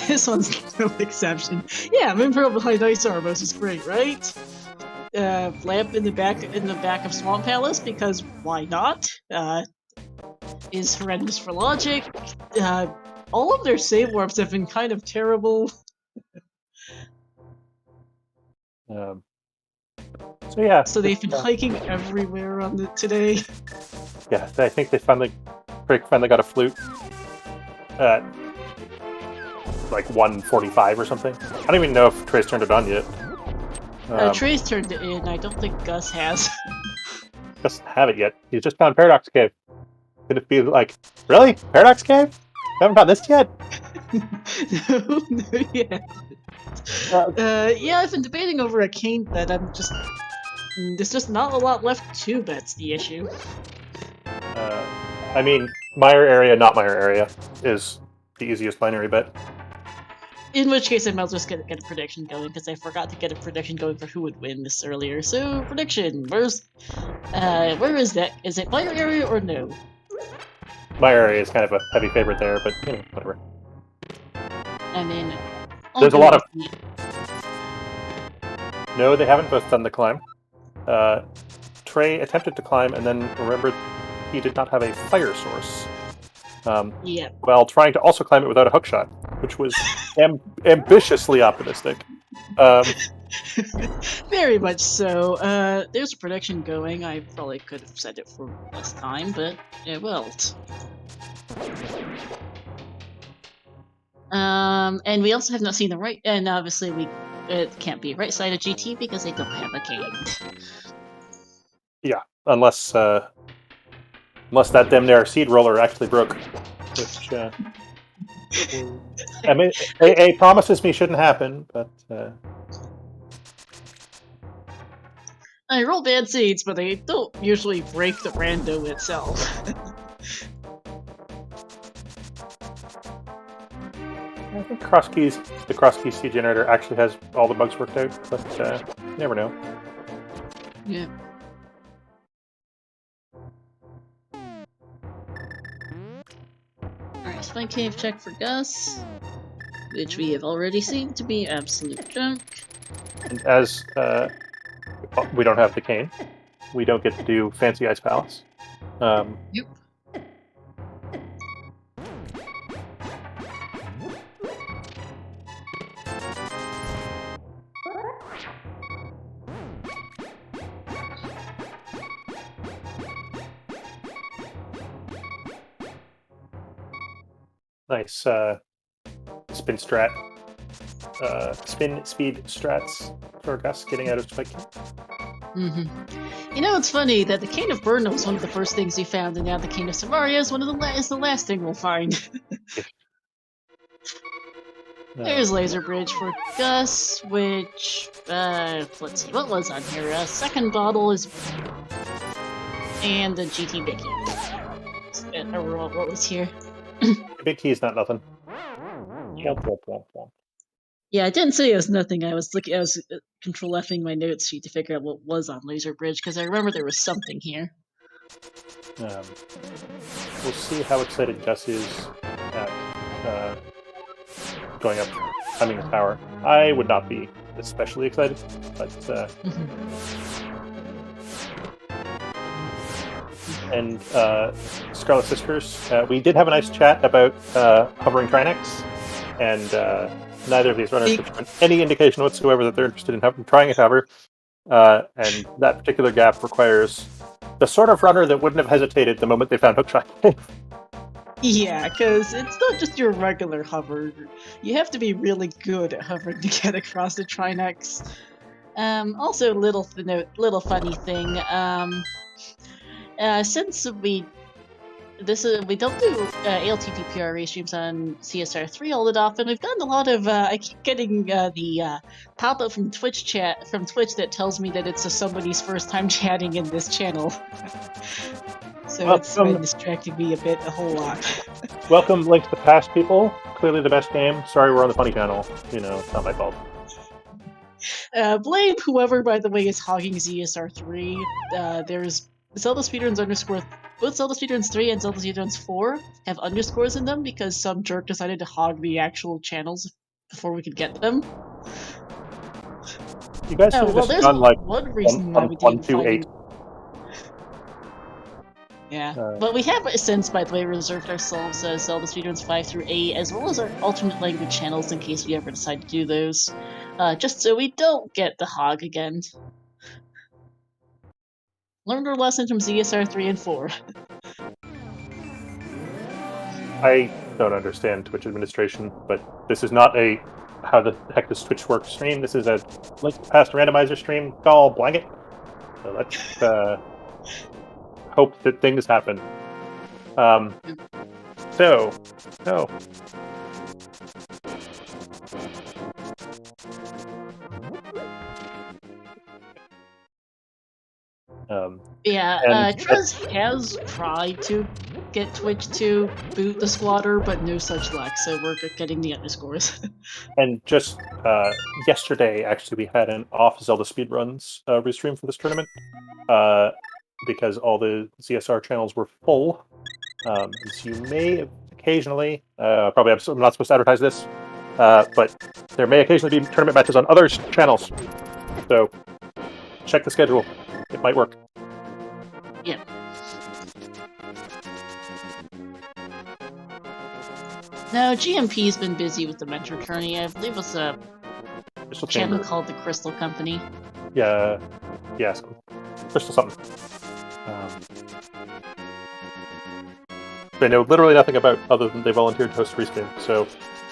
This one's no exception. Yeah, Minpearl behind Ice Arbos is great, right? Lamp in the back of Swamp Palace, because why not? Is horrendous for logic. All of their save warps have been kind of terrible. So yeah. So they've been hiking everywhere on today. Yeah, I think they finally got a flute at like 1:45 or something. I don't even know if Trey's turned it on yet. Trey's turned it in. I don't think Gus has. Doesn't have it yet. He's just found Paradox Cave. Could it be like, really? Paradox Cave? You haven't found this yet? No, yeah. Yeah, I've been debating over a cane bet. There's just not a lot left to bet's the issue. I mean, Meyer area, not Meyer area, is the easiest binary bet. In which case, I might as well just get a prediction going, because I forgot to get a prediction going for who would win this earlier. So, prediction. Where is that? Is it Meyer area or no? Meyer area is kind of a heavy favorite there, but you know, whatever. I mean, there's a lot of. No, they haven't both done the climb. Trey attempted to climb and then remembered he did not have a fire source. While trying to also climb it without a hookshot, which was ambitiously optimistic. Very much so. There's a prediction going. I probably could have said it for less time, but it will. And we also have not seen the right, and obviously it can't be right side of GT because they don't have a cane. Yeah, unless that damn there seed roller actually broke, which I mean, AA promises me shouldn't happen, but I roll bad seeds, but they don't usually break the rando itself. I think the Crosskeys seed generator actually has all the bugs worked out, but you never know. Yeah. Alright, Spike Cave check for Gus, which we have already seen to be absolute junk. And as we don't have the cane, we don't get to do Fancy Ice Palace. Yep. Nice spin strat. spin speed strats for Gus getting out of Spike. You know, it's funny that the Cane of Burden was one of the first things we found, and now the Cane of Samaria is is the last thing we'll find. There's Laser Bridge for Gus, which, let's see, what was on here? Second bottle is... and the GT Big Key. What was here? Big Key is not nothing. Yeah, I didn't say it was nothing. I was control F-ing my notes sheet to figure out what was on Laser Bridge, because I remember there was something here. We'll see how excited Gus is at going up, climbing the tower. I would not be especially excited, but and Scarlet Sisters, we did have a nice chat about hovering Trinex, and neither of these runners have given any indication whatsoever that they're interested in trying a hover. And that particular gap requires the sort of runner that wouldn't have hesitated the moment they found hookshot. Yeah, because it's not just your regular hover. You have to be really good at hovering to get across the Trinex. Also, little funny thing. Since we don't do ALttPR race streams on CSR3 all that often, we've gotten a lot of I keep getting the pop-up from Twitch that tells me that it's somebody's first time chatting in this channel. So it's been distracting me a whole lot. Welcome, Link to the Past, people. Clearly the best game. Sorry we're on the funny channel. You know, it's not my fault. Blame whoever, by the way, is hogging ZSR3. There's ZeldaSpeedRuns _ both ZeldaSpeedRuns 3 and ZeldaSpeedRuns 4 have underscores in them because some jerk decided to hog the actual channels before we could get them. You guys have there's done like one reason why we didn't find... Yeah, but we have since, by the way, reserved ourselves Zelda Speedruns 5 through 8, as well as our alternate language channels in case we ever decide to do those, just so we don't get the hog again. Learned our lesson from ZSR 3 and 4. I don't understand Twitch administration, but this is not a how the heck does Twitch work stream. This is a Link to the Past Randomizer stream. Call blanket. So let's hope that things happen. So. Trez has tried to get Twitch to boot the squatter, but no such luck, so we're getting the underscores. And just yesterday, actually, we had an off ZeldaSpeedRuns restream for this tournament, because all the ZSR channels were full. So you may occasionally, probably I'm not supposed to advertise this, but there may occasionally be tournament matches on other channels. So check the schedule. It might work. Yeah. No, GMP's been busy with the Mentor Tourney. I believe it's a channel called the Crystal Company. Yeah. Yes. Crystal something. They know literally nothing about other than they volunteered to host a restream, so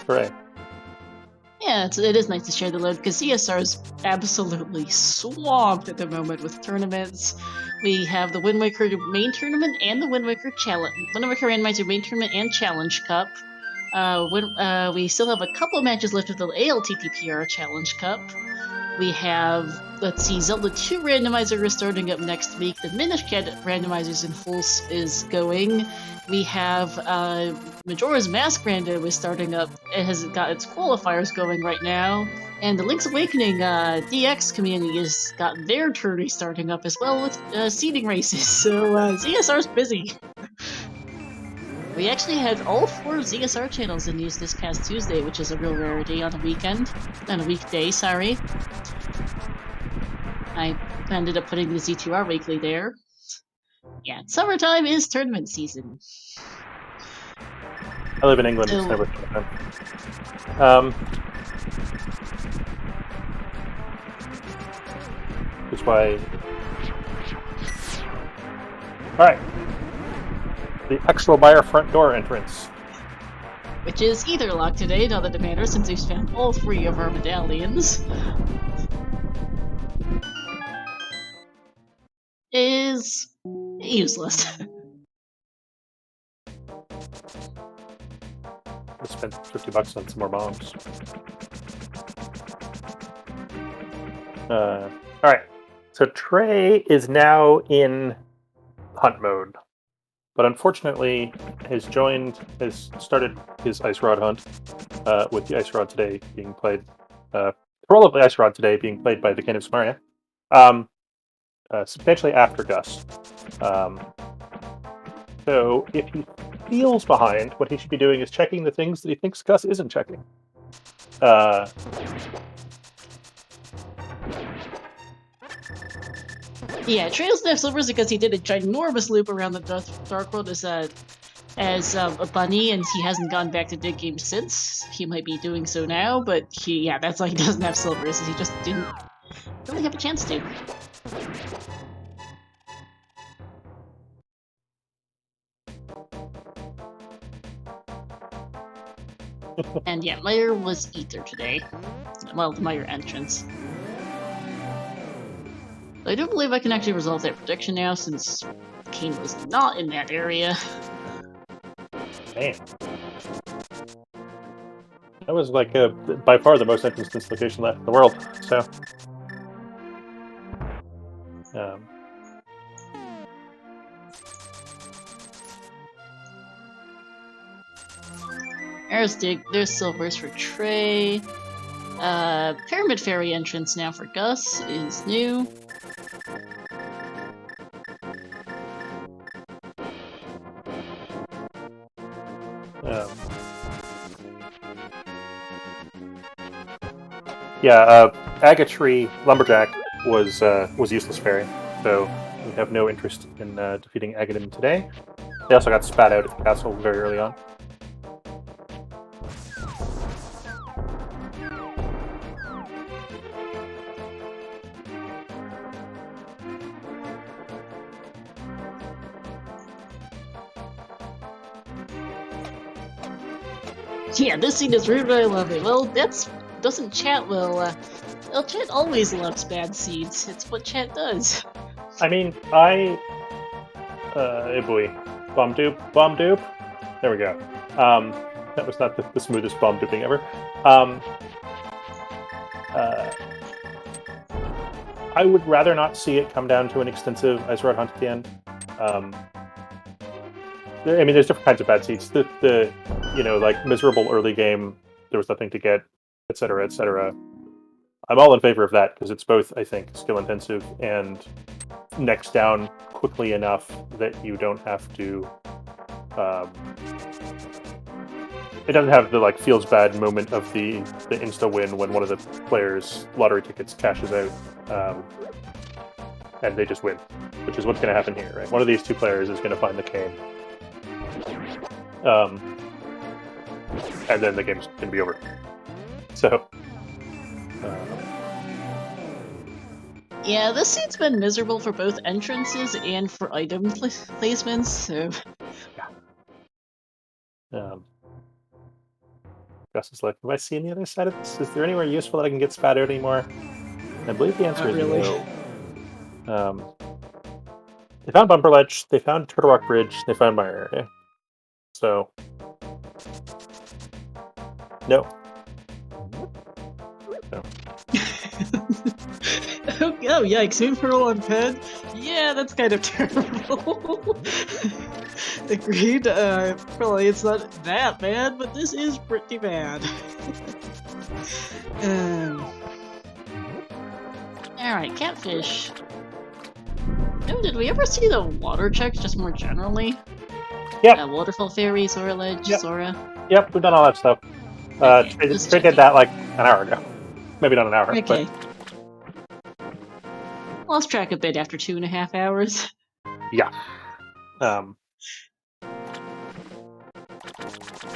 hooray. Yeah, it is nice to share the load, because CSR is absolutely swamped at the moment with tournaments. We have the Wind Waker main tournament and the Wind Waker Randomizer main tournament and Challenge Cup. We still have a couple of matches left with the ALttPR Challenge Cup. We have, let's see, Zelda 2 Randomizer is starting up next week. The Minish Cat Randomizers in full is going. We have Majora's Mask Rando is starting up. It has got its qualifiers going right now. And the Link's Awakening DX community has got their tourney starting up as well with seeding races. So ZSR's busy. We actually had all 4 ZSR channels in use this past Tuesday, which is a real rarity on a weekday, sorry. I ended up putting the Z2R Weekly there. Yeah, summertime is tournament season. I live in England, it's never summertime. Which is why... Alright. The Extra Buyer front door entrance. which is either lock today, not that it matters since we've found all 3 of our medallions, is useless. I spent $50 on some more bombs. Alright, so Trey is now in hunt mode, but unfortunately has started his Ice Rod hunt, with the Ice Rod today being played, the role of the Ice Rod today being played by the King of Spyre, substantially after Gus. So if he feels behind, what he should be doing is checking the things that he thinks Gus isn't checking. Yeah, Trey doesn't have silvers because he did a ginormous loop around the Dark World as a bunny, and he hasn't gone back to dig games since. He might be doing so now, but that's why he doesn't have silvers, is he just didn't really have a chance to. And yeah, Meyer was Ether today. Well, the Meyer entrance. I do believe I can actually resolve that prediction now, since Kane was not in that area. Man. That was like by far the most entrance location left in the world, so... There's silvers for Trey. Pyramid Fairy entrance now for Gus is new. Agatree Lumberjack was useless fairy, so we have no interest in defeating Agadim today. They also got spat out of the castle very early on. Yeah, this scene is really lovely. Well, doesn't chat well, chat always loves bad seeds. It's what chat does. I mean, hey boy. Bomb dupe. There we go. That was not the smoothest bomb duping ever. I would rather not see it come down to an extensive Ice Rod hunt at the end. I mean, there's different kinds of bad seeds. The like miserable early game, there was nothing to get, etc., etc. I'm all in favor of that because it's both, I think, skill intensive and next down quickly enough that you don't have to. It doesn't have the feels bad moment of the insta win when one of the players' lottery tickets cashes out, and they just win, which is what's going to happen here, right? One of these two players is going to find the cane. And then the game's going to be over. So... yeah, this scene's been miserable for both entrances and for item placements, so... Yeah. Gus is like, have I seen the other side of this? Is there anywhere useful that I can get spat out anymore? I believe the answer is no. They found Bumper Ledge, they found Turtle Rock Bridge, they found my area. So... no. Oh, yikes, Moon Pearl on Pen? Yeah, that's kind of terrible. Agreed, probably it's not that bad, but this is pretty bad. Alright, Catfish. Oh, did we ever see the water checks, just more generally? Yep. Waterfall Fairy, Zora Ledge, Yep. Zora? Yep, we've done all that stuff. Trey did that like an hour ago. Maybe not an hour, okay. But... lost track a bit after 2.5 hours. Yeah.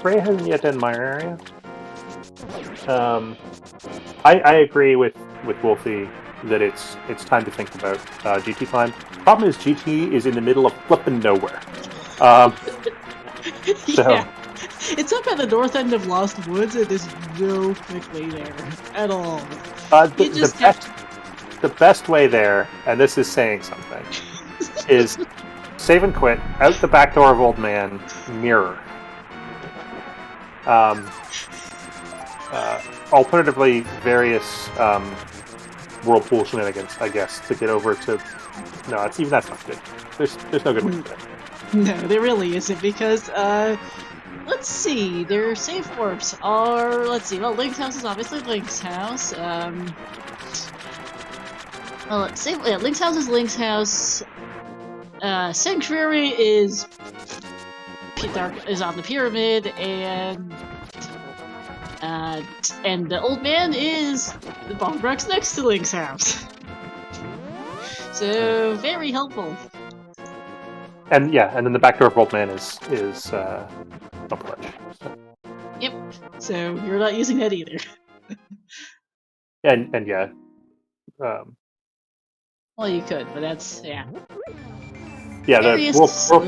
Trey hasn't yet done my area. I agree with Wolfie that it's time to think about GT climb. Problem is GT is in the middle of flipping nowhere. So Yeah. It's up at the north end of Lost Woods, and there's no quick way there at all. You just The best way there, and this is saying something, is save and quit, out the back door of Old Man, mirror. Alternatively, various whirlpool shenanigans, I guess, to get over to... No, that's not good. There's no good way to do it. No, there really isn't, because, let's see, their safe warps are... Let's see, well, Link's house is obviously Link's house, well, Link's house is Link's house. Sanctuary is on the pyramid, and the Old Man is the bomb rocks next to Link's house. So very helpful. And then the back door of Old Man is Bumper Ledge. So. Yep. So you're not using that either. and yeah. Well, you could, but that's yeah. Yeah, the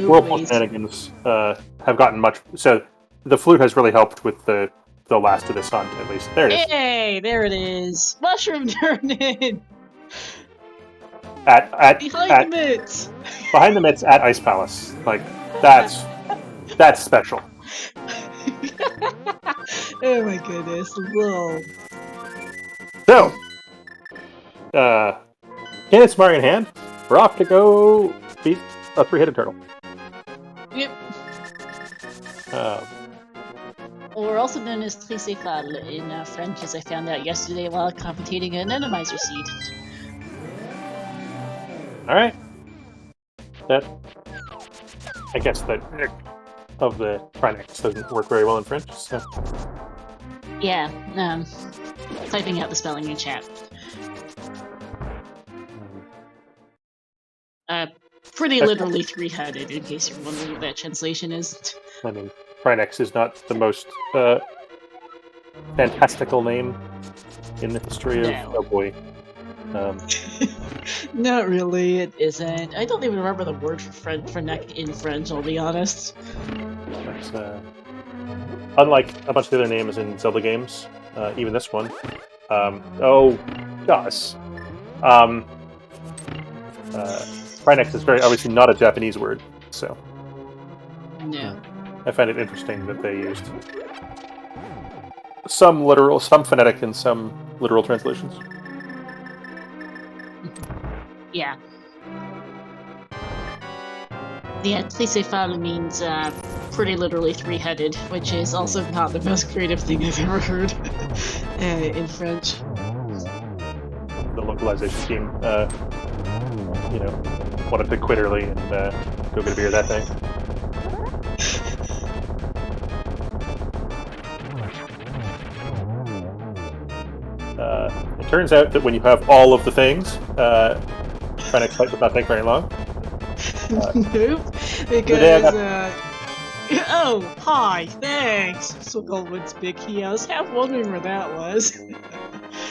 whirlpool shenanigans have gotten much. So the flute has really helped with the last of this hunt, at least. There it is. Hey, there it is. Mushroom turning. Behind the mitts. Behind the mitts at Ice Palace. Like that's special. Oh my goodness, whoa. So, Kenneth's Mario in hand. We're off to go beat a three-headed turtle. Yep. Or also known as Tricéphale in French, as I found out yesterday while computating a Randomizer seed. Alright. That... I guess that of the Trinex doesn't work very well in French, so... Yeah, typing out the spelling in chat. Pretty literally three-headed, in case you're wondering what that translation is. I mean, Trinex is not the most fantastical name in the history of... No. Oh boy. Not really, it isn't. I don't even remember the word for neck in French, I'll be honest. But, unlike a bunch of the other names in Zelda games, even this one, Trinex is very obviously not a Japanese word, so... No. I find it interesting that they used some literal, some phonetic, and some literal translations. Yeah. Yeah, Tricéphale means pretty literally three-headed, which is also not the most creative thing I've ever heard in French. The localization team, wanted to quit early and go get a beer that day. It turns out that when you have all of the things, trying to fight would not take very long. Nope, because, oh, hi, thanks, Goldwood's big key. I was half wondering where that was.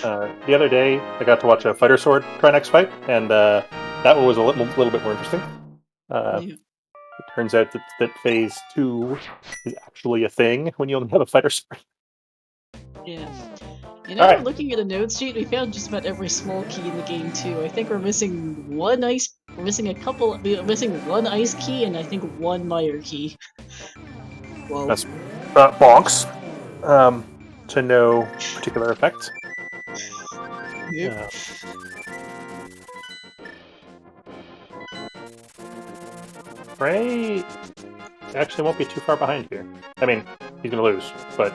The other day, I got to watch a Fighter Sword Trinex fight, and that one was a little bit more interesting. Yeah. It turns out that Phase 2 is actually a thing when you only have a Fighter Sword. Yeah. Right. Looking at the node sheet, we found just about every small key in the game too. I think we're missing one ice key, and I think one Meyer key. Well, that's bonks. To no particular effect. Yep. Trey actually won't be too far behind here. I mean, he's gonna lose, but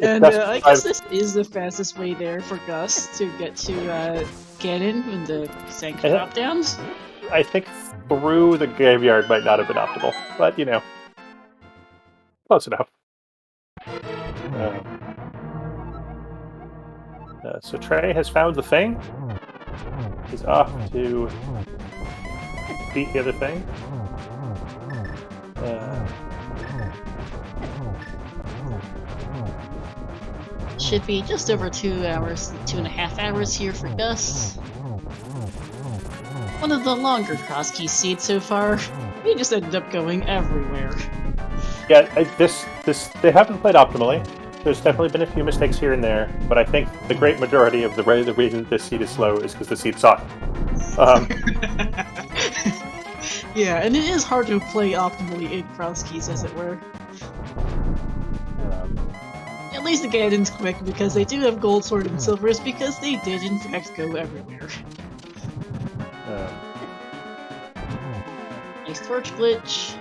I guess this is the fastest way there for Gus to get to Ganon when the Sank drop downs. I think through the graveyard might not have been optimal, but close enough. So Trey has found the thing. He's off to beat the other thing. Should be just over 2 hours, 2.5 hours here for Gus. one of the longer Crosskeys seeds so far. We just ended up going everywhere. Yeah, they haven't played optimally. There's definitely been a few mistakes here and there, but I think the great majority of the reason this seed is slow is because the seed suck. Yeah, and it is hard to play optimally in Crosskeys, as it were. At least the Ganon's quick, because they do have Gold Sword and Silvers, because they did in fact go everywhere. Nice torch glitch.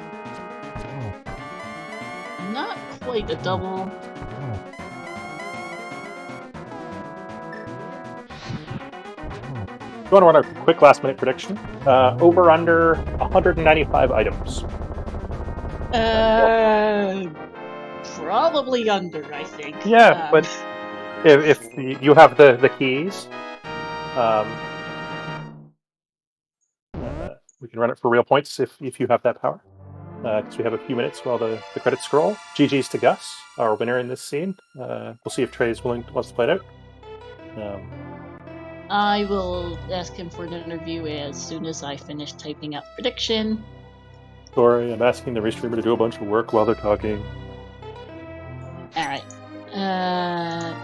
Not quite a double. You want to run a quick last-minute prediction? Over under 195 items. Probably under, I think. Yeah, but if you have the keys, we can run it for real points if you have that power. Because we have a few minutes while the credits scroll. GG's to Gus, our winner in this scene. We'll see if Trey wants to play it out. I will ask him for an interview as soon as I finish typing out prediction. Sorry, I'm asking the restreamer to do a bunch of work while they're talking. Alright.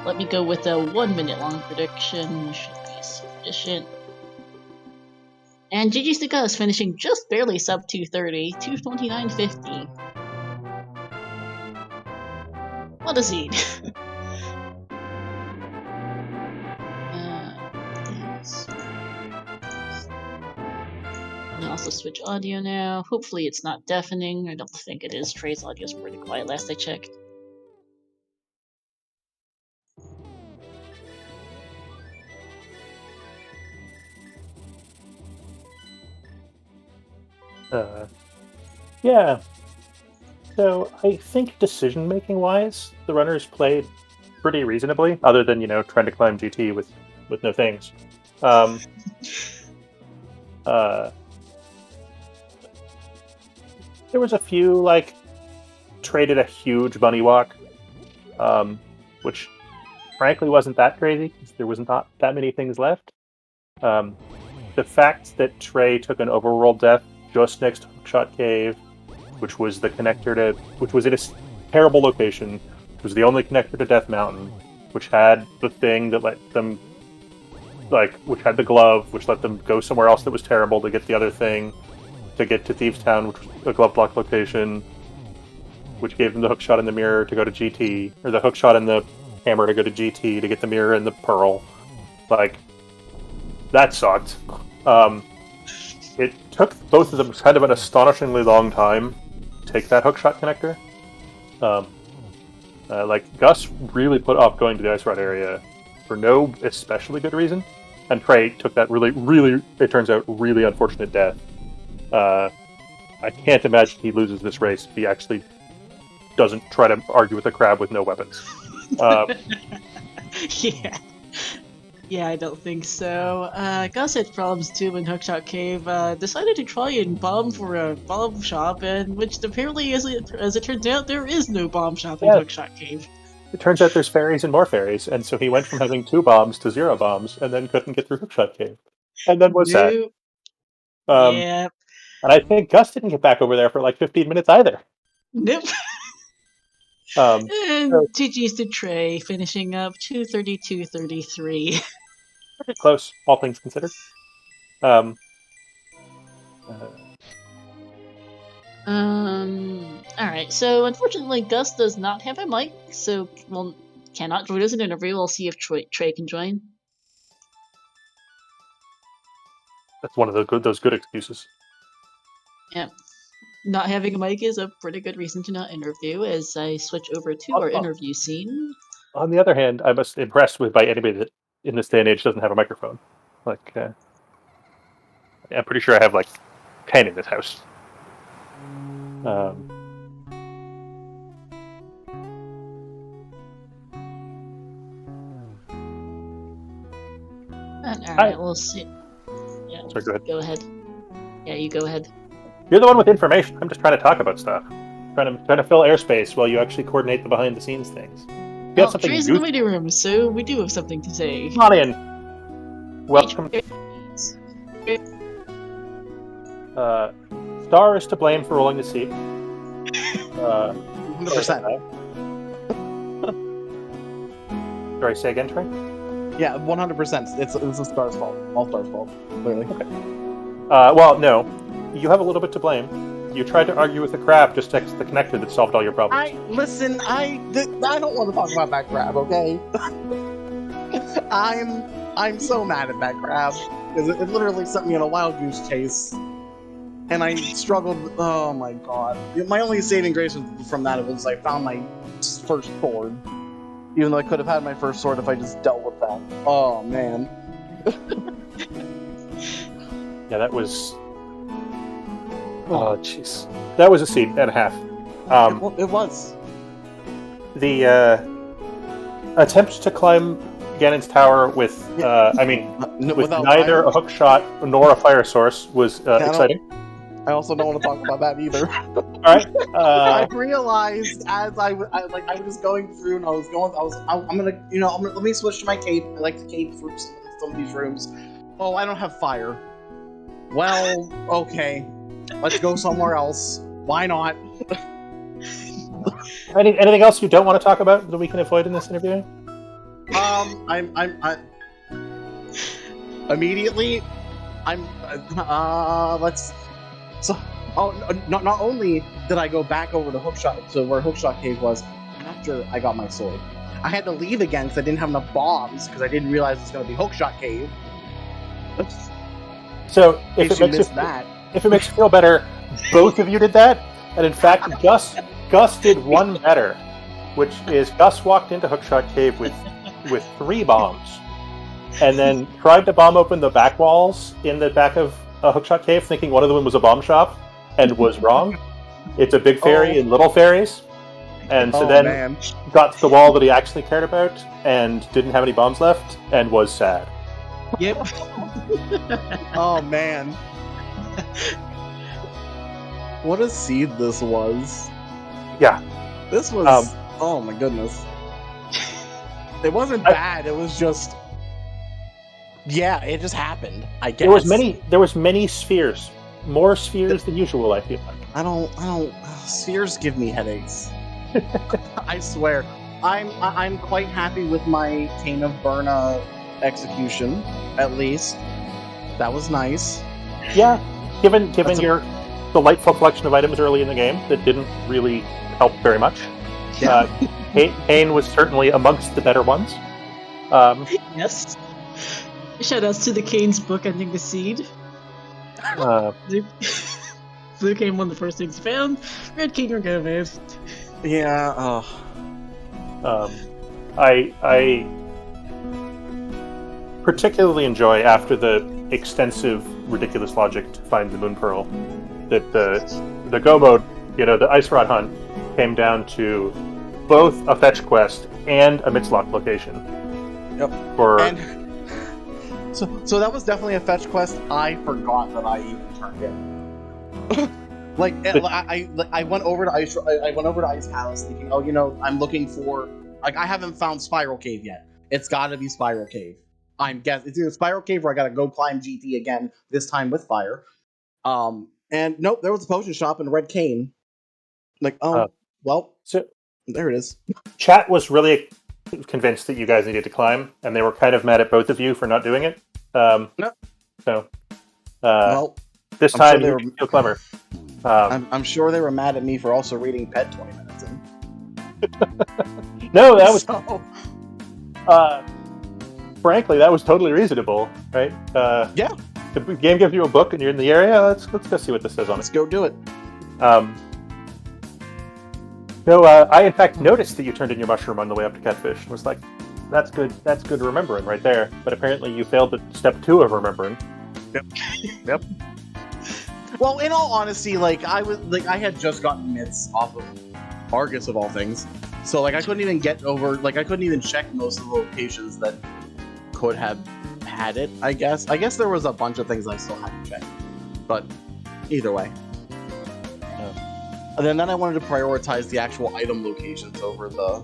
Let me go with a 1 minute long prediction. Should be sufficient. And GG's to Gus, finishing just barely sub 230, 229.50. What a seed. And also switch audio now. Hopefully it's not deafening. I don't think it is. Trey's audio is pretty quiet last I checked. Yeah. So I think decision-making wise, the runners played pretty reasonably, other than, trying to climb GT with no things. There was a few, traded a huge bunny walk, which frankly wasn't that crazy, because there was not that many things left. The fact that Trey took an overworld death just next to Hookshot Cave, which was the connector which was in a terrible location, which was the only connector to Death Mountain, which had the thing that let them, which had the glove, which let them go somewhere else that was terrible to get the other thing, to get to Thieves Town, which was a glove block location, which gave them the hookshot in the mirror to go to GT, or the hookshot in the hammer to go to GT to get the mirror and the pearl. That sucked. It took both of them kind of an astonishingly long time to take that hookshot connector. Gus really put off going to the Ice Rod area for no especially good reason, and Trey took that really, really, it turns out, really unfortunate death. I can't imagine he loses this race if he actually doesn't try to argue with a crab with no weapons. Yeah, I don't think so. Gus had problems too in Hookshot Cave. Decided to try and bomb for a bomb shop, and which apparently, as it turns out, there is no bomb shop in Hookshot Cave. It turns out there's fairies and more fairies, and so he went from having 2 bombs to 0 bombs, and then couldn't get through Hookshot Cave. And then was sad. Yeah. And I think Gus didn't get back over there for 15 minutes either. Nope. And GG's to Trey, finishing up 232.33. Pretty close, all things considered. Alright, so unfortunately Gus does not have a mic, so cannot join us in an interview. We'll see if Trey can join. That's one of those good excuses. Yeah. Not having a mic is a pretty good reason to not interview, as I switch over to our interview scene. On the other hand, I must impressed by anybody that in this day and age doesn't have a microphone. I'm pretty sure I have 10 in this house. Alright, we'll see. Yeah, sorry, go ahead. Go ahead. Yeah, you go ahead. You're the one with information. I'm just trying to talk about stuff. Trying to fill airspace while you actually coordinate the behind-the-scenes things. You have something Trey's in the waiting room, so we do have something to say. Come on in. Welcome. Star is to blame for rolling the seed. 100%. Sorry, say again, Trey? Yeah, 100%. It's a Star's fault. All Star's fault, clearly. Okay. Well, no. You have a little bit to blame. You tried to argue with the crab just text the connector that solved all your problems. I don't want to talk about that crab, okay? I'm so mad at that crab because it literally sent me on a wild goose chase, and I struggled. Oh my god! My only saving grace from that was I found my first sword, even though I could have had my first sword if I just dealt with that. Oh man. Yeah, that was. Oh jeez, that was a seed and a half. It was. The attempt to climb Ganon's tower with, with neither fire? a hook shot nor a fire source was exciting. I also don't want to talk about that either. All right. I realized as I was going through and let me switch to my cape. I like the cape for some of these rooms. Oh, I don't have fire. Well, okay. Let's go somewhere else. Why not? Anything else you don't want to talk about that we can avoid in this interview? Not only did I go back over to Hookshot, so where Hookshot Cave was, after I got my sword, I had to leave again because I didn't have enough bombs because I didn't realize it was going to be Hookshot Cave. So if it makes you feel better, both of you did that, and in fact, Gus did one better, which is Gus walked into Hookshot Cave with 3 bombs, and then tried to bomb open the back walls in the back of a Hookshot Cave, thinking one of them was a bomb shop, and was wrong. It's a big fairy and little fairies, and so got to the wall that he actually cared about, and didn't have any bombs left, and was sad. Yep. Oh man. What a seed this was. Yeah. This was oh my goodness. It wasn't bad, it was just it just happened, I guess. There was many spheres. More spheres than usual, I feel like. I don't spheres give me headaches. I swear. I'm quite happy with my Cane of Burna execution, at least. That was nice. Yeah. Given your delightful collection of items early in the game that didn't really help very much. Yeah. Kane was certainly amongst the better ones. Yes. Shoutouts to the Kane's book, Ending the Seed. Blue Cane, one of the first things found. Red King are gonna move. Yeah. I particularly enjoy, after the extensive, ridiculous logic to find the Moon Pearl, that the Go mode, the Ice Rod hunt, came down to both a fetch quest and a Mitzlock location. Yep. So that was definitely a fetch quest I forgot that I even turned in. I went over to Ice Palace thinking, I'm looking for, I haven't found Spiral Cave yet. It's got to be Spiral Cave. I'm guessing it's either Spiral Cave or I got to go climb GT again, this time with fire. And nope, there was a potion shop in Red Cane. So there it is. Chat was really convinced that you guys needed to climb, and they were kind of mad at both of you for not doing it. This time you feel clever. I'm sure they were mad at me for also reading Pet 20 minutes in. No, that was frankly, that was totally reasonable, right? Yeah. The game gives you a book and you're in the area. Let's go see what this says on it. Let's go do it. I in fact noticed that you turned in your mushroom on the way up to Catfish. And was like, that's good remembering right there. But apparently you failed at step 2 of remembering. Yep. Well, in all honesty, I had just gotten mitts off of Argus of all things. So I couldn't even get over, I couldn't even check most of the locations that could have had it, I guess. I guess there was a bunch of things I still had to check. But either way. And then I wanted to prioritize the actual item locations over the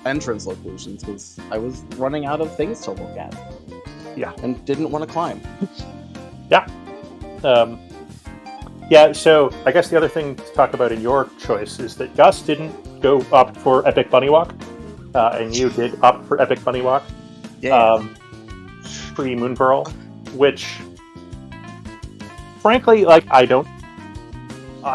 entrance locations because I was running out of things to look at. Yeah. And didn't want to climb. Yeah. Yeah, so I guess the other thing to talk about in your choice is that Gus didn't go opt for Epic Bunny Walk, and you did opt for Epic Bunny Walk. Yeah. Pre-Moon Pearl, which, frankly, like, I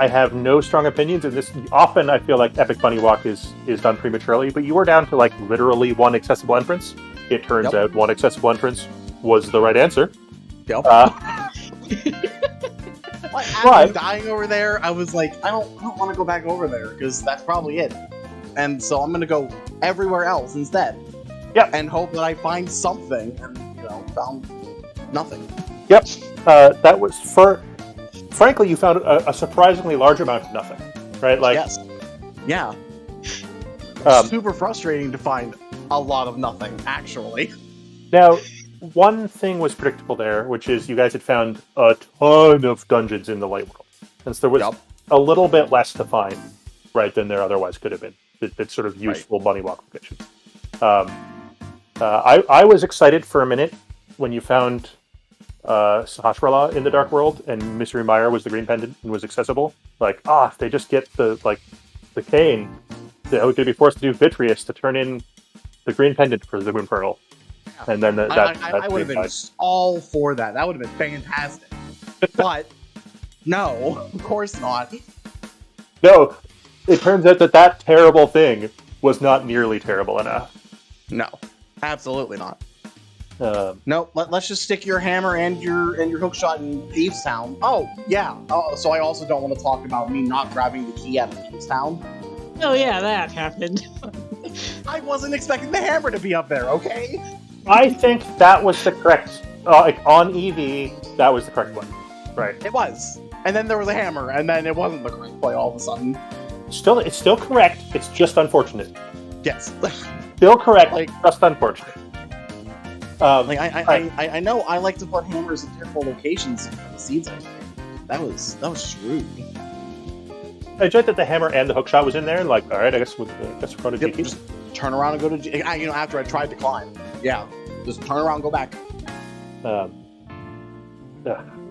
have no strong opinions in this. Often I feel like Epic Bunny Walk is done prematurely, but you were down to, like, literally one accessible entrance. It turns out one accessible entrance was the right answer. Yep. After dying over there, I was like, I don't want to go back over there because that's probably it. And so I'm gonna go everywhere else instead. Yep. And hope that I find something, and found nothing. Yep. That was frankly, you found a surprisingly large amount of nothing, right? Like, yes. Yeah. Super frustrating to find a lot of nothing, actually. Now, one thing was predictable there, which is you guys had found a ton of dungeons in the light world. And so there was a little bit less to find, right, than there otherwise could have been. That's sort of useful bunny walk locations. I was excited for a minute when you found Sahasrara in the Dark World and Mystery Mire was the green pendant and was accessible. Like, if they just get the cane, they would be forced to do Vitreous to turn in the green pendant for the Moon Pearl. And then I would have been all for that. That would have been fantastic. But no, of course not. No, it turns out that terrible thing was not nearly terrible enough. No, absolutely not. No, let's just stick your hammer and your hookshot in Thieves Town. Oh yeah. So I also don't want to talk about me not grabbing the key out of Thieves Town. Oh yeah, that happened. I wasn't expecting the hammer to be up there. Okay. I think that was the correct, on EV, that was the correct one. Right. It was. And then there was a hammer, and then it wasn't the correct play all of a sudden. It's still correct, it's just unfortunate. Yes. Still correct, just unfortunate. I know I like to put hammers in careful locations for the seeds I play. That was shrewd. I enjoyed that the hammer and the hookshot was in there, like, alright, I guess we're going to just turn around and go to after I tried to climb. Yeah, just turn around and go back.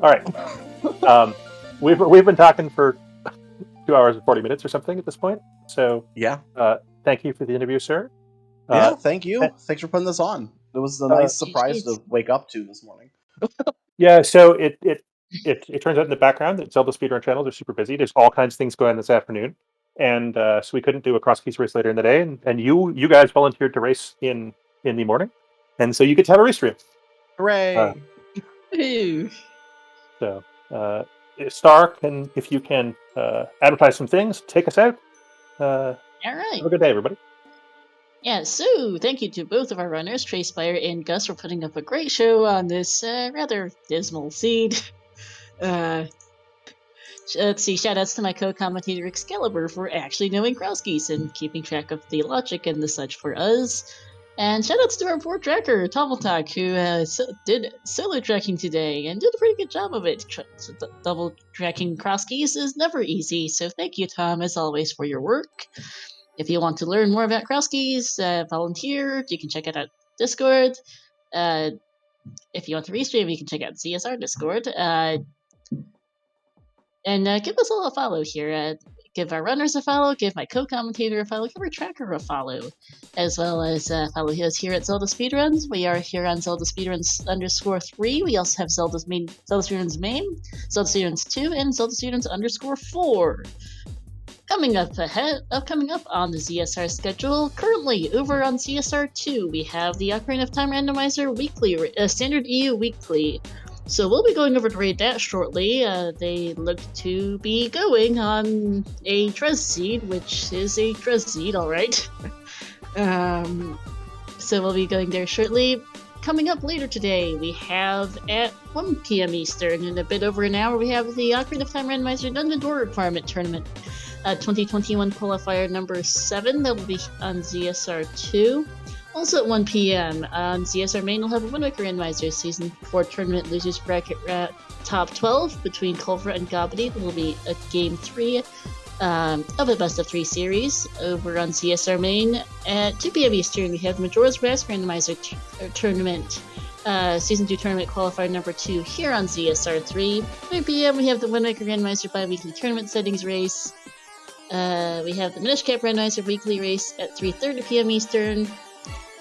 Alright. We've been talking for 2 hours and 40 minutes or something at this point. So yeah. Thank you for the interview, sir. Yeah, thank you. Thanks for putting this on. It was a nice surprise to wake up to this morning. Yeah, so it turns out in the background that Zelda speedrun channels are super busy. There's all kinds of things going on this afternoon. And so we couldn't do a Crosskeys race later in the day. And you guys volunteered to race in the morning. And so you get to have a race stream. Hooray! So, Star, if you can advertise some things, take us out. All right. Have a good day, everybody. Yeah, so thank you to both of our runners, Trey, Spyre, and Gus, for putting up a great show on this rather dismal seed. Let's see, shoutouts to my co-commentator Excalibur for actually knowing Crosskeys and keeping track of the logic and the such for us. And shoutouts to our poor tracker, Tomaltak, who did solo tracking today and did a pretty good job of it. Double tracking Crosskeys is never easy, so thank you, Tom, as always, for your work. If you want to learn more about Crosskeys, volunteer, you can check out Discord. If you want to restream, you can check out CSR Discord. And give us all a follow here. Give our runners a follow, give my co-commentator a follow, give our tracker a follow, as well as follow us here at Zelda Speedruns. We are here on Zelda Speedruns _3. We also have Zelda Speedruns main, Zelda Speedruns 2, and Zelda Speedruns _4. Coming up on the ZSR schedule, currently over on CSR 2, we have the Ocarina of Time Randomizer Weekly, Standard EU Weekly. So we'll be going over to raid that shortly. They look to be going on a Trez seed, which is a Trez seed, alright. So we'll be going there shortly. Coming up later today, we have at 1 PM Eastern, in a bit over an hour, we have the Ocarina of Time Randomizer Dungeon Door Requirement Tournament. 2021 qualifier number 7, that will be on ZSR 2. Also at 1 PM on ZSR main, we'll have a Wind Waker Randomizer Season 4 Tournament Losers Bracket Top 12 between Culver and Gobbity. There will be a Game 3 of a Best of 3 series over on CSR main. At 2 PM Eastern, we have Majora's Mask Randomizer Tournament Season 2 Tournament Qualifier number 2 here on ZSR3. 3 p.m. we have the Wind Waker Randomizer bi-weekly tournament settings race. We have the Minish Cap Randomizer weekly race at 3:30 p.m. Eastern.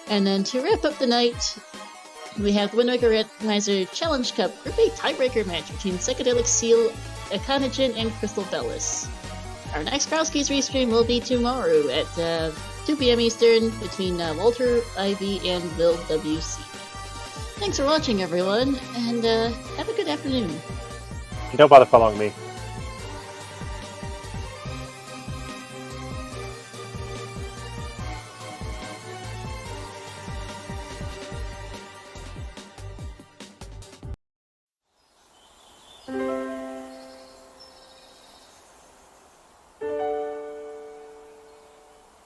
And then to wrap up the night, we have the Wind Waker Randomizer Challenge Cup Group A tiebreaker match between Psychedelic Seal, Econogen, and Crystal Bellis. Our next Crosskeys restream will be tomorrow at 2 p.m. Eastern between Walter, Ivy, and Will WC. Thanks for watching, everyone, and have a good afternoon. Don't bother following me.